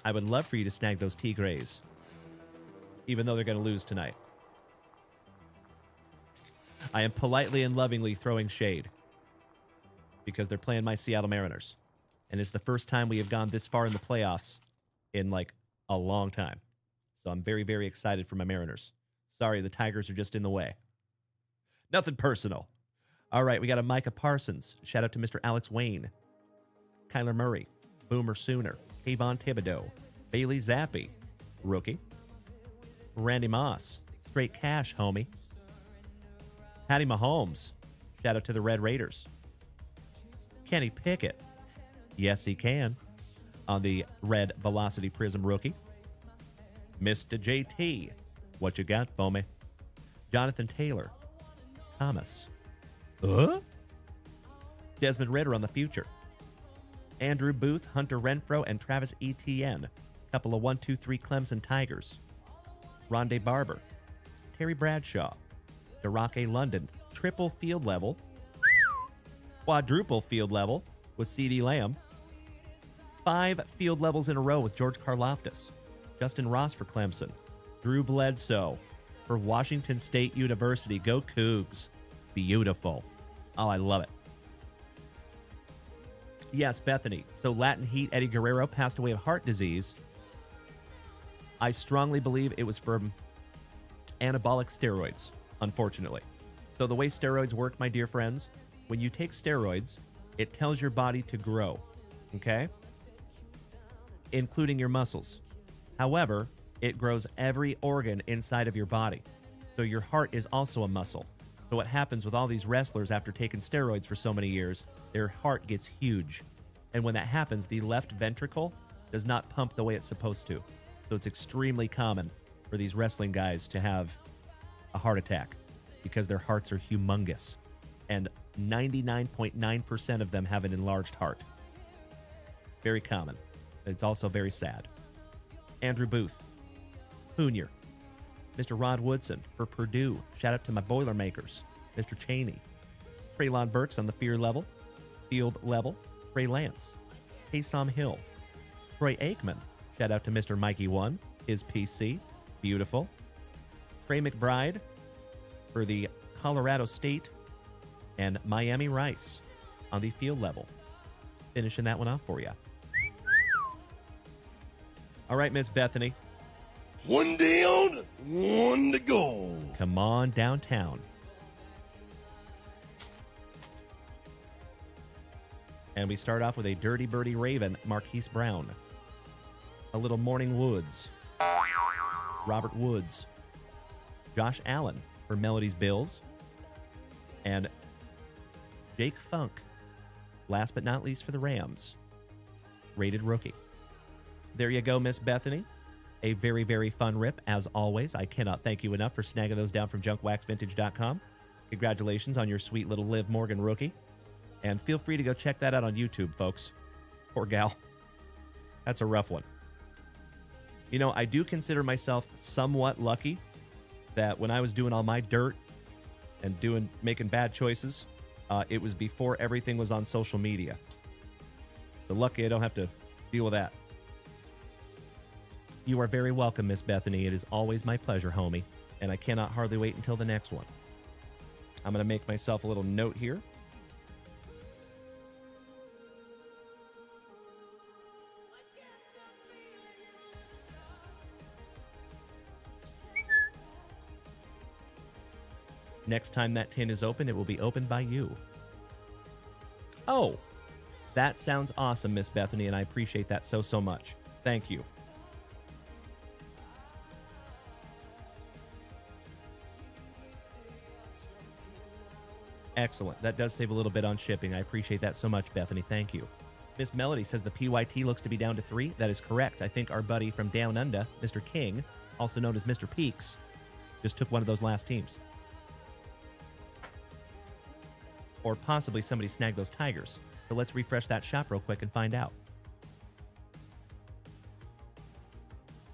I would love for you to snag those Tigres, even though they're going to lose tonight. I am politely and lovingly throwing shade because they're playing my Seattle Mariners. And it's the first time we have gone this far in the playoffs in like a long time. So I'm very, very excited for my Mariners. Sorry, the Tigers are just in the way. Nothing personal. All right, we got a Micah Parsons. Shout out to Mr. Alex Wayne. Kyler Murray. Boomer Sooner. Kayvon Thibodeau. Bailey Zappi. Rookie. Randy Moss. Straight cash, homie. Patty Mahomes. Shout out to the Red Raiders. Kenny Pickett. Yes, he can. On the Red Velocity Prism rookie. Mr. JT. What you got for me? Jonathan Taylor. Thomas. Desmond Ritter on the future. Andrew Booth, Hunter Renfrow, and Travis Etienne. Couple of 1-2-3 Clemson Tigers. Rondé Barber. Terry Bradshaw. Darake London. Triple field level. Quadruple field level with CeeDee Lamb. 5 field levels in a row with George Karlaftis. Justin Ross for Clemson. Drew Bledsoe for Washington State University. Go Cougs. Beautiful. Oh, I love it. Yes, Bethany. So Latin Heat Eddie Guerrero passed away of heart disease. I strongly believe it was from anabolic steroids, unfortunately. So the way steroids work, my dear friends, when you take steroids, it tells your body to grow, okay? Including your muscles. However, it grows every organ inside of your body. So your heart is also a muscle. So what happens with all these wrestlers after taking steroids for so many years, their heart gets huge. And when that happens, the left ventricle does not pump the way it's supposed to. So it's extremely common for these wrestling guys to have a heart attack because their hearts are humongous. And 99.9% of them have an enlarged heart. Very common. It's also very sad. Andrew Booth. Junior. Mr. Rod Woodson for Purdue. Shout out to my Boilermakers. Mr. Cheney. Traylon Burks on the field level. Trey Lance. Taysom Hill. Troy Aikman. Shout out to Mr. Mikey One. His PC. Beautiful. Trey McBride for the Colorado State. And Miami Rice on the field level. Finishing that one off for you. All right, Miss Bethany. 1 down, 1 to go. Come on downtown. And we start off with a Dirty Birdie Raven, Marquise Brown. A little Morning Woods. Robert Woods. Josh Allen for Melody's Bills. And Jake Funk, last but not least for the Rams. Rated rookie. There you go, Miss Bethany. A very, very fun rip, as always. I cannot thank you enough for snagging those down from JunkWaxVintage.com. Congratulations on your sweet little Liv Morgan rookie. And feel free to go check that out on YouTube, folks. Poor gal. That's a rough one. You know, I do consider myself somewhat lucky that when I was doing all my dirt and making bad choices, it was before everything was on social media. So lucky I don't have to deal with that. You are very welcome, Miss Bethany. It is always my pleasure, homie. And I cannot hardly wait until the next one. I'm going to make myself a little note here. Next time that tin is open, it will be opened by you. Oh, that sounds awesome, Miss Bethany, and I appreciate that so much. Thank you. Excellent. That does save a little bit on shipping. I appreciate that so much, Bethany. Thank you. Miss Melody says the PYT looks to be down to 3. That is correct. I think our buddy from Down Under, Mr. King, also known as Mr. Peaks, just took one of those last teams. Or possibly somebody snagged those Tigers. So let's refresh that shop real quick and find out.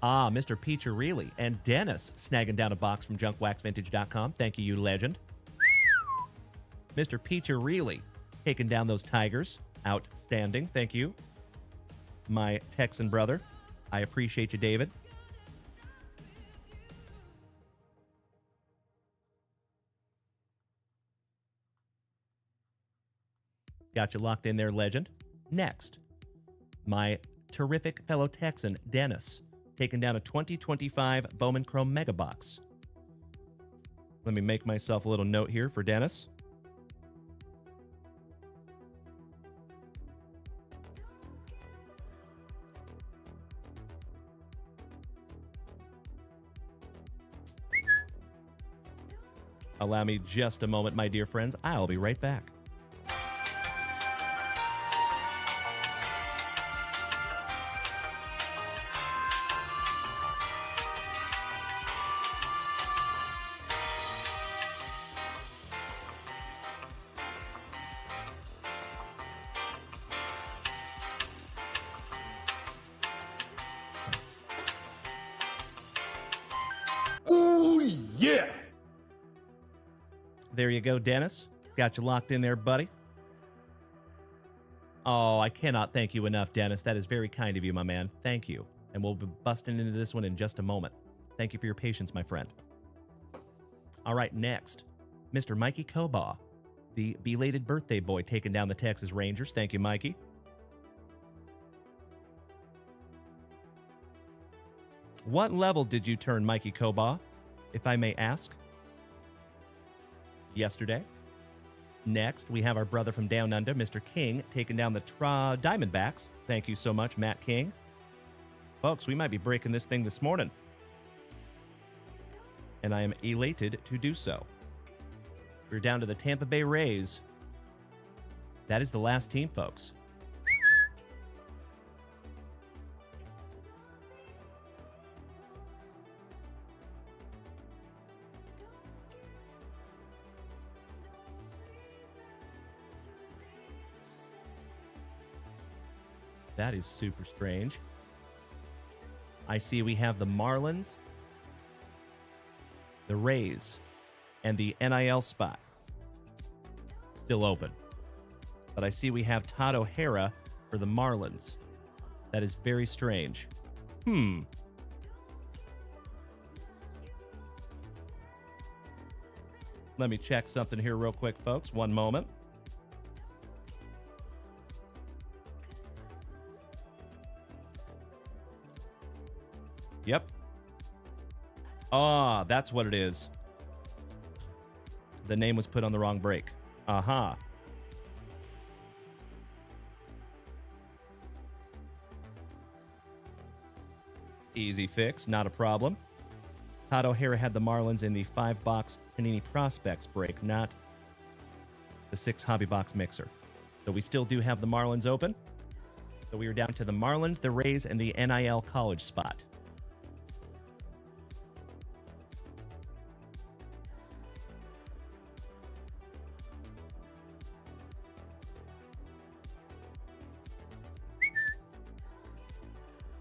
Ah, Mr. Peacherelli and Dennis snagging down a box from JunkWaxVintage.com. Thank you, you legend. Mr. Peacherelli taking down those Tigers. Outstanding. Thank you, my Texan brother. I appreciate you, David. Got you locked in there, legend. Next, my terrific fellow Texan, Dennis, taking down a 2025 Bowman Chrome Mega Box. Let me make myself a little note here for Dennis. Allow me just a moment, my dear friends. I'll be right back. Ooh, yeah. There you go, Dennis. Got you locked in there, buddy. Oh, I cannot thank you enough, Dennis. That is very kind of you, my man. Thank you. And we'll be busting into this one in just a moment. Thank you for your patience, my friend. All right, next, Mr. Mikey Kobaugh, the belated birthday boy taking down the Texas Rangers. Thank you, Mikey. What level did you turn, Mikey Kobaugh, if I may ask? Yesterday. Next, we have our brother from Down Under, Mr. King, taking down the Diamondbacks. Thank you so much, Matt King. Folks, we might be breaking this thing this morning. And I am elated to do so. We're down to the Tampa Bay Rays. That is the last team, folks. That is super strange. I see we have the Marlins, the Rays, and the NIL spot still open. But I see we have Todd O'Hara for the Marlins. That is very strange. Let me check something here real quick, folks. One moment. Yep. Ah, that's what it is. The name was put on the wrong break. Aha. Easy fix, not a problem. Todd O'Hara had the Marlins in the 5-box Panini Prospects break, not the 6 hobby box mixer. So we still do have the Marlins open. So we are down to the Marlins, the Rays, and the NIL college spot.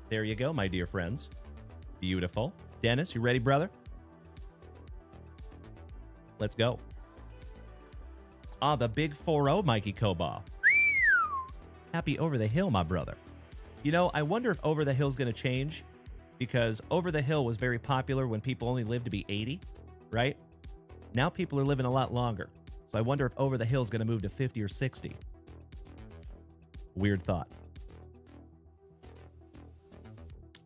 There you go, my dear friends. Beautiful. Dennis, you ready, brother? Let's go. Ah, the big 4-0, Mikey Kobaugh. Happy Over the Hill, my brother. You know, I wonder if Over the Hill's going to change, because Over the Hill was very popular when people only lived to be 80, right? Now people are living a lot longer. So I wonder if Over the Hill's going to move to 50 or 60. Weird thought.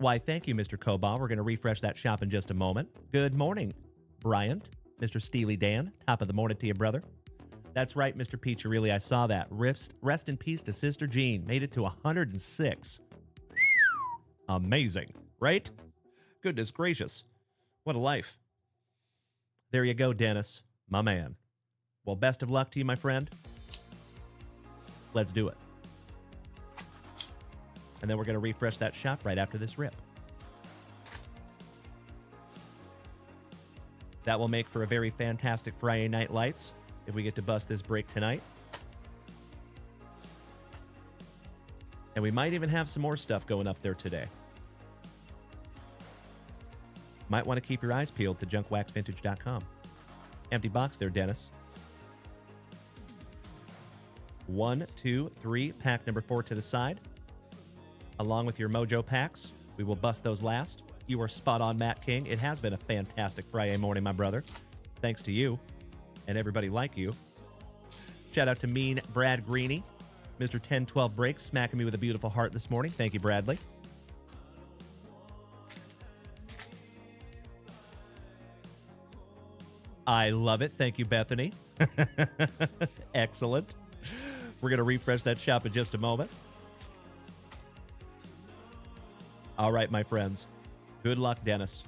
Why, thank you, Mr. Kobaugh. We're going to refresh that shop in just a moment. Good morning, Bryant. Mr. Steely Dan, top of the morning to you, brother. That's right, Mr. Peacherelli. I saw that. Rest in peace to Sister Jean. Made it to 106. Amazing, right? Goodness gracious. What a life. There you go, Dennis. My man. Well, best of luck to you, my friend. Let's do it. And then we're going to refresh that shop right after this rip. That will make for a very fantastic Friday Night Lights if we get to bust this break tonight. And we might even have some more stuff going up there today. Might want to keep your eyes peeled to JunkWaxVintage.com. Empty box there, Dennis. 1, 2, 3, pack number 4 to the side. Along with your Mojo packs, we will bust those last. You are spot on, Matt King. It has been a fantastic Friday morning, my brother. Thanks to you and everybody like you. Shout out to Mean Brad Greeny, Mr. 1012 Breaks, smacking me with a beautiful heart this morning. Thank you, Bradley. I love it. Thank you, Bethany. Excellent. We're going to refresh that shop in just a moment. All right, my friends. Good luck, Dennis.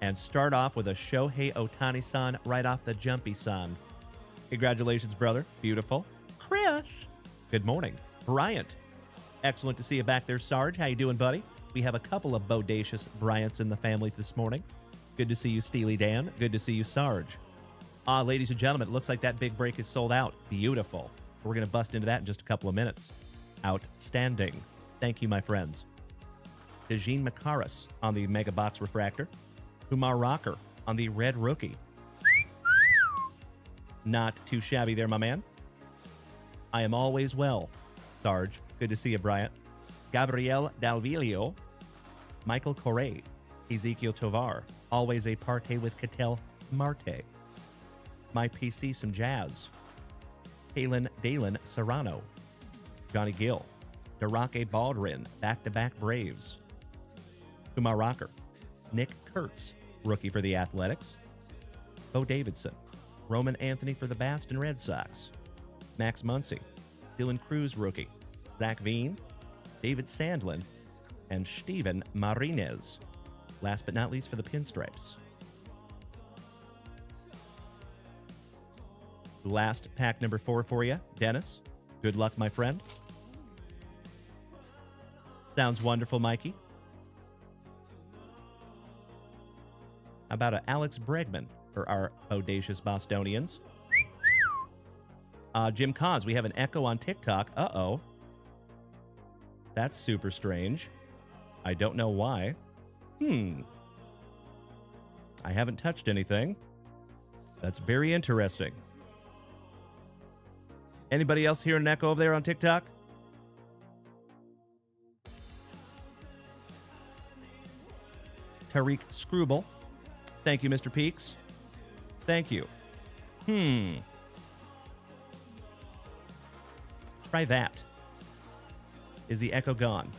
And start off with a Shohei Ohtani-san right off the jumpy-san. Congratulations, brother. Beautiful. Chris. Good morning. Bryant. Excellent to see you back there, Sarge. How you doing, buddy? We have a couple of bodacious Bryants in the family this morning. Good to see you, Steely Dan. Good to see you, Sarge. Ladies and gentlemen, it looks like that big break is sold out. Beautiful. We're going to bust into that in just a couple of minutes. Outstanding. Thank you, my friends. Dejeen Makaris on the Mega Box Refractor. Kumar Rocker on the Red Rookie. Not too shabby there, my man. I am always well. Sarge, good to see you, Bryant. Gabriel Dalvillo. Michael Correa. Ezekiel Tovar. Always a parte with Cattell Marte. My PC, some jazz. Dalen Serrano. Johnny Gill. Darake Baldwin. Back-to-back Braves. Kumar Rocker. Nick Kurtz, rookie for the Athletics. Bo Davidson. Roman Anthony for the Boston Red Sox. Max Muncy. Dylan Cruz, rookie. Zach Veen. David Sandlin. And Steven Marinez. Last but not least for the Pinstripes. Last pack number 4 for you, Dennis. Good luck, my friend. Sounds wonderful, Mikey. How about a Alex Bregman for our audacious Bostonians? Jim Cos, we have an echo on TikTok. Uh-oh. That's super strange. I don't know why. I haven't touched anything. That's very interesting. Anybody else hear an echo over there on TikTok? Tariq Scrubel. Thank you, Mr. Peaks. Thank you. Try that. Is the echo gone?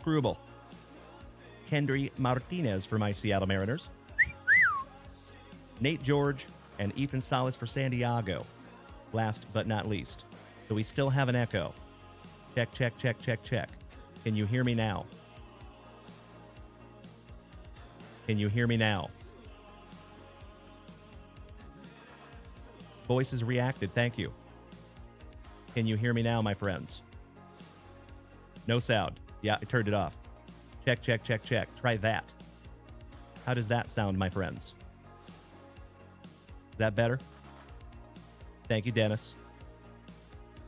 Scrubel. Kendry Martinez for my Seattle Mariners. Nate George and Ethan Salas for San Diego. Last but not least. So we still have an echo. Check, check, check, check, check. Can you hear me now? Can you hear me now? Voices reacted. Thank you. Can you hear me now, my friends? No sound. Yeah, I turned it off. Check, check, check, check. Try that. How does that sound, my friends? Is that better? Thank you, Dennis.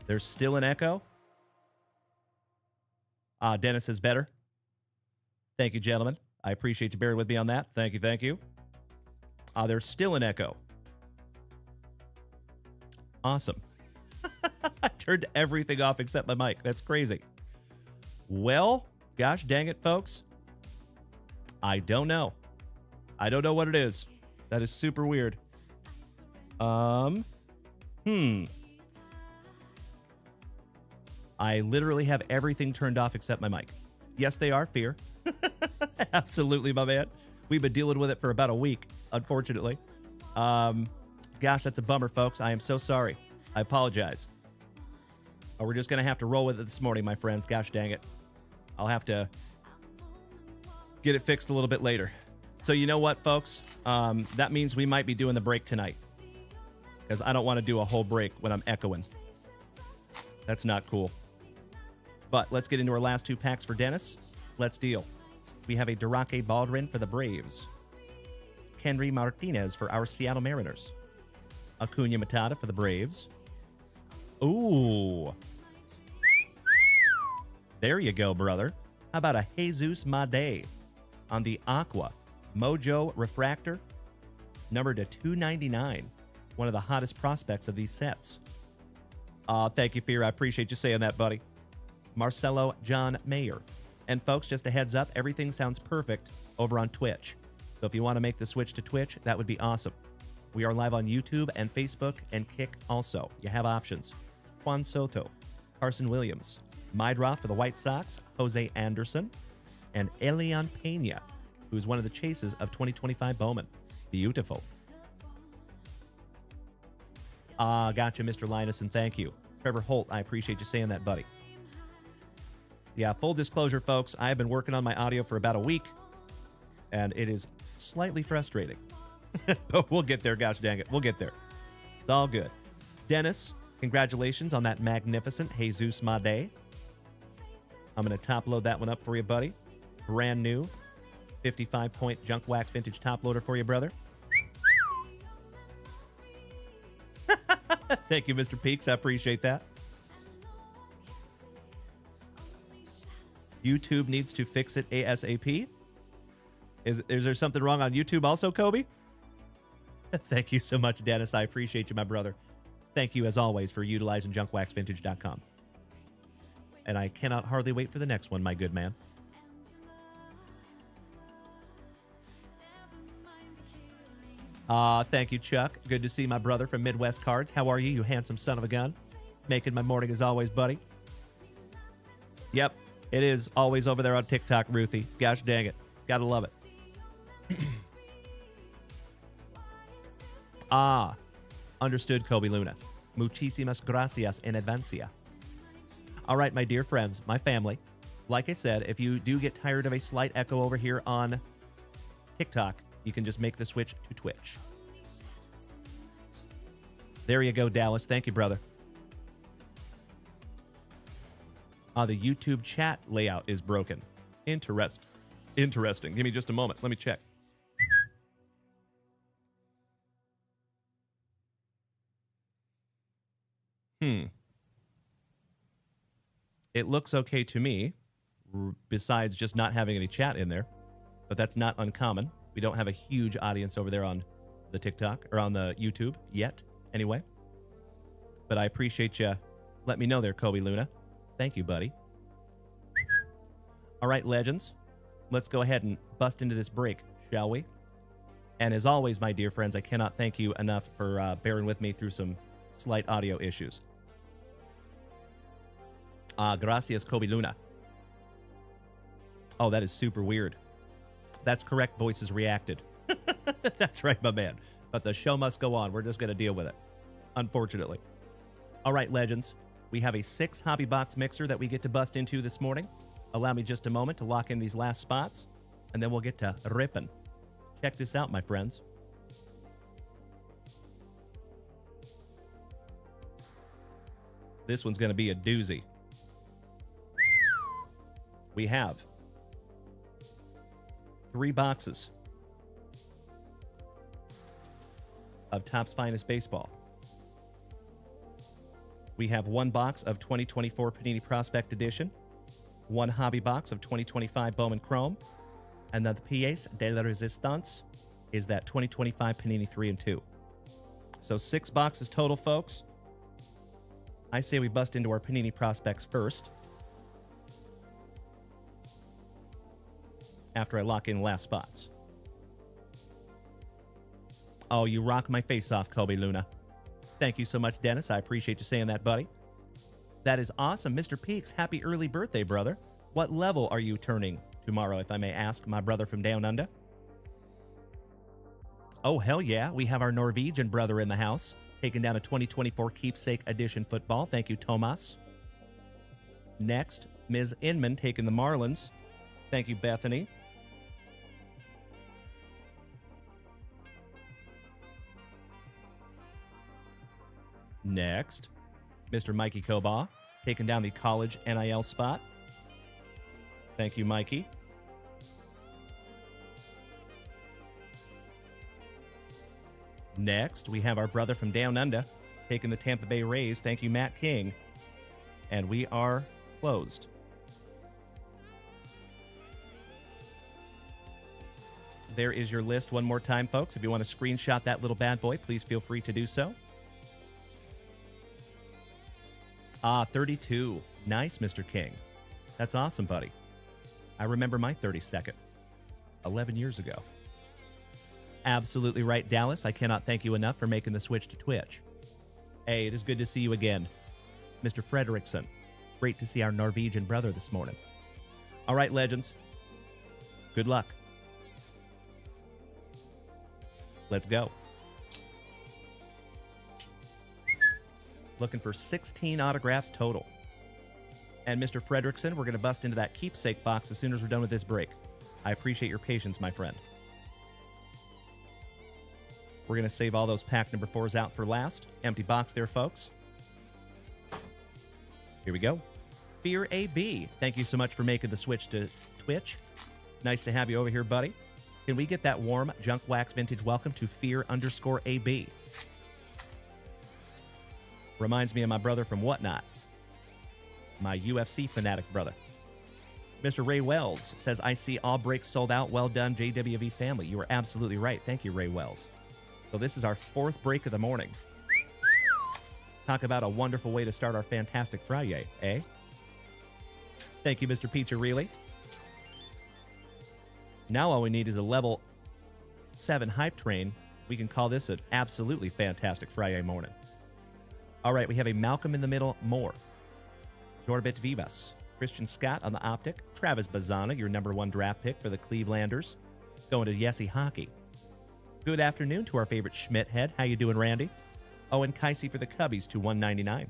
There's still an echo? Dennis is better. Thank you, gentlemen. I appreciate you bearing with me on that. Thank you, thank you. There's still an echo. Awesome. I turned everything off except my mic. That's crazy. Well, gosh dang it, folks. I don't know. I don't know what it is. That is super weird. I literally have everything turned off except my mic. Yes, they are. Fear. Absolutely, my man. We've been dealing with it for about a week, unfortunately. Gosh, that's a bummer, folks. I am so sorry. I apologize. We're just going to have to roll with it this morning, my friends. Gosh dang it. I'll have to get it fixed a little bit later. So you know what, folks? That means we might be doing the break tonight. Because I don't want to do a whole break when I'm echoing. That's not cool. But let's get into our last 2 packs for Dennis. Let's deal. We have a Durake Baldwin for the Braves. Henry Martinez for our Seattle Mariners. Acuna Matata for the Braves. Ooh. There you go, brother. How about a Jesus Made on the Aqua Mojo Refractor, numbered to 299. One of the hottest prospects of these sets. Thank you, Fear. I appreciate you saying that, buddy. Marcelo John Mayer. And folks, just a heads up, everything sounds perfect over on Twitch. So if you want to make the switch to Twitch, that would be awesome. We are live on YouTube and Facebook and Kick also. You have options. Juan Soto, Carson Williams, Mydroff for the White Sox, Jose Anderson, and Elian Pena, who's one of the chases of 2025 Bowman. Beautiful. Gotcha, Mr. Linus, and thank you. Trevor Holt, I appreciate you saying that, buddy. Yeah, full disclosure, folks, I have been working on my audio for about a week, and it is slightly frustrating. But we'll get there, gosh dang it. We'll get there. It's all good. Dennis, congratulations on that magnificent Jesus Made. I'm going to top load that one up for you, buddy. Brand new 55-point JunkWaxVintage top loader for you, brother. Thank you, Mr. Peaks. I appreciate that. YouTube needs to fix it ASAP. Is there something wrong on YouTube also, Kobe? Thank you so much, Dennis. I appreciate you, my brother. Thank you, as always, for utilizing JunkWaxVintage.com. And I cannot hardly wait for the next one, my good man. Thank you, Chuck. Good to see my brother from Midwest Cards. How are you, you handsome son of a gun? Making my morning as always, buddy. Yep, it is always over there on TikTok, Ruthie. Gosh dang it. Gotta love it. Understood, Kobe Luna. Muchísimas gracias en advancia. All right, my dear friends, my family. Like I said, if you do get tired of a slight echo over here on TikTok, you can just make the switch to Twitch. There you go, Dallas. Thank you, brother. The YouTube chat layout is broken. Interesting. Give me just a moment. Let me check. It looks okay to me, besides just not having any chat in there. But that's not uncommon. We don't have a huge audience over there on the TikTok or on the YouTube yet, anyway. But I appreciate you letting me know there, Kobe Luna. Thank you, buddy. All right, legends. Let's go ahead and bust into this break, shall we? And as always, my dear friends, I cannot thank you enough for bearing with me through some slight audio issues. Gracias, Kobe Luna. Oh, that is super weird. That's correct. Voices reacted. That's right, my man. But the show must go on. We're just going to deal with it, unfortunately. All right, legends. We have a 6 hobby box mixer that we get to bust into this morning. Allow me just a moment to lock in these last spots, and then we'll get to ripping. Check this out, my friends. This one's going to be a doozy. We have 3 boxes of Topps Finest Baseball. We have 1 box of 2024 Panini Prospect Edition, 1 hobby box of 2025 Bowman Chrome, and then the Pièce de la Résistance is that 2025 Panini 3 and 2. So 6 boxes total, folks. I say we bust into our Panini Prospects first, after I lock in last spots. Oh, you rock my face off, Kobe Luna. Thank you so much, Dennis. I appreciate you saying that, buddy. That is awesome. Mr. Peaks, happy early birthday, brother. What level are you turning tomorrow, if I may ask, my brother from down under? Oh, hell yeah. We have our Norwegian brother in the house, taking down a 2024 Keepsake Edition football. Thank you, Tomas. Next, Ms. Inman taking the Marlins. Thank you, Bethany. Next, Mr. Mikey Kobaugh, taking down the college NIL spot. Thank you, Mikey. Next, we have our brother from Down Under, taking the Tampa Bay Rays. Thank you, Matt King. And we are closed. There is your list one more time, folks. If you want to screenshot that little bad boy, please feel free to do so. 32. Nice, Mr. King. That's awesome, buddy. I remember my 32nd. 11 years ago. Absolutely right, Dallas. I cannot thank you enough for making the switch to Twitch. Hey, it is good to see you again, Mr. Frederickson. Great to see our Norwegian brother this morning. All right, legends. Good luck. Let's go. Looking for 16 autographs total. And Mr. Frederickson, we're going to bust into that keepsake box as soon as we're done with this break. I appreciate your patience, my friend. We're going to save all those pack number 4s out for last. Empty box there, folks. Here we go. Fear AB, thank you so much for making the switch to Twitch. Nice to have you over here, buddy. Can we get that warm JunkWaxVintage welcome to Fear_AB? Reminds me of my brother from Whatnot. My UFC fanatic brother. Mr. Ray Wells says, I see all breaks sold out. Well done, JWV family. You are absolutely right. Thank you, Ray Wells. So this is our 4th break of the morning. Talk about a wonderful way to start our Fantastic FriYAY, eh? Thank you, Mr. Pizza Reilly. Now all we need is a level 7 hype train. We can call this an absolutely fantastic FriYAY morning. All right, we have a Malcolm in the Middle more. Jorbit Vivas. Christian Scott on the optic. Travis Bazana, your number 1 draft pick for the Clevelanders. Going to Yessie Hockey. Good afternoon to our favorite Schmidt head. How you doing, Randy? Owen Keisey for the Cubbies to 199.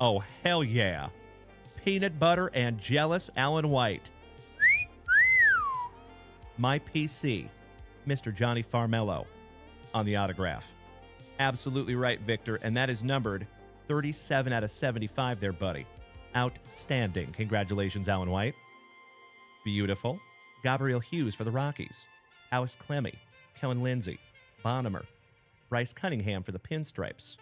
Oh, hell yeah. Peanut butter and jealous Alan White. My PC, Mr. Johnny Farmello on the autograph. Absolutely right, Victor, and that is numbered 37 out of 75 there, buddy. Outstanding. Congratulations, Alan White. Beautiful. Gabriel Hughes for the Rockies. Alice Clemmy, Kellen Lindsay, Bonham, Bryce Cunningham for the Pinstripes.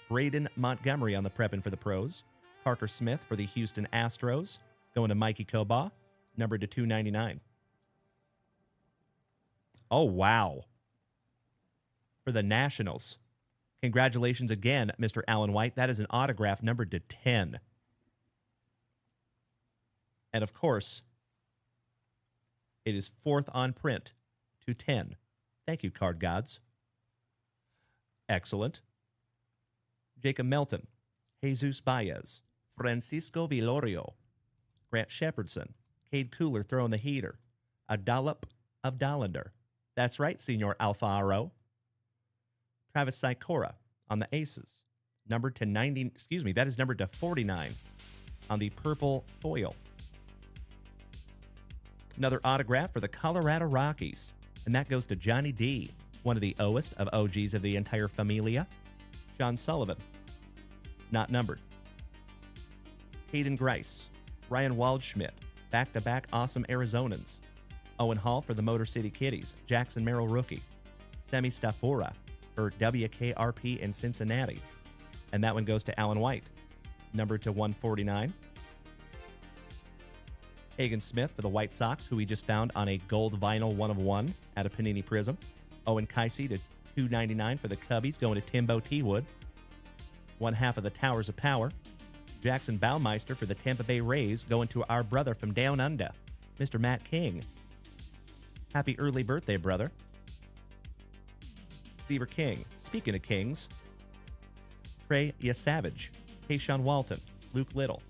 Braden Montgomery on the Preppin' for the Pros. Parker Smith for the Houston Astros. Going to Mikey Kobaugh, numbered to 299. Oh, wow. For the Nationals. Congratulations again, Mr. Alan White. That is an autograph numbered to 10. And of course, it is 4th on print to 10. Thank you, card gods. Excellent. Jacob Melton, Jesus Baez, Francisco Vilorio, Grant Shepardson, Cade Cooler throwing the heater, a dollop of Dollander. That's right, Senor Alfaro. Travis Sikora on the Aces, numbered to 90. Excuse me, that is numbered to 49 on the purple foil. Another autograph for the Colorado Rockies, and that goes to Johnny D, one of the oldest of OGs of the entire familia. Sean Sullivan, not numbered. Hayden Grice, Ryan Waldschmidt, back-to-back awesome Arizonans. Owen Hall for the Motor City Kitties, Jackson Merrill rookie. Semi Stafora for WKRP in Cincinnati. And that one goes to Alan White, numbered to 149. Hagen Smith for the White Sox, who we just found on a gold vinyl 1/1 at a Panini Prism. Owen Keisey to 299 for the Cubbies, going to Timbo T-Wood. 1/2 of the Towers of Power. Jackson Baumeister for the Tampa Bay Rays, going to our brother from Down Under, Mr. Matt King. Happy early birthday, brother. Beaver King. Speaking of Kings, Trey Yasavage, Tayshaun Walton, Luke Little,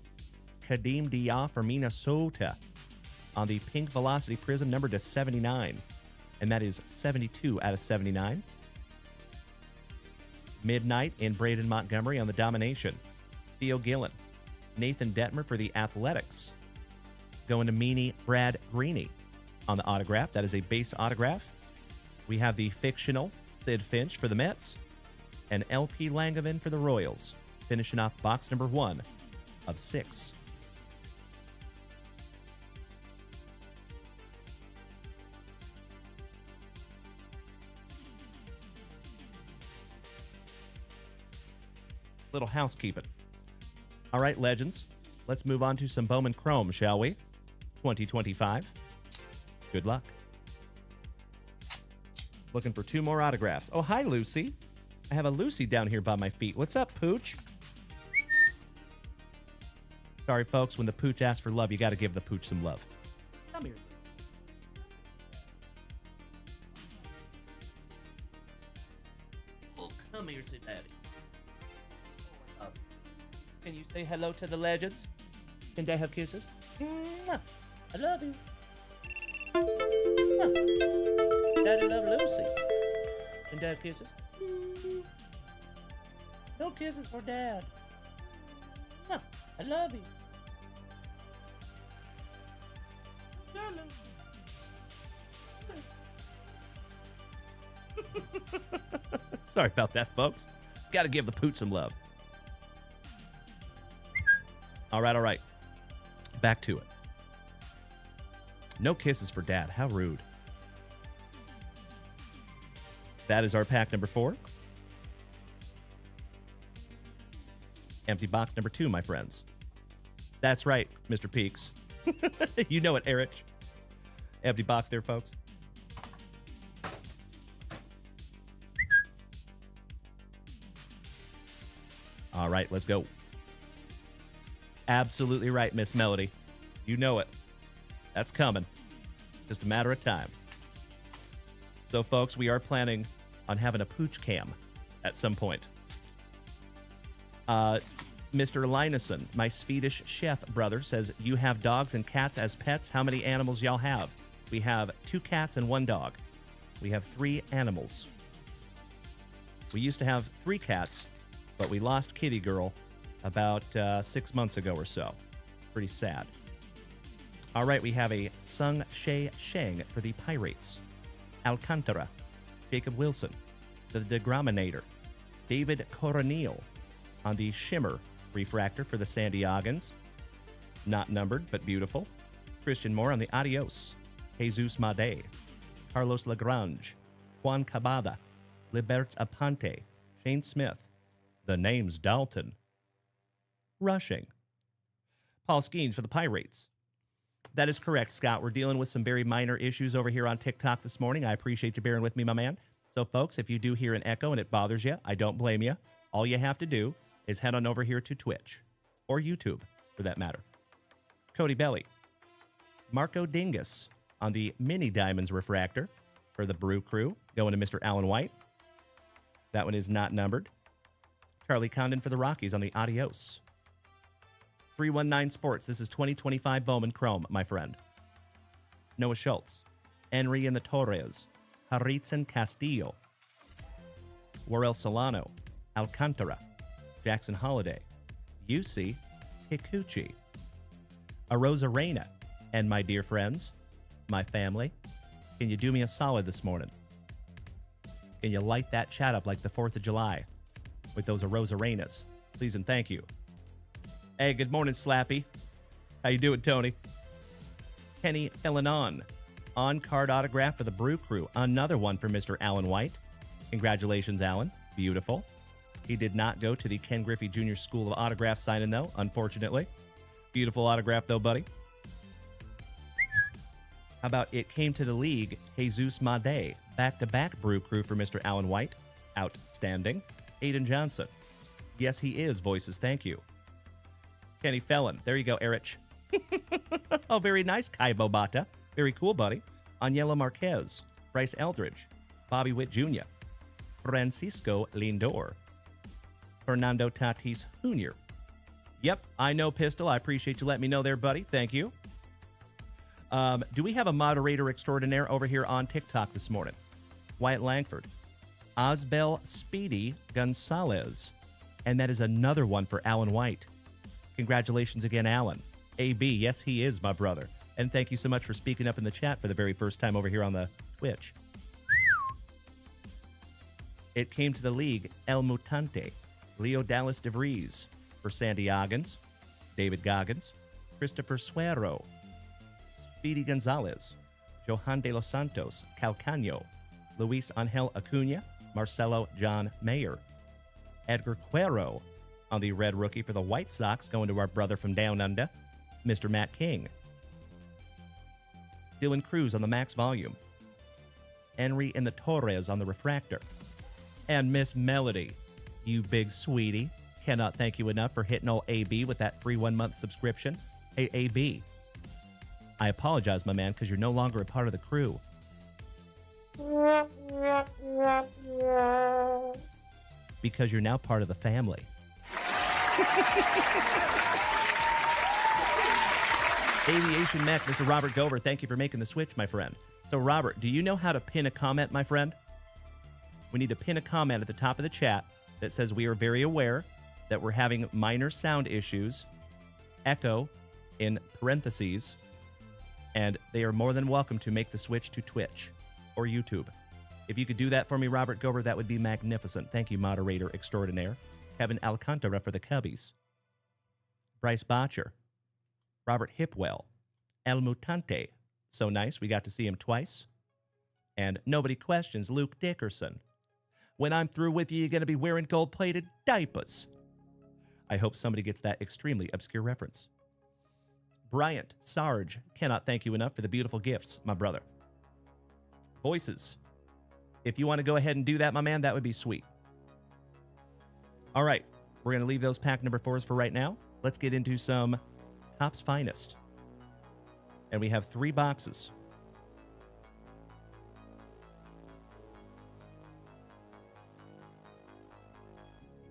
Kadeem Dia for Minnesota on the Pink Velocity Prism, numbered to 79. And that is 72 out of 79. Midnight in Braden Montgomery on the Domination. Theo Gillen, Nathan Detmer for the Athletics. Going to Meanie Brad Greeny on the autograph. That is a base autograph. We have the fictional Sid Finch for the Mets. and LP Langevin for the Royals, finishing off box number 1 of 6. Little housekeeping. All right, Legends, let's move on to some Bowman Chrome, shall we? 2025. Good luck. Looking for 2 more autographs. Oh, hi, Lucy. I have a Lucy down here by my feet. What's up, Pooch? Sorry, folks, when the Pooch asks for love, you got to give the Pooch some love. Come here. Oh, come here, sit daddy. Can you say hello to the Legends? Can they have kisses? Mwah. I love you. Mwah. Daddy love Lucy. Can they have kisses? No kisses for Dad. Mwah. I love you. Sorry about that, folks. Got to give the Pooch some love. All right. Back to it. No kisses for Dad. How rude. That is our pack number 4. Empty box number 2, my friends. That's right, Mr. Peaks. You know it, Erich. Empty box there, folks. All right, let's go. Absolutely right, Miss Melody. You know it. That's coming. Just a matter of time. So, folks, we are planning on having a pooch cam at some point. Mr. Linusson, my Swedish chef brother, says, you have dogs and cats as pets. How many animals y'all have? We have 2 cats and 1 dog. We have 3 animals. We used to have 3 cats, but we lost Kitty Girl about 6 months ago or so. Pretty sad. All right, we have a Sung Shae Shang for the Pirates. Alcantara, Jacob Wilson, the Degraminator, David Coronil on the Shimmer Refractor for the San Diegans. Not numbered, but beautiful. Christian Moore on the Adios. Jesus Made, Carlos Lagrange, Juan Cabada, Liberts Aponte, Shane Smith. The name's Dalton. Rushing. Paul Skeens for the Pirates. That is correct, Scott. We're dealing with some very minor issues over here on TikTok this morning. I appreciate you bearing with me, my man. So, folks, if you do hear an echo and it bothers you, I don't blame you. All you have to do is head on over here to Twitch, or YouTube, for that matter. Cody Belly. Marco Dingus on the Mini Diamonds Refractor for the Brew Crew, going to Mr. Alan White. That one is not numbered. Charlie Condon for the Rockies on the Adios. 319 Sports. This is 2025 Bowman Chrome, my friend. Noah Schultz. Henry and the Torres. Haritzen Castillo. Warel Solano. Alcantara. Jackson Holiday. UC Kikuchi. Arosa Reina. And my dear friends, my family, can you do me a solid this morning? Can you light that chat up like the 4th of July with those Arosa Reinas? Please and thank you. Hey, good morning, Slappy. How you doing, Tony? Kenny Felanon. On-card autograph for the Brew Crew. Another one for Mr. Alan White. Congratulations, Alan. Beautiful. He did not go to the Ken Griffey Jr. School of Autograph signing, though, unfortunately. Beautiful autograph, though, buddy. How about it came to the league, Jesus Made. Back-to-back Brew Crew for Mr. Alan White. Outstanding. Aiden Johnson. Yes, he is, voices. Thank you. Kenny Felon. There you go, Erich. Oh, very nice, Kai Bobata. Very cool, buddy. Aniela Marquez. Bryce Eldridge. Bobby Witt Jr. Francisco Lindor. Fernando Tatis Jr. Yep, I know, Pistol. I appreciate you letting me know there, buddy. Thank you. Do we have a moderator extraordinaire over here on TikTok this morning? Wyatt Langford. Osbel Speedy Gonzalez. And that is another one for Alan White. Congratulations again, Alan. AB, yes, he is my brother. And thank you so much for speaking up in the chat for the very first time over here on the Twitch. It came to the league El Mutante, Leo Dallas DeVries for Sandy Oggins, David Goggins, Christopher Suero, Speedy Gonzalez, Johan de los Santos, Calcaño, Luis Angel Acuna, Marcelo John Mayer, Edgar Cuero on the red rookie for the White Sox, going to our brother from down under, Mr. Matt King. Dylan Cruz on the max volume. Henry and the Torres on the refractor. And Miss Melody, you big sweetie. Cannot thank you enough for hitting old AB with that free 1-month subscription. Hey, AB. I apologize, my man, because you're no longer a part of the crew. Because you're now part of the family. Aviation Mech, Mr. Robert Gover, thank you for making the switch, my friend. So, Robert, do you know how to pin a comment, my friend? We need to pin a comment at the top of the chat that says we are very aware that we're having minor sound issues, echo in parentheses, and they are more than welcome to make the switch to Twitch or YouTube. If you could do that for me, Robert Gover, that would be magnificent. Thank you, moderator extraordinaire. Kevin Alcantara for the Cubbies. Bryce Botcher. Robert Hipwell. El Mutante. So nice, we got to see him twice. And nobody questions Luke Dickerson. When I'm through with you, you're going to be wearing gold-plated diapers. I hope somebody gets that extremely obscure reference. Bryant Sarge, cannot thank you enough for the beautiful gifts, my brother. Voices. If you want to go ahead and do that, my man, that would be sweet. All right, we're going to leave those pack number 4s for right now. Let's get into some Topps Finest. And we have 3 boxes.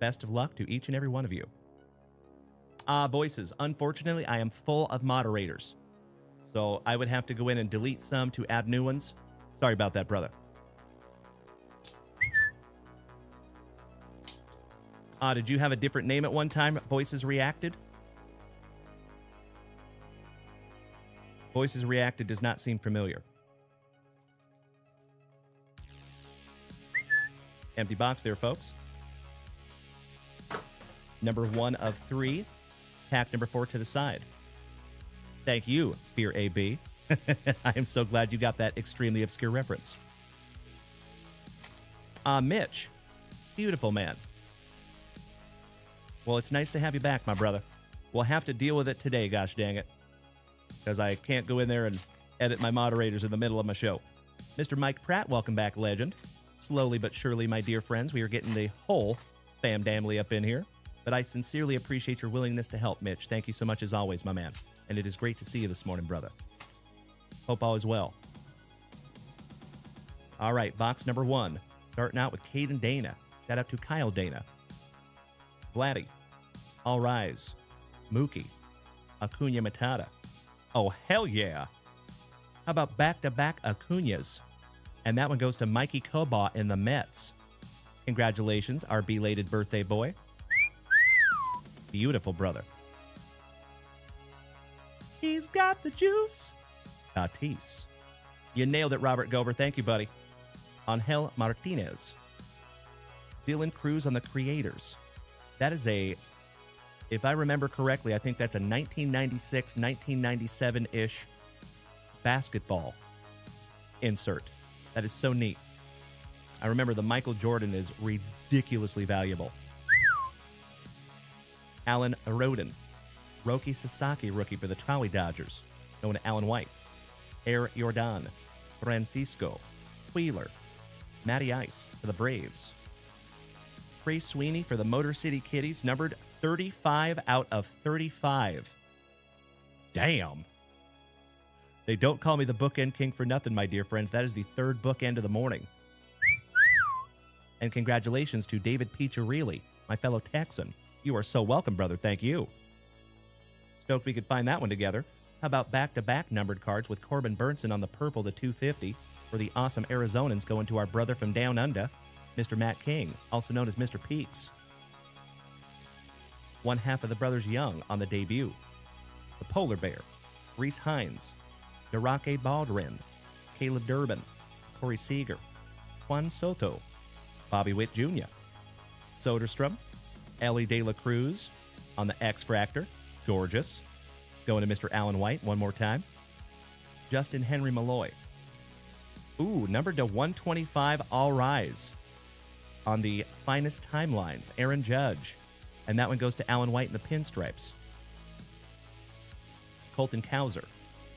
Best of luck to each and every one of you. Voices. Unfortunately, I am full of moderators. So I would have to go in and delete some to add new ones. Sorry about that, brother. Did you have a different name at one time? Voices Reacted? Voices Reacted does not seem familiar. Empty box there, folks. Number 1 of 3. Pack number 4 to the side. Thank you, Fear AB. I am so glad you got that extremely obscure reference. Mitch. Beautiful man. Well, it's nice to have you back, my brother. We'll have to deal with it today, gosh dang it. Because I can't go in there and edit my moderators in the middle of my show. Mr. Mike Pratt, welcome back, legend. Slowly but surely, my dear friends, we are getting the whole fam-damly up in here. But I sincerely appreciate your willingness to help, Mitch. Thank you so much as always, my man. And it is great to see you this morning, brother. Hope all is well. All right, box number 1. Starting out with Caden Dana. Shout out to Kyle Dana. Vladdy. All Rise. Mookie. Acuna Matata. Oh, hell yeah. How about back-to-back Acunas? And that one goes to Mikey Cobaugh in the Mets. Congratulations, our belated birthday boy. Beautiful brother. He's got the juice. Tatis. You nailed it, Robert Gober. Thank you, buddy. Angel Martinez. Dylan Cruz on the Creators. That is a, if I remember correctly, I think that's a 1996, 1997-ish basketball insert. That is so neat. I remember the Michael Jordan is ridiculously valuable. Alan Roden. Roki Sasaki, rookie for the Trolley Dodgers. Going to Alan White. Air Jordan. Francisco. Wheeler. Matty Ice for the Braves. Trey Sweeney for the Motor City Kitties, numbered 35 out of 35. Damn. They don't call me the bookend king for nothing, my dear friends. That is the 3rd bookend of the morning. And congratulations to David Piccirilli, my fellow Texan. You are so welcome, brother. Thank you. Stoked we could find that one together. How about back-to-back numbered cards with Corbin Burnson on the purple, the 250, for the awesome Arizonans going to our brother from down under, Mr. Matt King, also known as Mr. Peaks. One half of the Brothers Young on the debut. The Polar Bear, Reese Hines, Darake Baldwin, Caleb Durbin, Corey Seager, Juan Soto, Bobby Witt Jr., Soderstrom, Ellie De La Cruz on the X-Fractor. Gorgeous. Going to Mr. Alan White one more time. Justin Henry Malloy. Ooh, numbered to 125, All Rise. On the Finest Timelines, Aaron Judge. And that one goes to Alan White in the Pinstripes. Colton Cowser.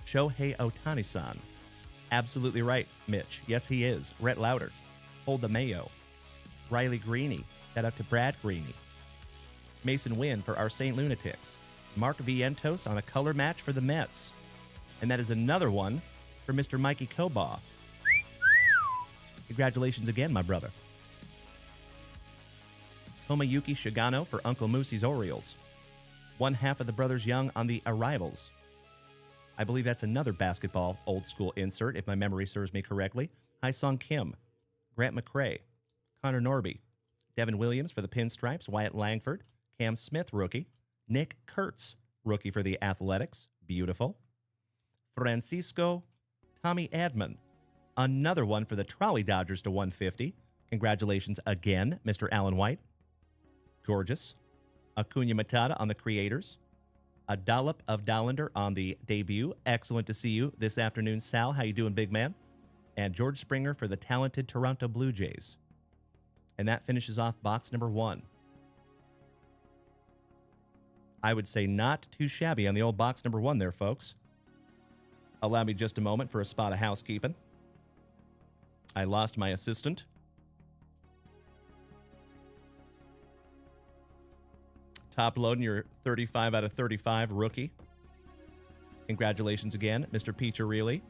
Shohei Ohtani-san. Absolutely right, Mitch. Yes, he is. Rhett Lauder. Hold the Mayo. Riley Greeny. Shout out to Brad Greeny. Mason Wynn for our St. Lunatics. Mark Vientos on a color match for the Mets. And that is another one for Mr. Mikey Kobaugh. Congratulations again, my brother. Tomoyuki Shigano for Uncle Moosey's Orioles. One half of the Brothers Young on the Arrivals. I believe that's another basketball old school insert, if my memory serves me correctly. Hi-Sung Kim, Grant McCrae, Connor Norby, Devin Williams for the Pinstripes, Wyatt Langford, Cam Smith, rookie, Nick Kurtz, rookie for the Athletics, beautiful. Francisco Tommy Adman, another one for the Trolley Dodgers to 150. Congratulations again, Mr. Alan White. Gorgeous. Acuna Matata on the Creators. A dollop of Dollander on the debut. Excellent to see you this afternoon, Sal. How you doing, big man? And George Springer for the talented Toronto Blue Jays. And that finishes off box number 1. I would say not too shabby on the old box number 1 there, folks. Allow me just a moment for a spot of housekeeping. I lost my assistant. Top loading your 35 out of 35 rookie. Congratulations again, Mr. Peacharelli.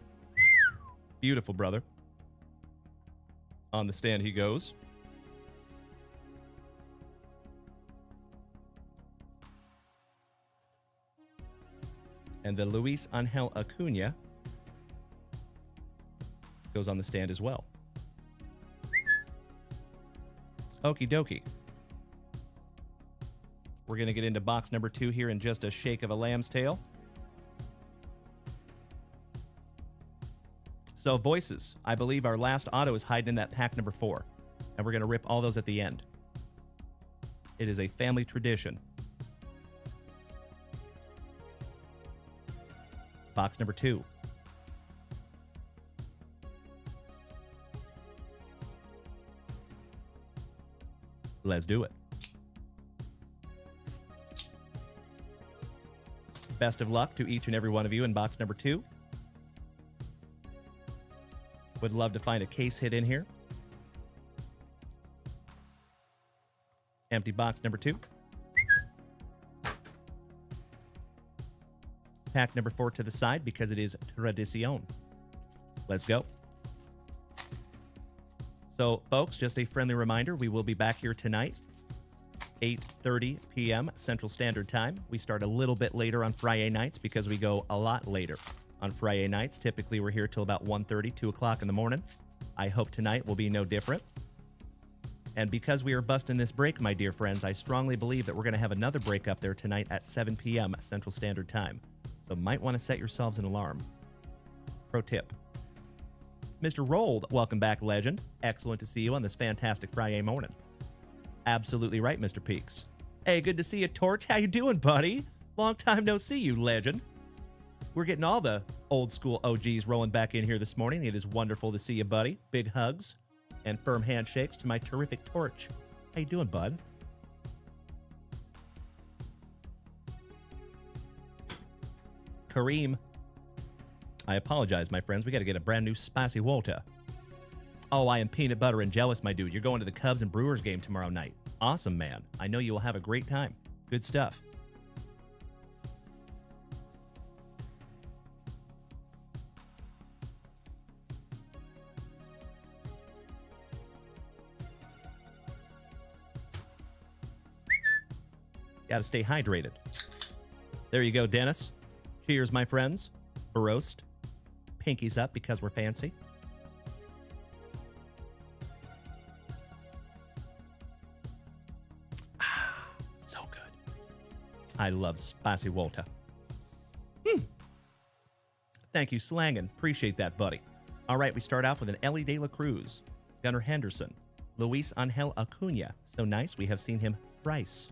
Beautiful, brother. On the stand he goes. And the Luis Angel Acuna goes on the stand as well. Okie dokie. We're going to get into box number 2 here in just a shake of a lamb's tail. So, voices. I believe our last auto is hiding in that pack number 4. And we're going to rip all those at the end. It is a family tradition. Box number 2. Let's do it. Best of luck to each and every one of you in box number 2. Would love to find a case hit in here. Empty box number 2. Pack number 4 to the side because it is tradición. Let's go. So, folks, just a friendly reminder, we will be back here tonight, 8:30 p.m. Central Standard Time. We start a little bit later on Friday nights because we go a lot later on Friday nights. Typically, we're here till about 1:30, 2 o'clock in the morning. I hope tonight will be no different. And because we are busting this break, my dear friends, I strongly believe that we're going to have another break up there tonight at 7 p.m. Central Standard Time. So might want to set yourselves an alarm. Pro tip. Mr. Rold, welcome back, legend. Excellent to see you on this fantastic Friday morning. Absolutely right, Mr. Peaks. Hey, good to see you, Torch. How you doing, buddy? Long time no see you, legend. We're getting all the old school OGs rolling back in here this morning. It is wonderful to see you, buddy. Big hugs and firm handshakes to my terrific Torch. How you doing, bud? Kareem. I apologize, my friends. We got to get a brand new spicy water. Oh, I am peanut butter and jealous, my dude. You're going to the Cubs and Brewers game tomorrow night. Awesome, man. I know you will have a great time. Good stuff. Got to stay hydrated. There you go, Dennis. Cheers, my friends. Baroast. Pinkies up because we're fancy. So good. I love spicy water. Thank you, Slangin'. Appreciate that, buddy. All right, we start off with an Ellie De La Cruz, Gunnar Henderson, Luis Angel Acuna. So nice, we have seen him thrice.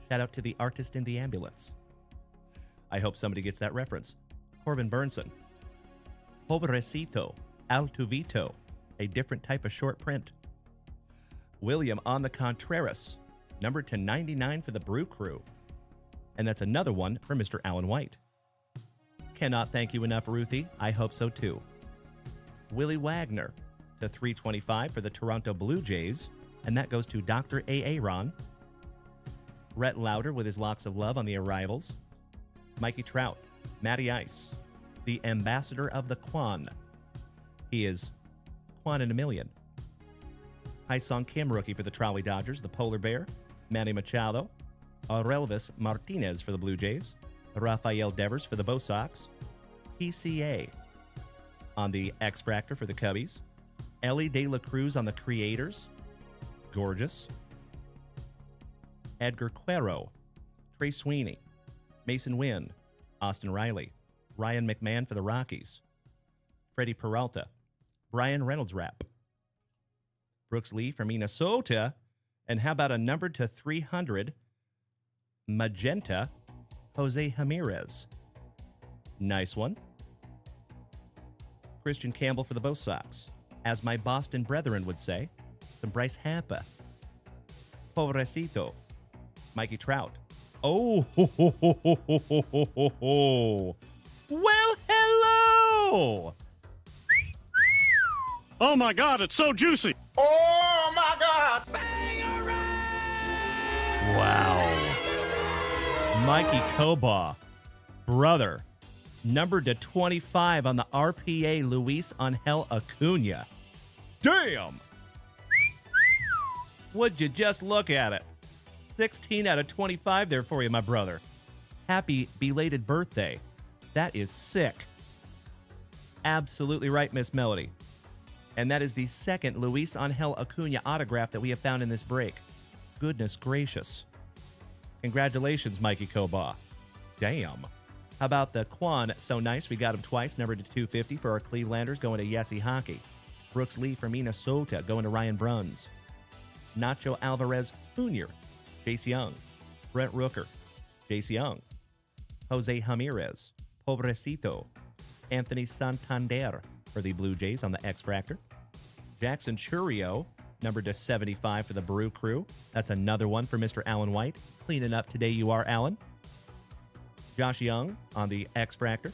Shout out to the artist in the ambulance. I hope somebody gets that reference. Corbin Burnson. Pobrecito, Altuvito, a different type of short print. William on the Contreras, numbered to 99 for the Brew Crew. And that's another one for Mr. Alan White. Cannot thank you enough, Ruthie. I hope so too. Willie Wagner to 325 for the Toronto Blue Jays, and that goes to Dr. A. Aaron. Rhett Lauder with his locks of love on the arrivals. Mikey Trout, Matty Ice, the ambassador of the Quan. He is Quan in a million. Hyesung Kim rookie for the Trolley Dodgers, the Polar Bear. Manny Machado. Aurelvis Martinez for the Blue Jays. Rafael Devers for the Bo Sox. PCA on the X-Fractor for the Cubbies. Ellie De La Cruz on the Creators. Gorgeous. Edgar Quero. Trey Sweeney. Mason Wynn. Austin Riley. Ryan McMahon for the Rockies. Freddie Peralta. Brian Reynolds wrap. Brooks Lee from Minnesota. And how about a numbered to 300 magenta Jose Ramirez? Nice one. Christian Campbell for the Bo Sox. As my Boston brethren would say, some Bryce Harper. Pobrecito. Mikey Trout. Oh, ho, ho, ho, ho, ho, ho, ho, ho. Well, hello. Oh my God, it's so juicy. Oh my God! Wow. Mikey Koba, brother, numbered to 25 on the RPA Luis Angel Acuna. Damn! Would you just look at it? 16 out of 25 there for you, my brother. Happy belated birthday. That is sick. Absolutely right, Miss Melody. And that is the second Luis Angel Acuna autograph that we have found in this break. Goodness gracious. Congratulations, Mikey Koba. Damn. How about the Quan? So nice. We got him twice. Numbered to 250 for our Clevelanders, going to Yessie Hockey. Brooks Lee from Minnesota, going to Ryan Bruns. Nacho Alvarez Jr., Jace Young. Brent Rooker, Jace Young. Jose Ramirez, Pobrecito. Anthony Santander for the Blue Jays on the X-Fractor. Jackson Churio, numbered to 75 for the Brew Crew. That's another one for Mr. Alan White. Cleaning up today you are, Alan. Josh Young on the X-Fractor.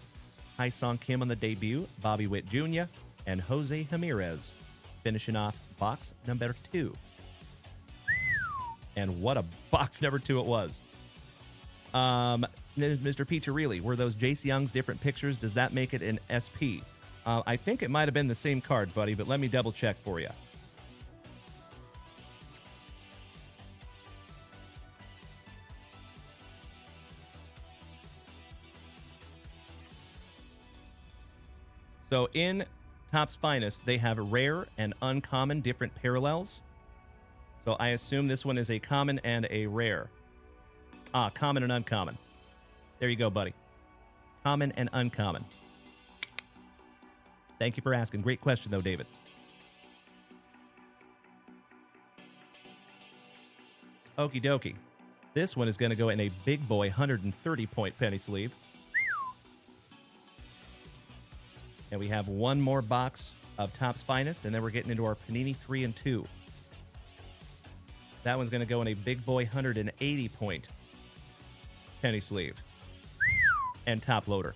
Hyesung Kim on the debut. Bobby Witt Jr. and Jose Ramirez finishing off box number 2. And what a box number 2 it was. Mr. Piccirilli, were those Jace Young's different pictures? Does that make it an SP? I think it might have been the same card, buddy, but let me double check for you. So in Topps Finest, they have rare and uncommon different parallels. So I assume this one is a common and a rare. Common and uncommon. There you go, buddy. Common and uncommon. Thank you for asking. Great question, though, David. Okie dokie. This one is going to go in a big boy 130-point penny sleeve. And we have one more box of Topps Finest, and then we're getting into our Panini 3 and 2. That one's going to go in a big boy 180-point penny sleeve. And top loader.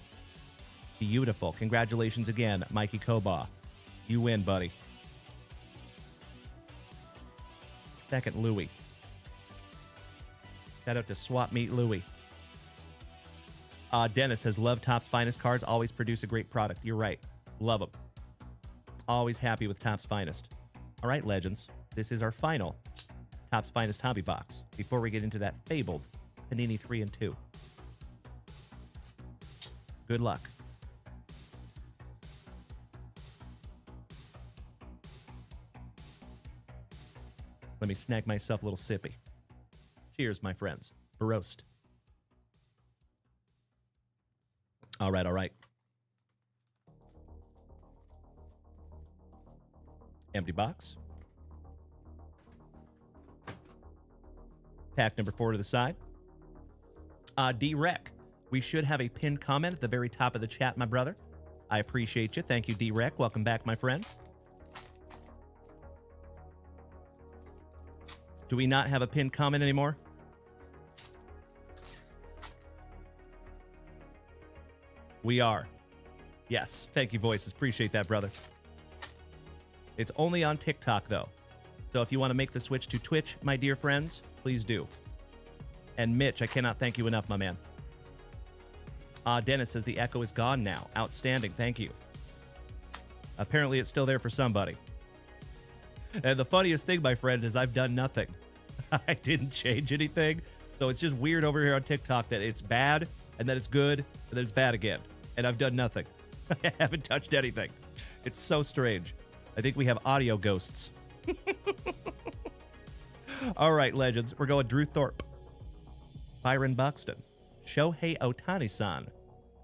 Beautiful. Congratulations again, Mikey Koba. You win, buddy. Second, Louie. Shout out to Swap Meet Louie. Dennis has loved Topps Finest cards. Always produce a great product. You're right. Love them. Always happy with Topps Finest. All right, legends. This is our final Topps Finest Hobby Box before we get into that fabled Panini 3 and 2. Good luck. Let me snag myself a little sippy. Cheers, my friends. Barost. All right, all right. Empty box. Pack number 4 to the side. D-Rec. We should have a pinned comment at the very top of the chat, my brother. I appreciate you. Thank you, D-Rec. Welcome back, my friend. Do we not have a pinned comment anymore? We are. Yes. Thank you, Voices. Appreciate that, brother. It's only on TikTok, though. So if you want to make the switch to Twitch, my dear friends, please do. And Mitch, I cannot thank you enough, my man. Dennis says the echo is gone now. Outstanding. Thank you. Apparently, it's still there for somebody. And the funniest thing, my friend, is I've done nothing. I didn't change anything. So it's just weird over here on TikTok that it's bad, and then it's good, and then it's bad again. And I've done nothing. I haven't touched anything. It's so strange. I think we have audio ghosts. All right, legends. We're going Drew Thorpe, Byron Buxton, Shohei Ohtani-san.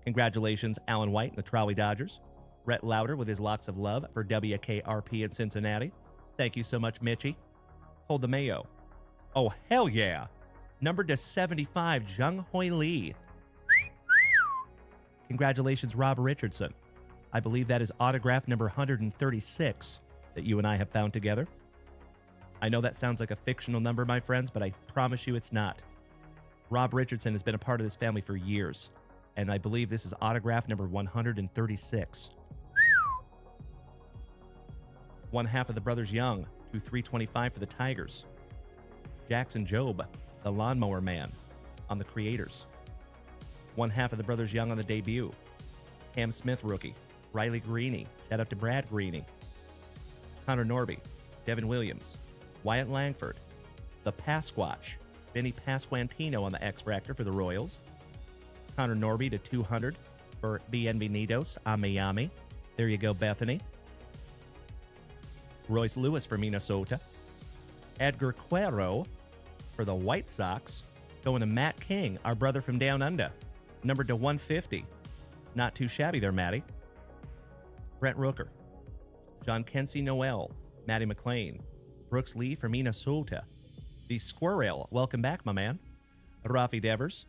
Congratulations, Alan White and the Trolley Dodgers. Rhett Lauder with his locks of love for WKRP in Cincinnati. Thank you so much, Mitchie. Hold the Mayo. Oh, hell yeah. Number to 75, Jung Hoi Lee. Congratulations, Rob Richardson. I believe that is autograph number 136 that you and I have found together. I know that sounds like a fictional number, my friends, but I promise you it's not. Rob Richardson has been a part of this family for years, and I believe this is autograph number 136. One half of the Brothers Young, to 325 for the Tigers. Jackson Jobe, the Lawnmower Man, on the Creators. One half of the Brothers Young on the debut. Cam Smith rookie. Riley Greeny. Shout out to Brad Greeny. Connor Norby. Devin Williams. Wyatt Langford. The Pasquatch. Vinny Pasquantino on the X-Fractor for the Royals. Connor Norby to 200 for Bienvenidos a Miami. There you go, Bethany. Royce Lewis for Minnesota. Edgar Cuero for the White Sox. Going to Matt King, our brother from Down Under. Numbered to 150. Not too shabby there, Matty. Brent Rooker. John Kensey Noel. Matty McLean. Brooks Lee from Minnesota. The Squirrel. Welcome back, my man. Rafi Devers.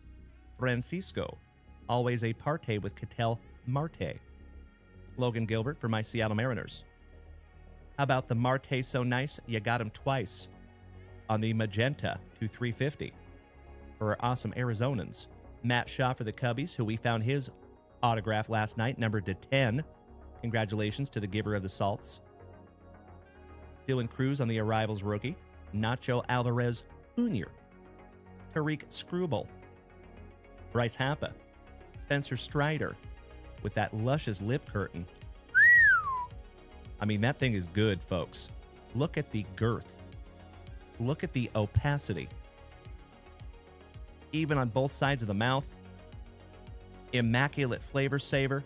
Francisco. Always a parte with Cattell Marte. Logan Gilbert for my Seattle Mariners. How about the Marte so nice you got him twice on the Magenta to 350 for our awesome Arizonans. Matt Shaw for the Cubbies, who we found his autograph last night, numbered to 10. Congratulations to the giver of the salts. Dylan Cruz on the Arrivals rookie. Nacho Alvarez Jr. Tariq Scrubel. Bryce Happa. Spencer Strider with that luscious lip curtain. I mean, that thing is good, folks. Look at the girth. Look at the opacity. Even on both sides of the mouth. Immaculate flavor saver.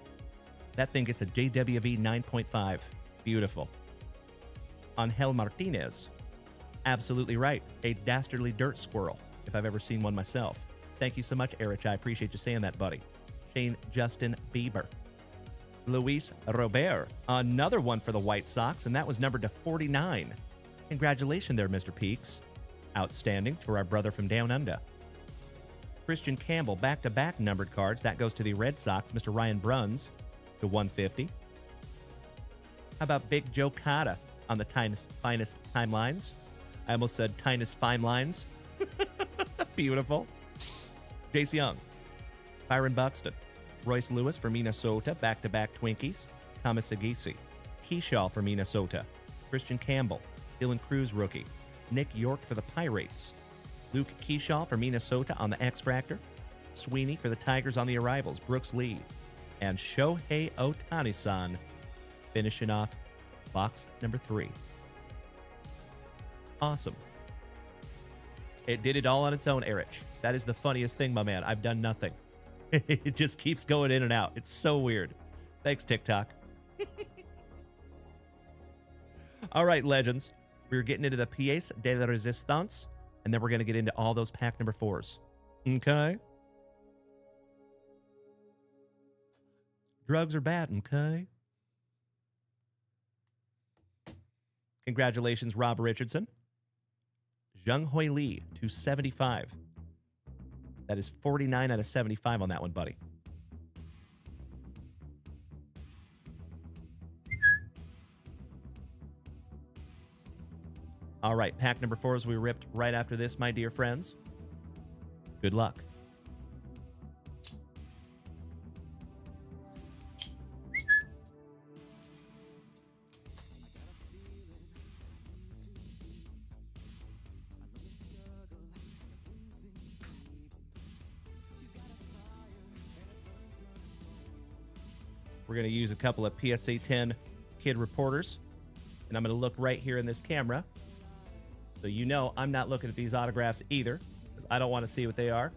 That thing gets a JWV 9.5. Beautiful. Angel Martinez. Absolutely right. A dastardly dirt squirrel, if I've ever seen one myself. Thank you so much, Erich. I appreciate you saying that, buddy. Shane Justin Bieber. Luis Robert. Another one for the White Sox, and that was numbered to 49. Congratulations there, Mr. Peaks. Outstanding for our brother from Down Under. Christian Campbell, back-to-back numbered cards. That goes to the Red Sox, Mr. Ryan Bruns, to 150. How about Big Joe Cotta on the finest timelines? I almost said finest fine lines. Beautiful. Jace Young. Byron Buxton. Royce Lewis for Minnesota, back-to-back Twinkies. Thomas Agisi. Keyshaw for Minnesota. Christian Campbell. Dylan Cruz rookie. Nick York for the Pirates. Luke Keyshaw for Minnesota on the X-Fractor. Sweeney for the Tigers on the Arrivals. Brooks Lee. And Shohei Ohtani-san finishing off box number 3. Awesome. It did it all on its own, Erich. That is the funniest thing, my man. I've done nothing. It just keeps going in and out. It's so weird. Thanks, TikTok. All right, legends. We're getting into the pièce de la résistance, and then we're going to get into all those pack number 4s. Okay? Drugs are bad, okay? Congratulations, Rob Richardson. Jung-Hoi Lee to 75. That is 49 out of 75 on that one, buddy. All right, pack number 4 as we ripped right after this, my dear friends. Good luck. We're going to use a couple of PSA 10 kid reporters, and I'm going to look right here in this camera. So you know I'm not looking at these autographs either, because I don't want to see what they are.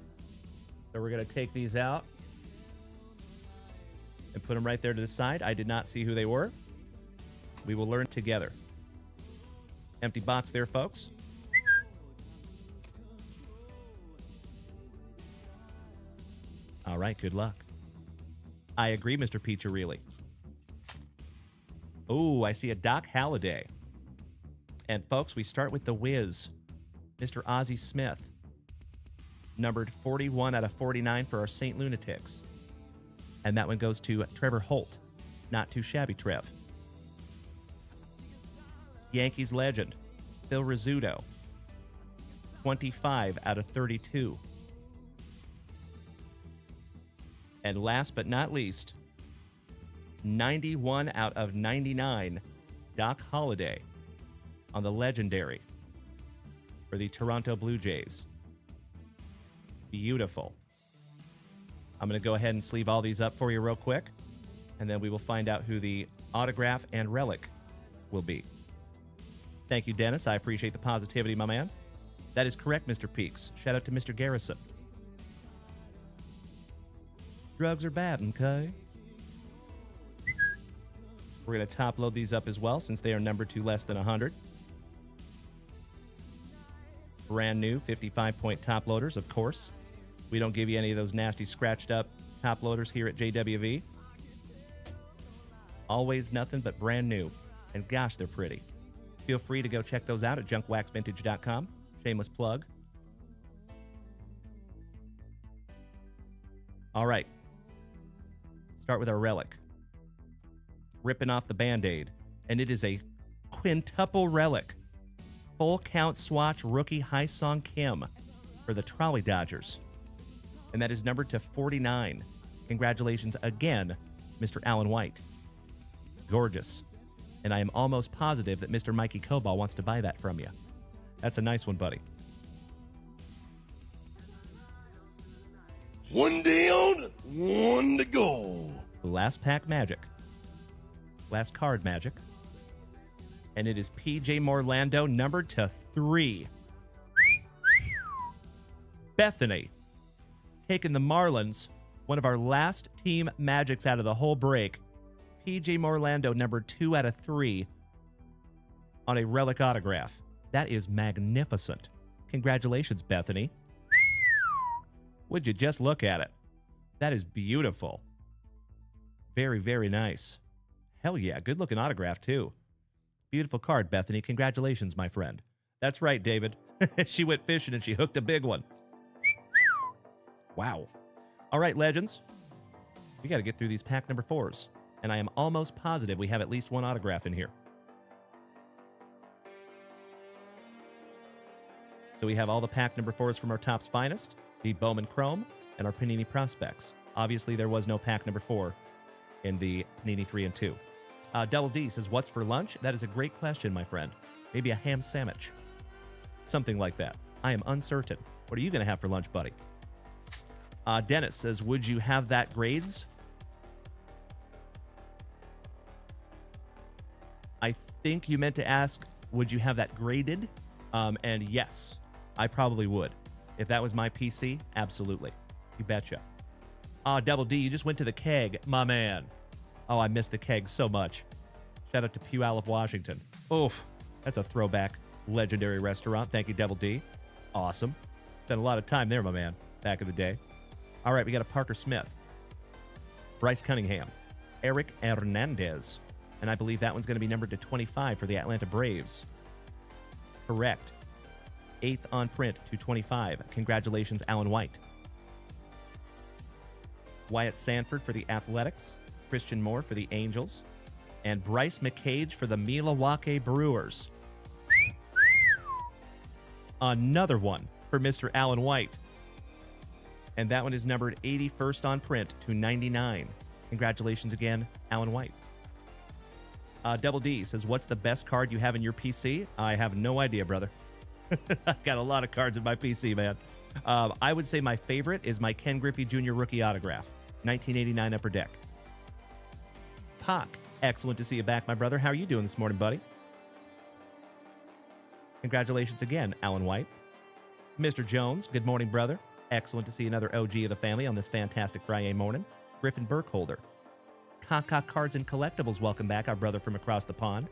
So we're going to take these out and put them right there to the side. I did not see who they were. We will learn together. Empty box there, folks. All right, good luck. I agree, Mr. Piccirilli. Oh, I see a Doc Halladay. And folks, we start with the Wiz, Mr. Ozzie Smith, numbered 41 out of 49 for our St. Lunatics. And that one goes to Trevor Holt. Not too shabby, Trev. Yankees legend, Phil Rizzuto, 25 out of 32. And last but not least, 91 out of 99, Doc Halladay on the legendary for the Toronto Blue Jays. Beautiful. I'm going to go ahead and sleeve all these up for you real quick, and then we will find out who the autograph and relic will be. Thank you, Dennis. I appreciate the positivity, my man. That is correct, Mr. Peaks. Shout out to Mr. Garrison. Drugs are bad, okay? We're going to top load these up as well since they are numbered to less than 100. Brand new 55-point top loaders, of course. We don't give you any of those nasty scratched up top loaders here at JWV. Always nothing but brand new. And gosh, they're pretty. Feel free to go check those out at JunkWaxVintage.com. Shameless plug. All right. Start with our relic. Ripping off the Band-Aid. And it is a quintuple relic. Full count swatch rookie Hye-Sung Kim for the Trolley Dodgers. And that is numbered to 49. Congratulations again, Mr. Alan White. Gorgeous. And I am almost positive that Mr. Mikey Cobal wants to buy that from you. That's a nice one, buddy. One down, one to go. Last pack magic. Last card magic. And it is PJ Morlando, numbered to 3. Bethany, taking the Marlins, one of our last team magics out of the whole break. PJ Morlando, number 2 out of 3 on a relic autograph. That is magnificent. Congratulations, Bethany. Would you just look at it? That is beautiful. Very, very nice. Hell yeah, good looking autograph too. Beautiful card, Bethany. Congratulations, my friend. That's right, David. She went fishing and she hooked a big one. Wow. All right, legends. We got to get through these pack number 4s. And I am almost positive we have at least one autograph in here. So we have all the pack number 4s from our Topps Finest, the Bowman Chrome, and our Panini Prospects. Obviously, there was no pack number 4 in the Panini 3 and 2. Double D says, what's for lunch? That is a great question, my friend. Maybe a ham sandwich. Something like that. I am uncertain. What are you going to have for lunch, buddy? Dennis says, would you have that grades? I think you meant to ask, would you have that graded? And yes, I probably would. If that was my PC, absolutely. You betcha. Double D, you just went to the keg, my man. Oh, I miss the keg so much. Shout out to Puyallup, Washington. Oof, that's a throwback legendary restaurant. Thank you, Double D. Awesome. Spent a lot of time there, my man, back in the day. All right, we got a Parker Smith, Bryce Cunningham, Eric Hernandez, and I believe that one's going to be numbered to 25 for the Atlanta Braves. Correct. 8th on print to 25. Congratulations, Alan White. Wyatt Sanford for the Athletics. Christian Moore for the Angels. And Bryce McCage for the Milwaukee Brewers. Another one for Mr. Alan White. And that one is numbered 81st on print to 99. Congratulations again, Alan White. Double D says, what's the best card you have in your PC? I have no idea, brother. I've got a lot of cards in my PC, man. I would say my favorite is my Ken Griffey Jr. rookie autograph, 1989 Upper Deck. Pock, excellent to see you back, my brother. How are you doing this morning, buddy? Congratulations again, Alan White. Mr. Jones, good morning, brother. Excellent to see another OG of the family on this fantastic FriYAY morning. Griffin Burkholder. Kaka Cards and Collectibles, welcome back, our brother from across the pond.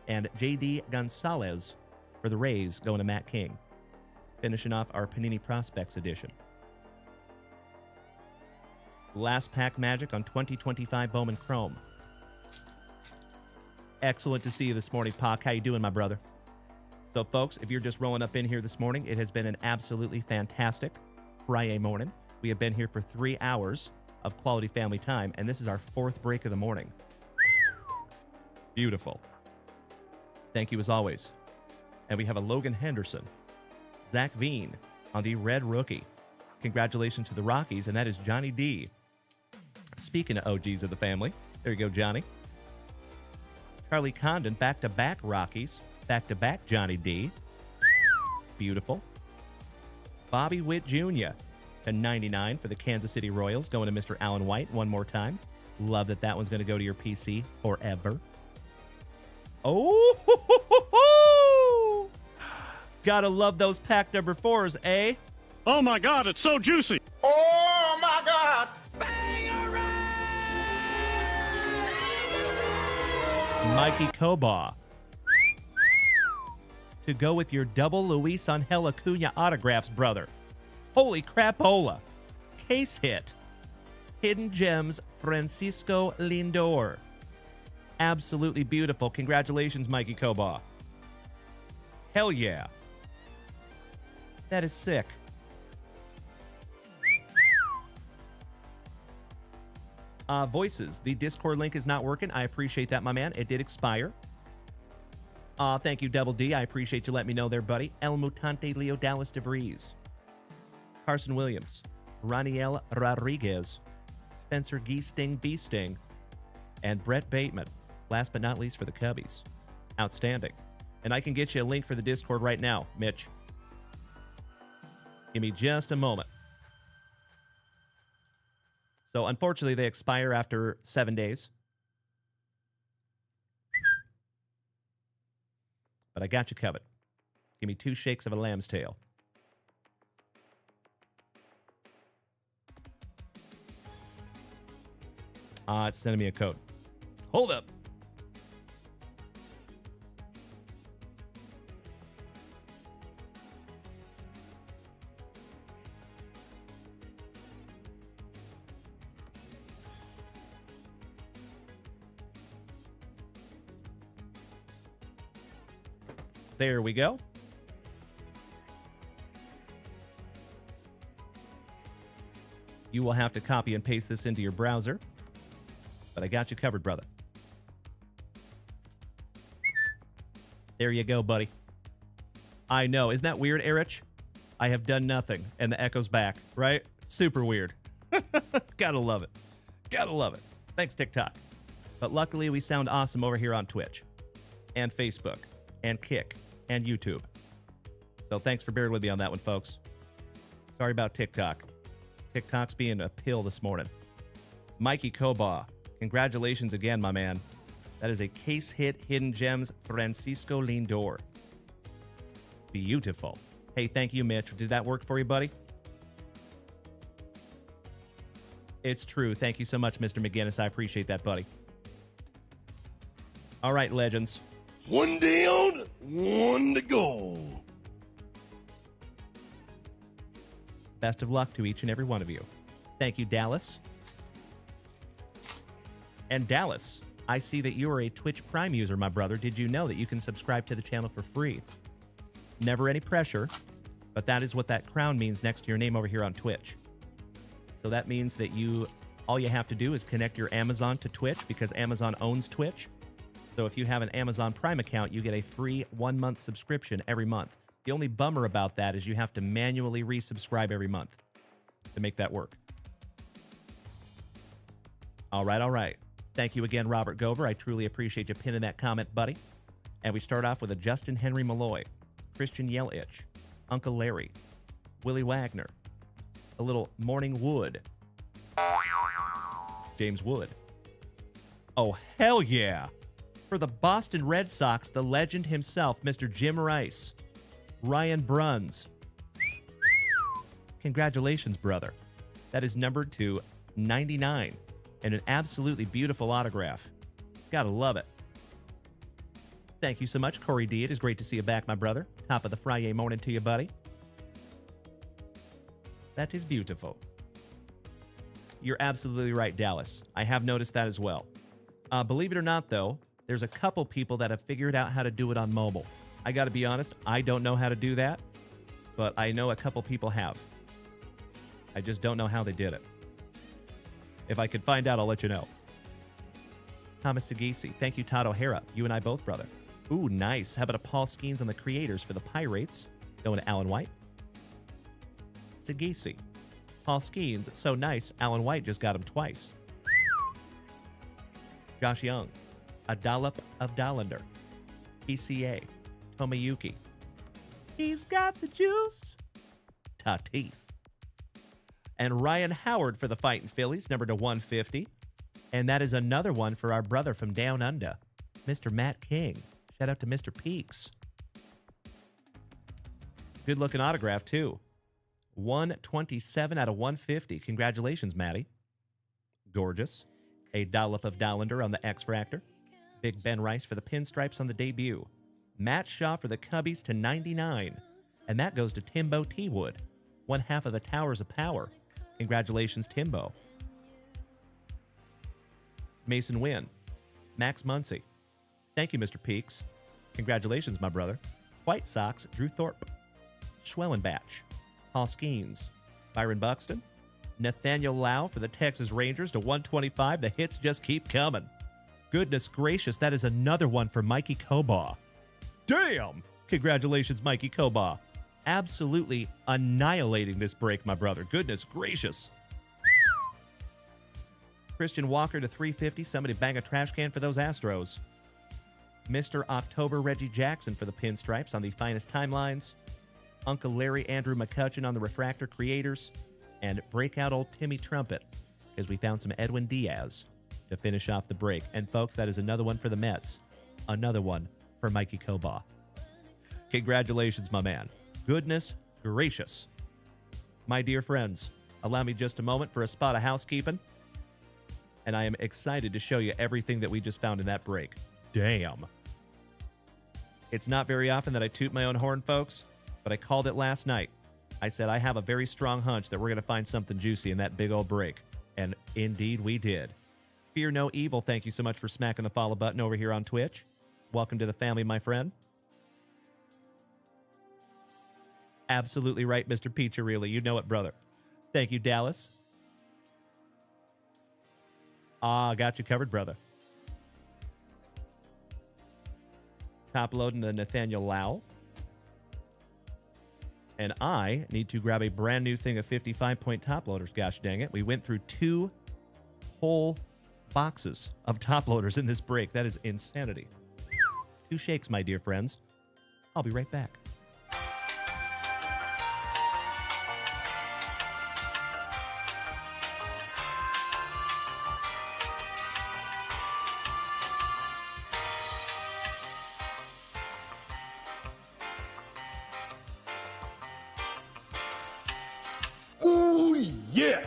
And JD Gonzalez for the Rays, going to Matt King. Finishing off our Panini Prospects edition. Last pack magic on 2025 Bowman Chrome. Excellent to see you this morning, Pac. How you doing, my brother? So, folks, if you're just rolling up in here this morning, it has been an absolutely fantastic FriYAY morning. We have been here for 3 hours of quality family time, and this is our 4th break of the morning. Beautiful. Thank you as always. And we have a Logan Henderson, Zach Veen on the red rookie. Congratulations to the Rockies, and that is Johnny D. Speaking of OGs of the family, there you go, Johnny. Charlie Condon, back-to-back Rockies, back-to-back Johnny D. Beautiful. Bobby Witt Jr., a 99 for the Kansas City Royals, going to Mr. Alan White one more time. Love that that one's going to go to your PC forever. Oh, gotta love those pack number 4s, eh? Oh my God, it's so juicy. Oh my God! Mikey Kobaugh. To go with your double Luis Angel Acuna autographs, brother. Holy crapola. Case hit. Hidden Gems, Francisco Lindor. Absolutely beautiful. Congratulations, Mikey Kobaugh. Hell yeah. That is sick. Voices. The Discord link is not working. I appreciate that, my man. It did expire. Thank you, Double D. I appreciate you letting me know there, buddy. El Mutante Leo Dallas DeVries. Carson Williams. Raniel Rodriguez. Spencer Geesting Beasting. And Brett Bateman. Last but not least for the Cubbies. Outstanding. And I can get you a link for the Discord right now, Mitch. Give me just a moment. So, unfortunately, they expire after 7 days. But I got you covered. Give me 2 shakes of a lamb's tail. It's sending me a code. Hold up. There we go. You will have to copy and paste this into your browser. But I got you covered, brother. There you go, buddy. I know. Isn't that weird, Erich? I have done nothing, and the echo's back, right? Super weird. Gotta love it. Gotta love it. Thanks, TikTok. But luckily, we sound awesome over here on Twitch and Facebook and Kick and YouTube. So thanks for bearing with me on that one, folks. Sorry about TikTok. TikTok's being a pill this morning. Mikey Kobaugh, congratulations again, my man. That is a case hit Hidden Gems Francisco Lindor. Beautiful. Hey, thank you, Mitch. Did that work for you, buddy? It's true. Thank you so much, Mr. McGinnis. I appreciate that, buddy. All right, legends. One down, one to go. Best of luck to each and every one of you. Thank you, Dallas. And Dallas, I see that you are a Twitch Prime user, my brother. Did you know that you can subscribe to the channel for free? Never any pressure. But that is what that crown means next to your name over here on Twitch. So that means that all you have to do is connect your Amazon to Twitch because Amazon owns Twitch. So if you have an Amazon Prime account, you get a free 1-month subscription every month. The only bummer about that is you have to manually resubscribe every month to make that work. All right. Thank you again, Robert Gover. I truly appreciate you pinning that comment, buddy. And we start off with a Justin Henry Malloy, Christian Yelich, Uncle Larry, Willie Wagner, a little Morning Wood, James Wood. Oh, hell yeah. For the Boston Red Sox, the legend himself, Mr. Jim Rice, Ryan Bruns. Congratulations, brother. That is numbered to 99 and an absolutely beautiful autograph. Gotta love it. Thank you so much, Corey D. It is great to see you back, my brother. Top of the FriYAY morning to you, buddy. That is beautiful. You're absolutely right, Dallas. I have noticed that as well. Believe it or not, though, there's a couple people that have figured out how to do it on mobile. I got to be honest, I don't know how to do that, but I know a couple people have. I just don't know how they did it. If I could find out, I'll let you know. Thomas Sagisi. Thank you, Todd O'Hara. You and I both, brother. Ooh, nice. How about a Paul Skeens on the creators for the Pirates? Going to Alan White. Sagisi. Paul Skeens, so nice, Alan White just got him twice. Josh Young. A dollop of Dollander. PCA. Tomoyuki. He's got the juice. Tatis. And Ryan Howard for the Fightin' Phillies, number to 150. And that is another one for our brother from Down Under, Mr. Matt King. Shout out to Mr. Peaks. Good looking autograph, too. 127 out of 150. Congratulations, Matty. Gorgeous. A dollop of Dollander on the X-Fractor. Big Ben Rice for the Pinstripes on the debut. Matt Shaw for the Cubbies to 99. And that goes to Timbo T. Wood. 1/2 of the Towers of Power. Congratulations, Timbo. Mason Wynn. Max Muncy. Thank you, Mr. Peaks. Congratulations, my brother. White Sox, Drew Thorpe. Schwellenbach. Paul Skeens. Byron Buxton. Nathaniel Lau for the Texas Rangers to 125. The hits just keep coming. Goodness gracious, that is another one for Mikey Kobaugh. Damn! Congratulations, Mikey Kobaugh. Absolutely annihilating this break, my brother. Goodness gracious. Christian Walker to 350. Somebody bang a trash can for those Astros. Mr. October Reggie Jackson for the Pinstripes on the Finest Timelines. Uncle Larry Andrew McCutcheon on the Refractor Creators. And breakout old Timmy Trumpet, because we found some Edwin Diaz to finish off the break. And folks, that is another one for the Mets. Another one for Mikey Kobaugh. Congratulations, my man. Goodness gracious. My dear friends, allow me just a moment for a spot of housekeeping. And I am excited to show you everything that we just found in that break. Damn. It's not very often that I toot my own horn, folks, but I called it last night. I said I have a very strong hunch that we're going to find something juicy in that big old break. And indeed we did. Fear no evil, thank you so much for smacking the follow button over here on Twitch. Welcome to the family, my friend. Absolutely right, Mr. Piccirilli. You know it, brother. Thank you, Dallas. Got you covered, brother. Top loading the Nathaniel Lau. And I need to grab a brand new thing of 55-point top loaders. Gosh dang it. We went through 2 whole boxes of top loaders in this break. That is insanity. 2 shakes, my dear friends. I'll be right back. Ooh, yeah.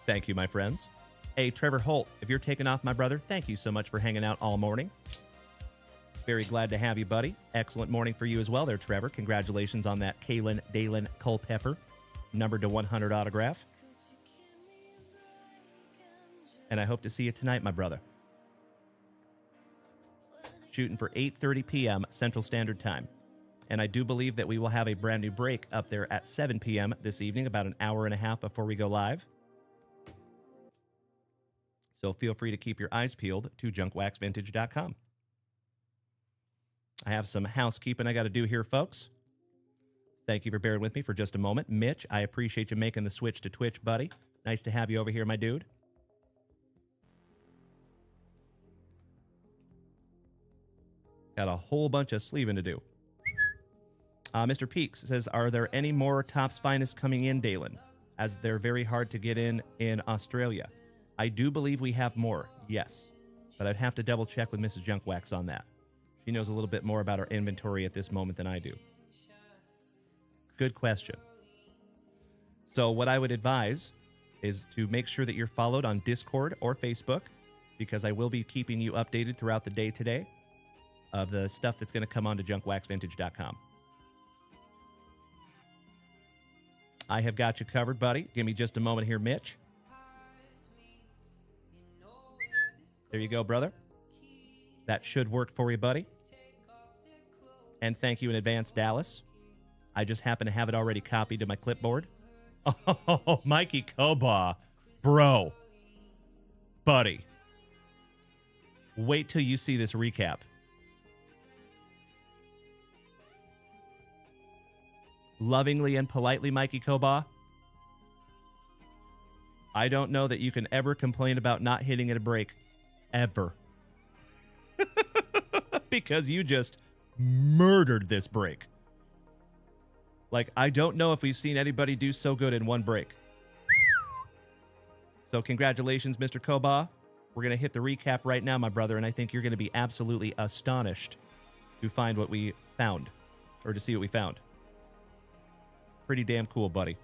Thank you, my friends. Hey, Trevor Holt, if you're taking off, my brother, thank you so much for hanging out all morning. Very glad to have you, buddy. Excellent morning for you as well there, Trevor. Congratulations on that Kalen Dalen Culpepper numbered to 100 autograph. And I hope to see you tonight, my brother. Shooting for 8:30 p.m. Central Standard Time. And I do believe that we will have a brand new break up there at 7 p.m. this evening, about an hour and a half before we go live. So feel free to keep your eyes peeled to JunkWaxVintage.com. I have some housekeeping I got to do here, folks. Thank you for bearing with me for just a moment. Mitch, I appreciate you making the switch to Twitch, buddy. Nice to have you over here, my dude. Got a whole bunch of sleeving to do. Mr. Peaks says, are there any more Topps Finest coming in, Dalen? As they're very hard to get in Australia. I do believe we have more, yes. But I'd have to double check with Mrs. Junkwax on that. She knows a little bit more about our inventory at this moment than I do. Good question. So what I would advise is to make sure that you're followed on Discord or Facebook, because I will be keeping you updated throughout the day today of the stuff that's going to come onto JunkWaxVintage.com. I have got you covered, buddy. Give me just a moment here, Mitch. There you go, brother. That should work for you, buddy. And thank you in advance, Dallas. I just happen to have it already copied to my clipboard. Oh, Mikey Koba. Bro. Buddy. Wait till you see this recap. Lovingly and politely, Mikey Koba. I don't know that you can ever complain about not hitting at a break. Ever. Because you just murdered this break. Like, I don't know if we've seen anybody do so good in one break. So congratulations, Mr. Koba. We're going to hit the recap right now, my brother, and I think you're going to be absolutely astonished to find what we found, or to see what we found. Pretty damn cool, buddy.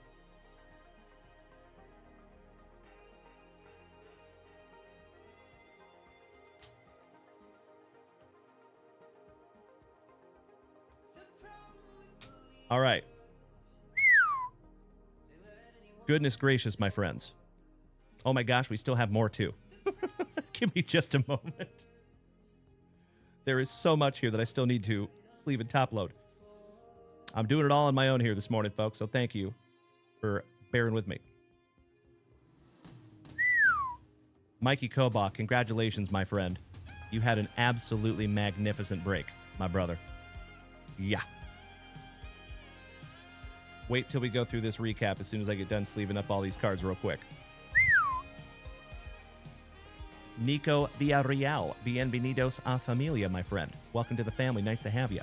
All right. Goodness gracious, my friends. Oh my gosh, we still have more too. Give me just a moment. There is so much here that I still need to sleeve and top load. I'm doing it all on my own here this morning, folks, so thank you for bearing with me. Mikey Kobach, congratulations, my friend. You had an absolutely magnificent break, my brother. Yeah. Wait till we go through this recap as soon as I get done sleeving up all these cards real quick. Nico Villarreal, bienvenidos a familia, my friend. Welcome to the family. Nice to have you.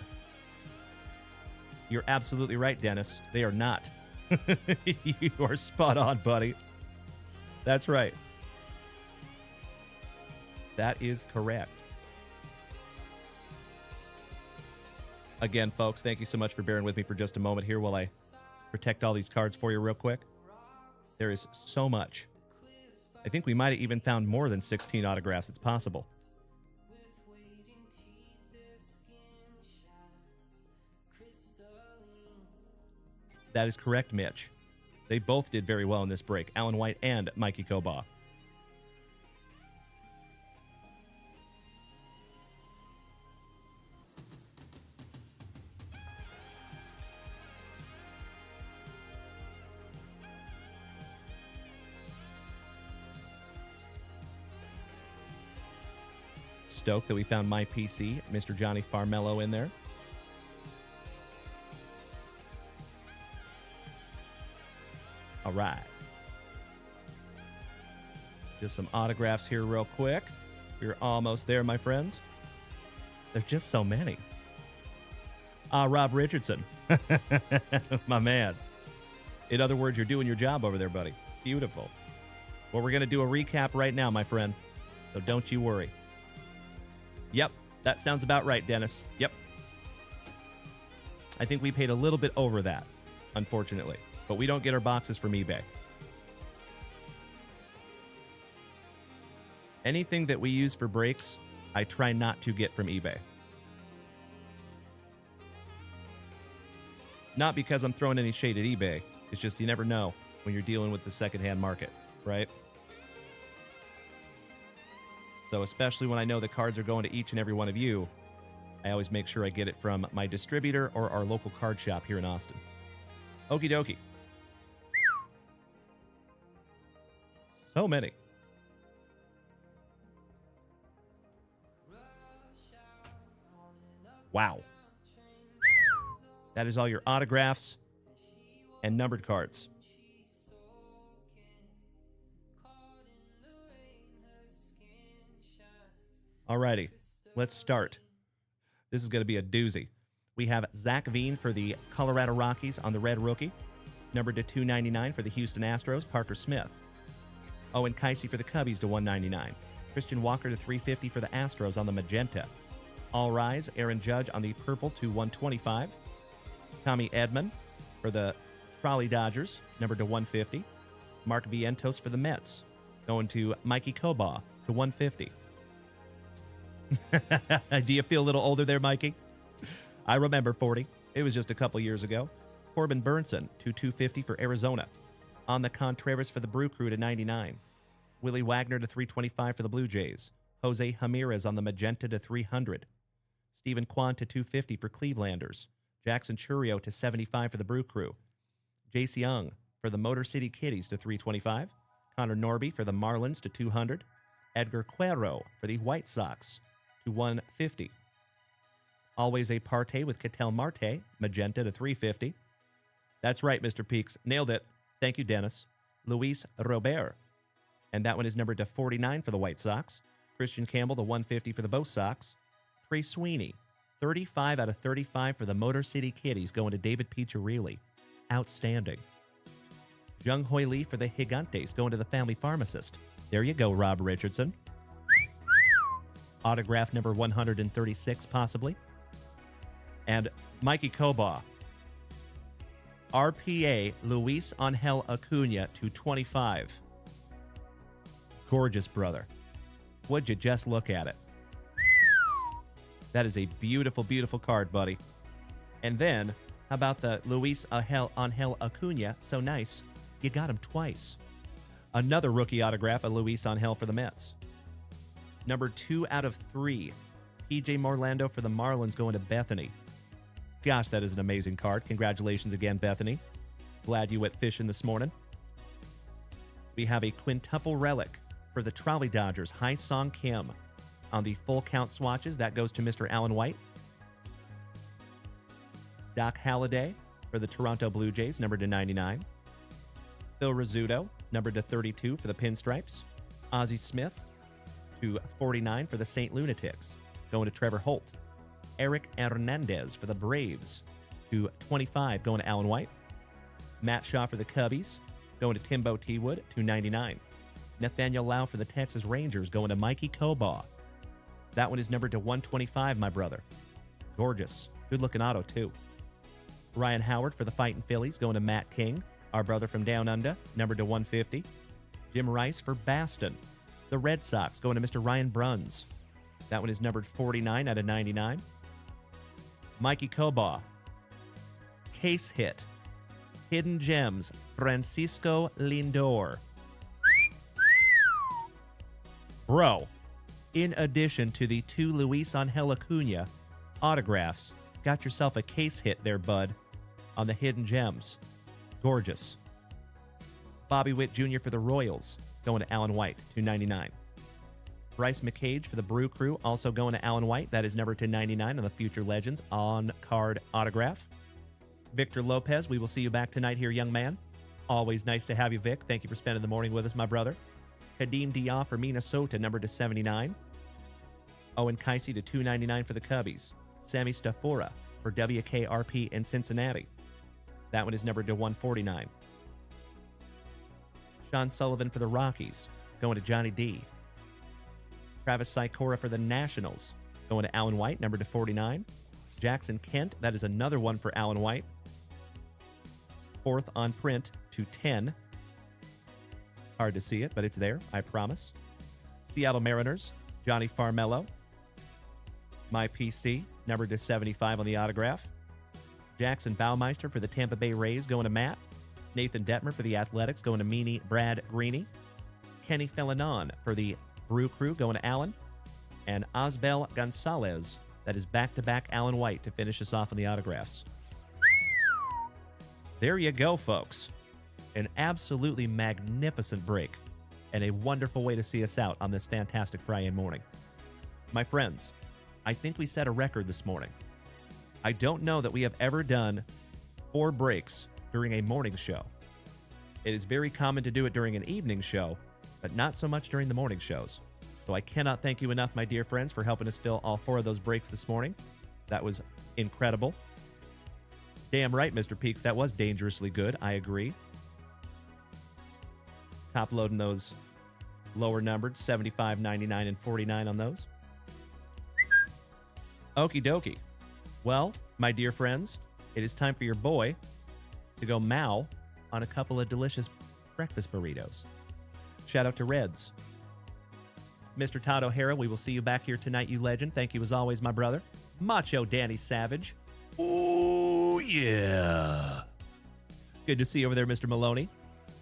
You're absolutely right, Dennis. They are not. You are spot on, buddy. That's right. That is correct. Again, folks, thank you so much for bearing with me for just a moment here while I protect all these cards for you real quick. There is so much. I think we might have even found more than 16 autographs. It's possible. That is correct, Mitch. They both did very well in this break. Alan White and Mikey Koba. Stoked that we found my PC, Mr. Johnny Farmello, in there. All right. Just some autographs here real quick. We're almost there, my friends. There's just so many. Rob Richardson. My man. In other words, you're doing your job over there, buddy. Beautiful. Well, we're going to do a recap right now, my friend. So don't you worry. Yep, that sounds about right, Dennis. Yep. I think we paid a little bit over that, unfortunately. But we don't get our boxes from eBay. Anything that we use for breaks, I try not to get from eBay. Not because I'm throwing any shade at eBay. It's just you never know when you're dealing with the secondhand market, right? So especially when I know the cards are going to each and every one of you, I always make sure I get it from my distributor or our local card shop here in Austin. Okie dokie. So many. Wow. That is all your autographs and numbered cards. Alrighty, let's start. This is going to be a doozy. We have Zach Veen for the Colorado Rockies on the red rookie. Numbered to 299 for the Houston Astros, Parker Smith. Owen Keisey for the Cubbies to 199. Christian Walker to 350 for the Astros on the magenta. All Rise, Aaron Judge on the purple to 125. Tommy Edman for the Trolley Dodgers, numbered to 150. Mark Vientos for the Mets, going to Mikey Kobaugh to 150. Do you feel a little older there, Mikey? I remember 40. It was just a couple years ago. Corbin Burnson to 250 for Arizona. On the Contreras for the Brew Crew to 99. Willie Wagner to 325 for the Blue Jays. Jose Ramirez on the magenta to 300. Stephen Kwan to 250 for Clevelanders. Jackson Churio to 75 for the Brew Crew. Jace Young for the Motor City Kitties to 325. Connor Norby for the Marlins to 200. Edgar Cuero for the White Sox to 150. Always a Partey with Ketel Marte, magenta to 350. That's right, Mr. Peaks. Nailed it. Thank you, Dennis. Luis Robert. And that one is numbered to 49 for the White Sox. Christian Campbell to 150 for the Bo Sox. Trey Sweeney, 35 out of 35 for the Motor City Kitties, going to David Piccirilli. Outstanding. Jung Hoi Lee for the Gigantes, going to the Family Pharmacist. There you go, Rob Richardson. Autograph number 136, possibly. And Mikey Kobaugh. RPA Luis Angel Acuna to 25. Gorgeous, brother. Would you just look at it? That is a beautiful, beautiful card, buddy. And then, how about the Luis Angel Acuna? So nice, you got him twice. Another rookie autograph of Luis Angel for the Mets. Number 2 out of 3. PJ Morlando for the Marlins, going to Bethany. Gosh, that is an amazing card. Congratulations again, Bethany. Glad you went fishing this morning. We have a quintuple relic for the Trolley Dodgers, Hai Song Kim. On the full count swatches, that goes to Mr. Alan White. Doc Halladay for the Toronto Blue Jays, numbered to 99. Phil Rizzuto, numbered to 32 for the Pinstripes. Ozzie Smith to 49 for the St. Lunatics, going to Trevor Holt. Eric Hernandez for the Braves to 25, going to Alan White. Matt Shaw for the Cubbies, going to Timbo Teawood to 99. Nathaniel Lau for the Texas Rangers, going to Mikey Kobaugh. That one is numbered to 125, my brother. Gorgeous. Good-looking auto, too. Ryan Howard for the Fightin' Phillies, going to Matt King, our brother from Down Under, numbered to 150. Jim Rice for Baston. The Red Sox, going to Mr. Ryan Bruns. That one is numbered 49 out of 99. Mikey Kobaugh. Case hit. Hidden Gems, Francisco Lindor. Bro, in addition to the 2 Luis Angel Acuna autographs, got yourself a case hit there, bud, on the Hidden Gems. Gorgeous. Bobby Witt Jr. for the Royals, going to Alan White, 299. Bryce McCage for the Brew Crew, also going to Alan White. That is numbered to 99 on the Future Legends on-card autograph. Victor Lopez, we will see you back tonight here, young man. Always nice to have you, Vic. Thank you for spending the morning with us, my brother. Kadeem Diop for Minnesota, numbered to 79. Owen Keisey to 299 for the Cubbies. Sammy Stafora for WKRP in Cincinnati. That one is numbered to 149. Sean Sullivan for the Rockies, going to Johnny D. Travis Sikora for the Nationals, going to Alan White, numbered to 49. Jackson Kent, that is another one for Alan White. 4th on print to 10. Hard to see it, but it's there, I promise. Seattle Mariners, Johnny Farmello. My PC, numbered to 75 on the autograph. Jackson Baumeister for the Tampa Bay Rays, going to Matt. Nathan Detmer for the Athletics, going to Meanie Brad Greeny. Kenny Fellanon for the Brew Crew, going to Allen. And Osbel Gonzalez That is back-to-back Alan White to finish us off on the autographs. There you go, folks. An absolutely magnificent break and a wonderful way to see us out on this fantastic FriYAY morning. My friends, I think we set a record this morning. I don't know that we have ever done 4 breaks during a morning show. It is very common to do it during an evening show, but not so much during the morning shows. So I cannot thank you enough, my dear friends, for helping us fill all 4 of those breaks this morning. That was incredible. Damn right, Mr. Peaks, that was dangerously good. I agree. Top loading those lower numbered, 75, 99, and 49 on those. Okie dokie. Well, my dear friends, it is time for your boy to go mow on a couple of delicious breakfast burritos. Shout out to Reds. Mr. Todd O'Hara, we will see you back here tonight, you legend. Thank you as always, my brother. Macho Danny Savage. Oh, yeah. Good to see you over there, Mr. Maloney.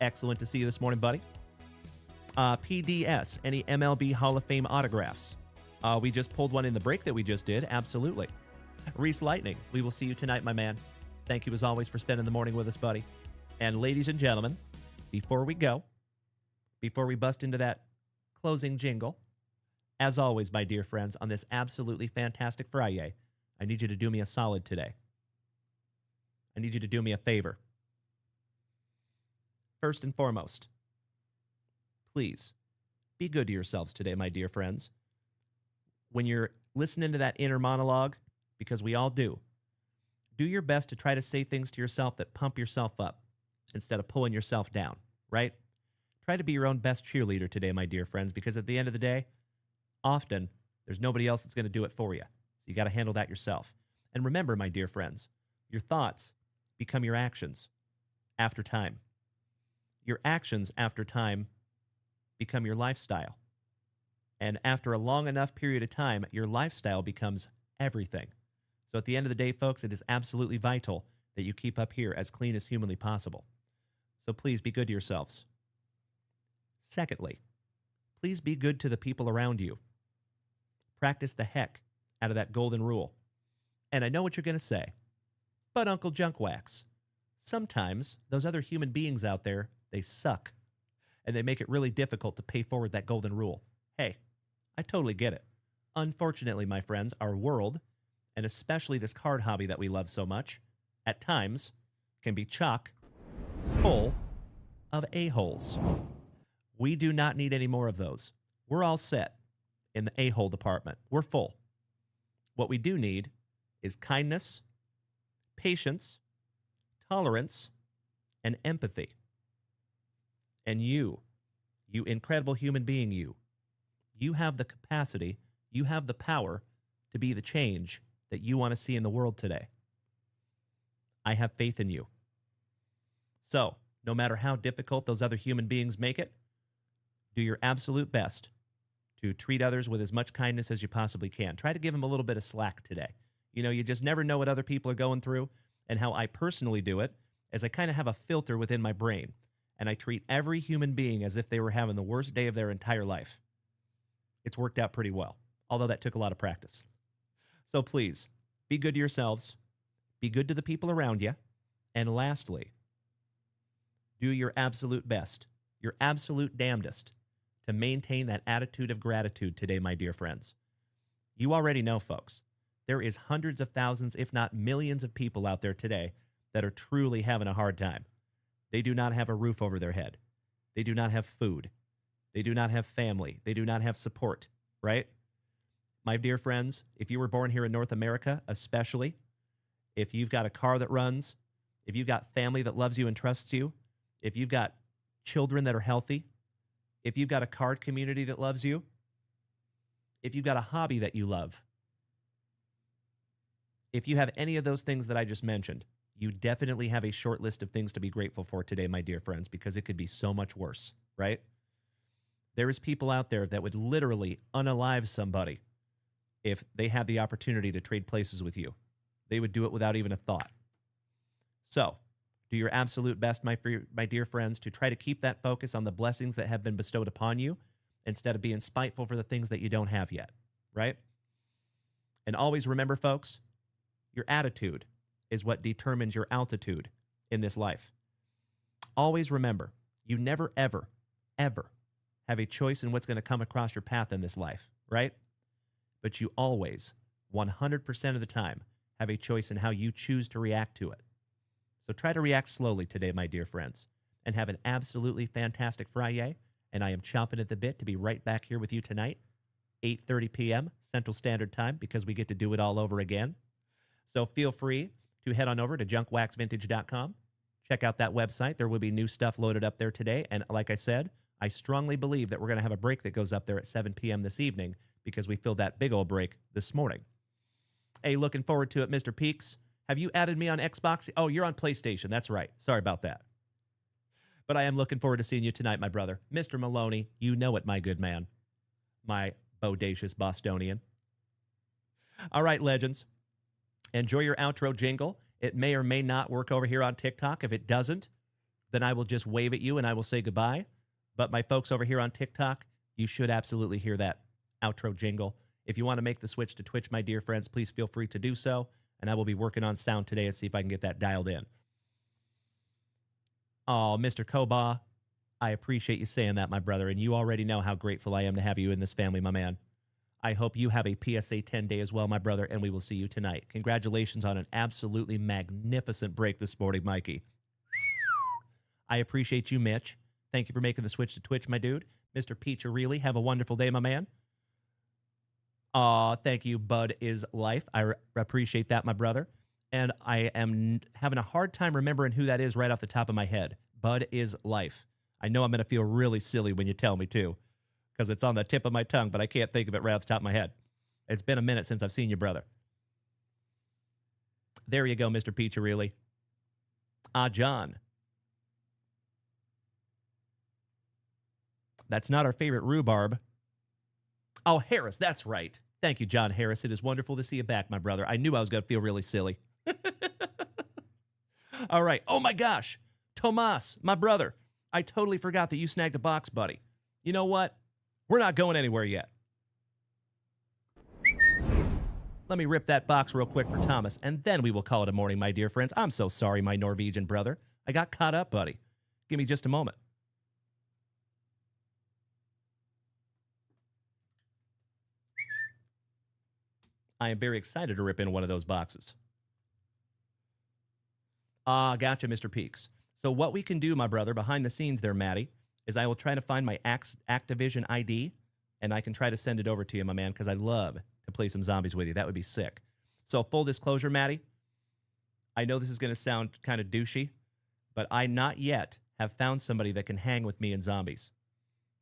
Excellent to see you this morning, buddy. PDS, any MLB Hall of Fame autographs? We just pulled one in the break that we just did. Absolutely. Reese Lightning, we will see you tonight, my man. Thank you as always for spending the morning with us, buddy. And ladies and gentlemen, before we go, before we bust into that closing jingle, as always, my dear friends, on this absolutely fantastic FriYAY, I need you to do me a solid today. I need you to do me a favor. First and foremost, please be good to yourselves today, my dear friends. When you're listening to that inner monologue, because we all do your best to try to say things to yourself that pump yourself up instead of pulling yourself down, right? Try to be your own best cheerleader today, my dear friends, because at the end of the day, often there's nobody else that's going to do it for you. So you got to handle that yourself. And remember, my dear friends, your thoughts become your actions after time. Your actions after time become your lifestyle. And after a long enough period of time, your lifestyle becomes everything. So at the end of the day, folks, it is absolutely vital that you keep up here as clean as humanly possible. So please be good to yourselves. Secondly, please be good to the people around you. Practice the heck out of that golden rule. And I know what you're going to say, but Uncle Junkwax, sometimes those other human beings out there, they suck. And they make it really difficult to pay forward that golden rule. Hey, I totally get it. Unfortunately, my friends, our world, and especially this card hobby that we love so much, at times can be chock full of a-holes. We do not need any more of those. We're all set in the a-hole department. We're full. What we do need is kindness, patience, tolerance, and empathy. And you incredible human being, you have the capacity, you have the power to be the change that you want to see in the world today. I have faith in you. So, no matter how difficult those other human beings make it, do your absolute best to treat others with as much kindness as you possibly can. Try to give them a little bit of slack today. You know, you just never know what other people are going through, and how I personally do it is I kind of have a filter within my brain, and I treat every human being as if they were having the worst day of their entire life. It's worked out pretty well, although that took a lot of practice. So please, be good to yourselves, be good to the people around you, and lastly, do your absolute best, your absolute damnedest, to maintain that attitude of gratitude today, my dear friends. You already know, folks, there is hundreds of thousands, if not millions of people out there today that are truly having a hard time. They do not have a roof over their head. They do not have food. They do not have family. They do not have support, right? My dear friends, if you were born here in North America, especially, if you've got a car that runs, if you've got family that loves you and trusts you, if you've got children that are healthy, if you've got a card community that loves you, if you've got a hobby that you love, if you have any of those things that I just mentioned, you definitely have a short list of things to be grateful for today, my dear friends, because it could be so much worse, right? There is people out there that would literally unalive somebody if they had the opportunity to trade places with you. They would do it without even a thought. So, do your absolute best, my dear friends, to try to keep that focus on the blessings that have been bestowed upon you instead of being spiteful for the things that you don't have yet, right? And always remember, folks, your attitude is what determines your altitude in this life. Always remember, you never, ever, ever have a choice in what's going to come across your path in this life, right? But you always, 100% of the time, have a choice in how you choose to react to it. So try to react slowly today, my dear friends, and have an absolutely fantastic Friday. And I am chomping at the bit to be right back here with you tonight, 8:30 p.m. Central Standard Time, because we get to do it all over again. So feel free to head on over to JunkWaxVintage.com. Check out that website. There will be new stuff loaded up there today. And like I said, I strongly believe that we're going to have a break that goes up there at 7 p.m. this evening because we filled that big old break this morning. Hey, looking forward to it, Mr. Peaks. Have you added me on Xbox? Oh, you're on PlayStation. That's right. Sorry about that. But I am looking forward to seeing you tonight, my brother. Mr. Maloney, you know it, my good man. My bodacious Bostonian. All right, legends. Enjoy your outro jingle. It may or may not work over here on TikTok. If it doesn't, then I will just wave at you and I will say goodbye. But my folks over here on TikTok, you should absolutely hear that outro jingle. If you want to make the switch to Twitch, my dear friends, please feel free to do so. And I will be working on sound today and see if I can get that dialed in. Oh, Mr. Koba, I appreciate you saying that, my brother. And you already know how grateful I am to have you in this family, my man. I hope you have a PSA 10 day as well, my brother, and we will see you tonight. Congratulations on an absolutely magnificent break this morning, Mikey. I appreciate you, Mitch. Thank you for making the switch to Twitch, my dude. Mr. Peacharelli, have a wonderful day, my man. Aw, thank you, Bud is Life. I appreciate that, my brother. And I am having a hard time remembering who that is right off the top of my head. Bud is Life. I know I'm going to feel really silly when you tell me, too, because it's on the tip of my tongue, but I can't think of it right off the top of my head. It's been a minute since I've seen you, brother. There you go, Mr. Peacharelli. John. That's not our favorite rhubarb. Oh, Harris, that's right. Thank you, John Harris. It is wonderful to see you back, my brother. I knew I was going to feel really silly. All right. Oh, my gosh. Tomas, my brother. I totally forgot that you snagged a box, buddy. You know what? We're not going anywhere yet. Let me rip that box real quick for Thomas, and then we will call it a morning, my dear friends. I'm so sorry, my Norwegian brother. I got caught up, buddy. Give me just a moment. I am very excited to rip in one of those boxes. Gotcha, Mr. Peaks. So what we can do, my brother, behind the scenes there, Maddie, is I will try to find my Activision ID, and I can try to send it over to you, my man, because I'd love to play some zombies with you. That would be sick. So full disclosure, Maddie, I know this is going to sound kind of douchey, but I not yet have found somebody that can hang with me in zombies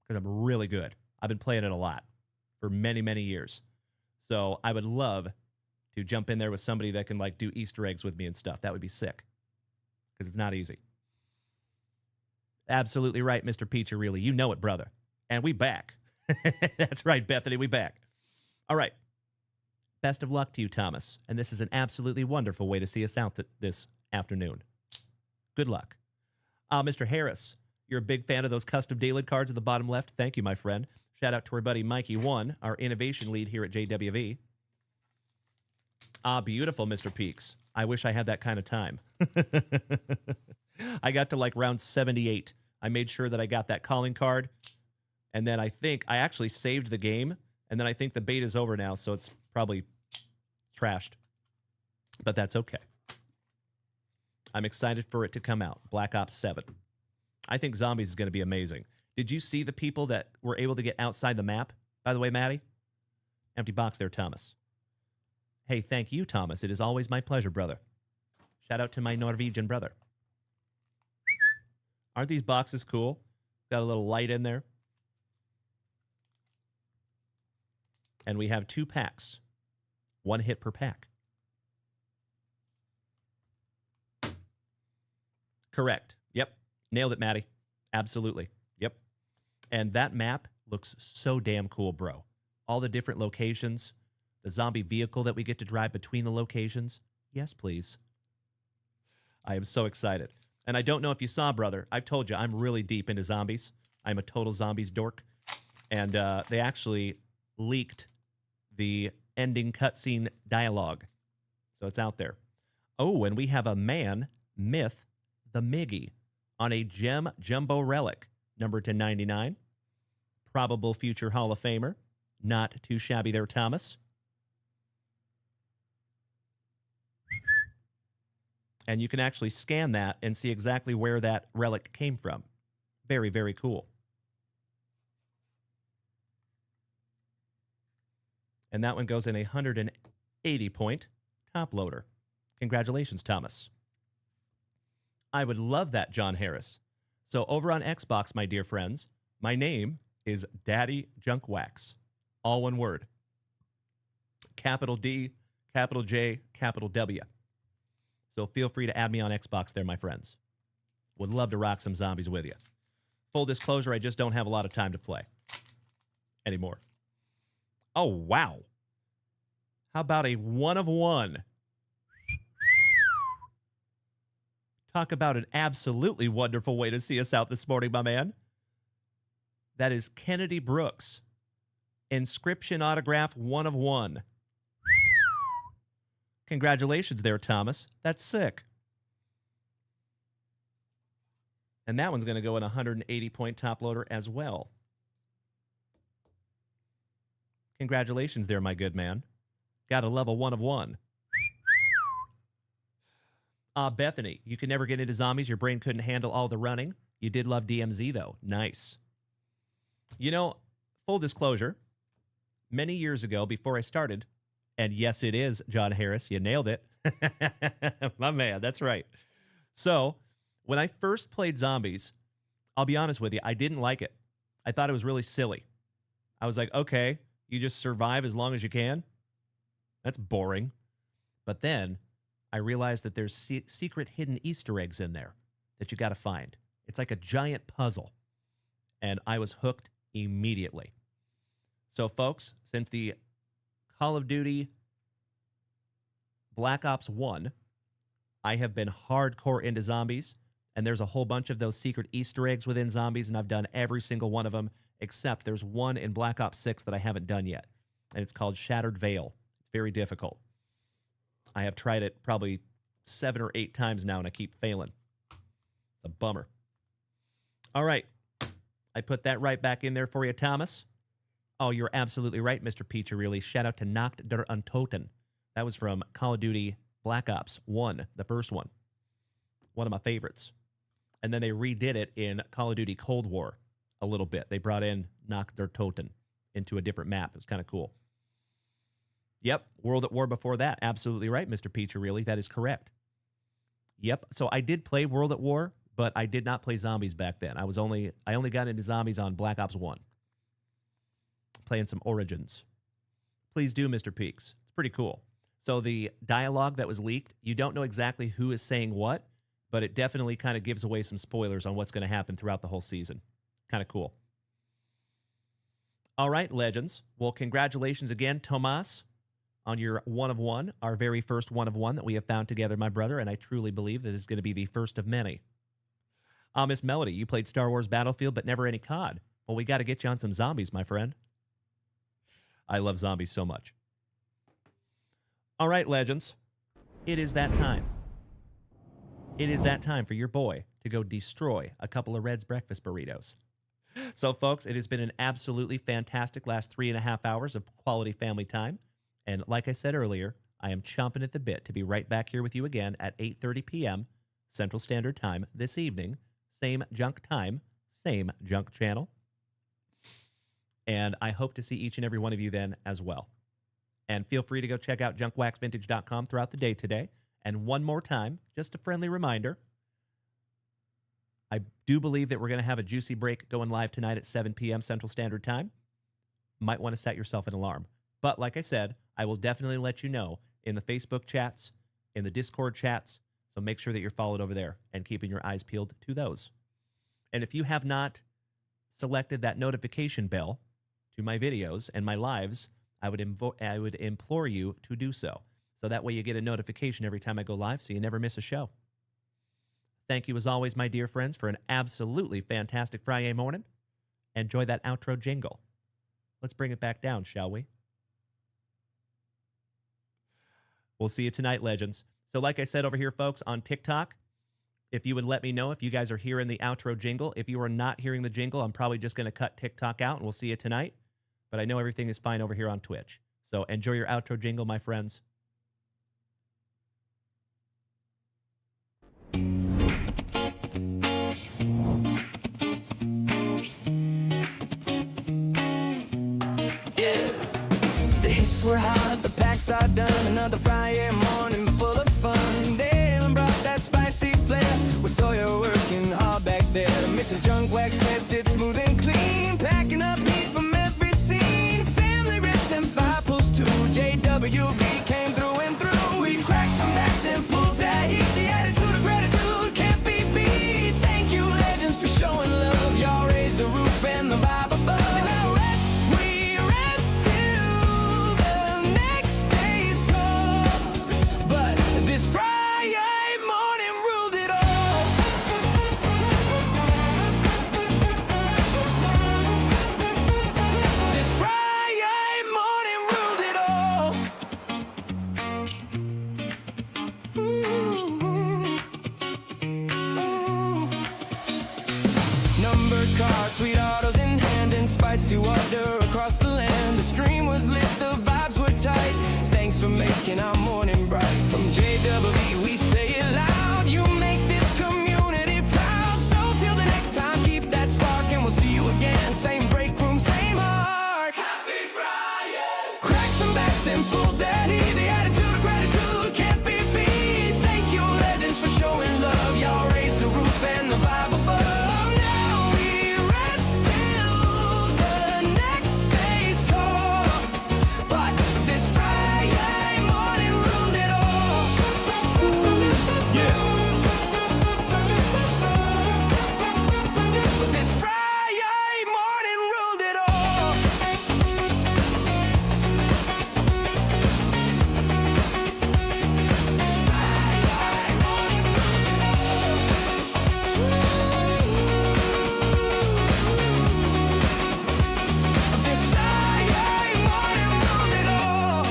because I'm really good. I've been playing it a lot for many, many years. So I would love to jump in there with somebody that can like do Easter eggs with me and stuff. That would be sick because it's not easy. Absolutely right, Mr. Peacharelli. You know it, brother. And we back. That's right, Bethany, we back. All right. Best of luck to you, Thomas. And this is an absolutely wonderful way to see us out this afternoon. Good luck. Mr. Harris, you're a big fan of those custom dealing cards at the bottom left. Thank you, my friend. Shout out to our buddy Mikey1, our innovation lead here at JWV. Beautiful, Mr. Peaks. I wish I had that kind of time. I got to like round 78. I made sure that I got that calling card. And then I think I actually saved the game. And then I think the bait is over now, so it's probably trashed. But that's okay. I'm excited for it to come out. Black Ops 7. I think Zombies is going to be amazing. Did you see the people that were able to get outside the map? By the way, Maddie? Empty box there, Thomas. Hey, thank you, Thomas. It is always my pleasure, brother. Shout out to my Norwegian brother. Aren't these boxes cool? Got a little light in there. And we have 2 packs. 1 hit per pack. Correct. Yep. Nailed it, Maddie. Absolutely. Yep. And that map looks so damn cool, bro. All the different locations. The zombie vehicle that we get to drive between the locations. Yes, please. I am so excited. And I don't know if you saw, brother. I've told you, I'm really deep into zombies. I'm a total zombies dork. And they actually leaked the ending cutscene dialogue. So it's out there. Oh, and we have a man, Myth, the Miggy, on a gem jumbo relic, number 1099. Probable future Hall of Famer. Not too shabby there, Thomas. And you can actually scan that and see exactly where that relic came from. Very, very cool. And that one goes in a 180-point top loader. Congratulations, Thomas. I would love that, John Harris. So over on Xbox, my dear friends, my name is Daddy Junk Wax. All one word. Capital D, capital J, capital W. So feel free to add me on Xbox there, my friends. Would love to rock some zombies with you. Full disclosure, I just don't have a lot of time to play anymore. Oh, wow. How about a 1 of 1? Talk about an absolutely wonderful way to see us out this morning, my man. That is Kennedy Brooks. Inscription autograph 1 of 1. Congratulations there, Thomas. That's sick. And that one's going to go in a 180-point top loader as well. Congratulations there, my good man. Got a level 1 of 1. Bethany, you can never get into zombies. Your brain couldn't handle all the running. You did love DMZ, though. Nice. You know, full disclosure, many years ago, before I started, and yes, it is, John Harris. You nailed it. My man, that's right. So, when I first played zombies, I'll be honest with you, I didn't like it. I thought it was really silly. I was like, okay, you just survive as long as you can? That's boring. But then I realized that there's secret hidden Easter eggs in there that you got to find. It's like a giant puzzle. And I was hooked immediately. So, folks, since the Call of Duty Black Ops 1, I have been hardcore into zombies, and there's a whole bunch of those secret Easter eggs within zombies, and I've done every single one of them, except there's one in Black Ops 6 that I haven't done yet, and it's called Shattered Veil. It's very difficult. I have tried it probably 7 or 8 times now, and I keep failing. It's a bummer. All right. I put that right back in there for you, Thomas. Oh, you're absolutely right, Mr. Peacharelli. Shout out to Nacht der Untoten. That was from Call of Duty Black Ops 1, the first one. One of my favorites. And then they redid it in Call of Duty Cold War a little bit. They brought in Nacht der Toten into a different map. It was kind of cool. Yep, World at War before that. Absolutely right, Mr. Peacharelli. That is correct. Yep, so I did play World at War, but I did not play zombies back then. I only got into zombies on Black Ops 1. Playing some Origins. Please do, Mr. Peaks. It's pretty cool. So the dialogue that was leaked, you don't know exactly who is saying what, but it definitely kind of gives away some spoilers on what's going to happen throughout the whole season. Kind of cool. All right, legends. Well, congratulations again, Tomas, on your 1 of 1, our very first 1 of 1 that we have found together, my brother, and I truly believe that it's going to be the first of many. Miss Melody, you played Star Wars Battlefield, but never any COD. Well, we got to get you on some zombies, my friend. I love zombies so much. All right, legends. It is that time. It is that time for your boy to go destroy a couple of Red's breakfast burritos. So, folks, it has been an absolutely fantastic last 3.5 hours of quality family time. And like I said earlier, I am chomping at the bit to be right back here with you again at 8:30 p.m. Central Standard Time this evening. Same junk time, same junk channel. And I hope to see each and every one of you then as well. And feel free to go check out JunkWaxVintage.com throughout the day today. And one more time, just a friendly reminder, I do believe that we're going to have a juicy break going live tonight at 7 p.m. Central Standard Time. Might want to set yourself an alarm. But like I said, I will definitely let you know in the Facebook chats, in the Discord chats. So make sure that you're followed over there and keeping your eyes peeled to those. And if you have not selected that notification bell to my videos and my lives, I would implore you to do so. So that way you get a notification every time I go live so you never miss a show. Thank you as always, my dear friends, for an absolutely fantastic FriYAY morning. Enjoy that outro jingle. Let's bring it back down, shall we? We'll see you tonight, legends. So like I said over here, folks, on TikTok, if you would let me know if you guys are hearing the outro jingle. If you are not hearing the jingle, I'm probably just going to cut TikTok out, and we'll see you tonight. But I know everything is fine over here on Twitch. So enjoy your outro jingle, my friends. The hits were hot, the packs are done. Another Friday morning full of fun. Damn, brought that spicy flair. We saw you working hard back there. Mrs. Junkwax kept it smooth and clean. Packing up heat from every scene. Family rips and 5 2. JWV came through and through. We cracked some backs and pulled that heat. The attitude of gratitude can't be beat. Thank you, legends, for showing love. Y'all raised the roof and the vibe above. And now rest, we rest till the next day's call. But this Friday morning ruled it all. This Friday morning ruled it all. Number cards, sweet autos in hand, and spicy water across the land. The stream was lit, the vibes were tight. Thanks for making our morning bright. From JWV, we say it loud. You make this community proud. So till the next time, keep that spark, and we'll see you again. Same break room, same heart. Happy Friday! Crack some backs and pull that heat. The attitude of gratitude can't be beat. Thank you, legends, for showing love. Y'all raised the roof and the vibe above. Now we rest till the next day's call. But this Friday morning ruled it all. This Friday morning ruled it all. This Friday morning ruled it all. This Friday morning ruled it all.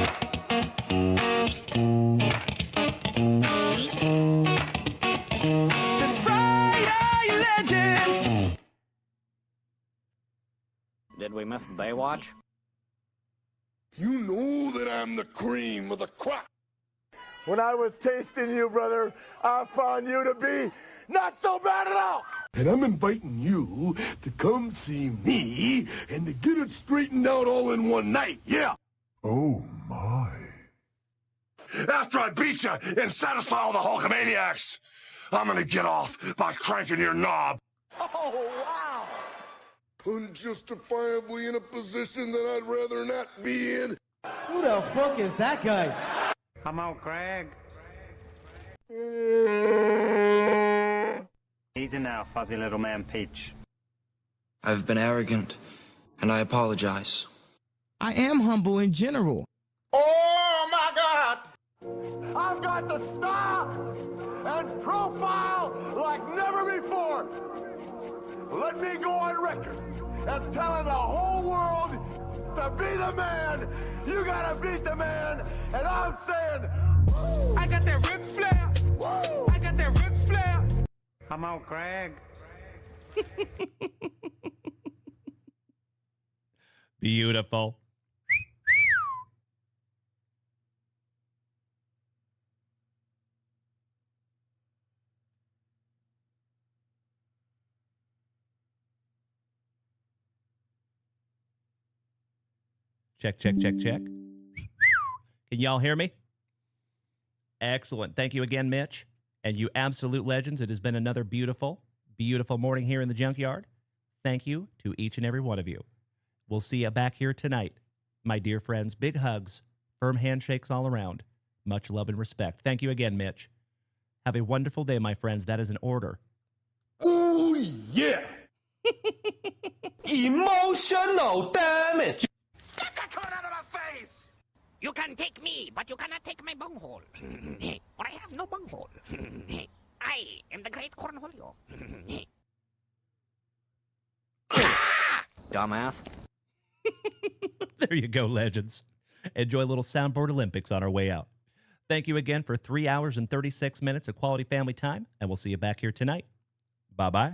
The Friday legends. Did we miss Baywatch? You know that I'm the cream of the crop. When I was tasting you, brother, I found you to be not so bad at all. And I'm inviting you to come see me and to get it straightened out all in one night, yeah. Oh, my. After I beat you and satisfy all the Hulkamaniacs, I'm gonna get off by cranking your knob. Oh, wow. Unjustifiably in a position that I'd rather not be in. Who the fuck is that guy? Come out, Craig. Easy now, fuzzy little man Peach. I've been arrogant, and I apologize. I am humble in general. Oh, my God. I've got the style and profile like never before. Let me go on record as telling the whole world to be the man. You gotta beat the man. And I'm saying, I got that Ric Flair. Woo! I got that Ric Flair. Come out, Craig. Beautiful. Check, check, check, check. Can y'all hear me? Excellent. Thank you again, Mitch. And you absolute legends. It has been another beautiful, beautiful morning here in the junkyard. Thank you to each and every one of you. We'll see you back here tonight. My dear friends, big hugs, firm handshakes all around. Much love and respect. Thank you again, Mitch. Have a wonderful day, my friends. That is an order. Oh, yeah. Emotional damage. Get that cone out of my face! You can take me, but you cannot take my bunghole. For I have no bunghole. I am the great Cornholio. Dumbass. There you go, legends. Enjoy a little Soundboard Olympics on our way out. Thank you again for 3 hours and 36 minutes of quality family time, and we'll see you back here tonight. Bye-bye.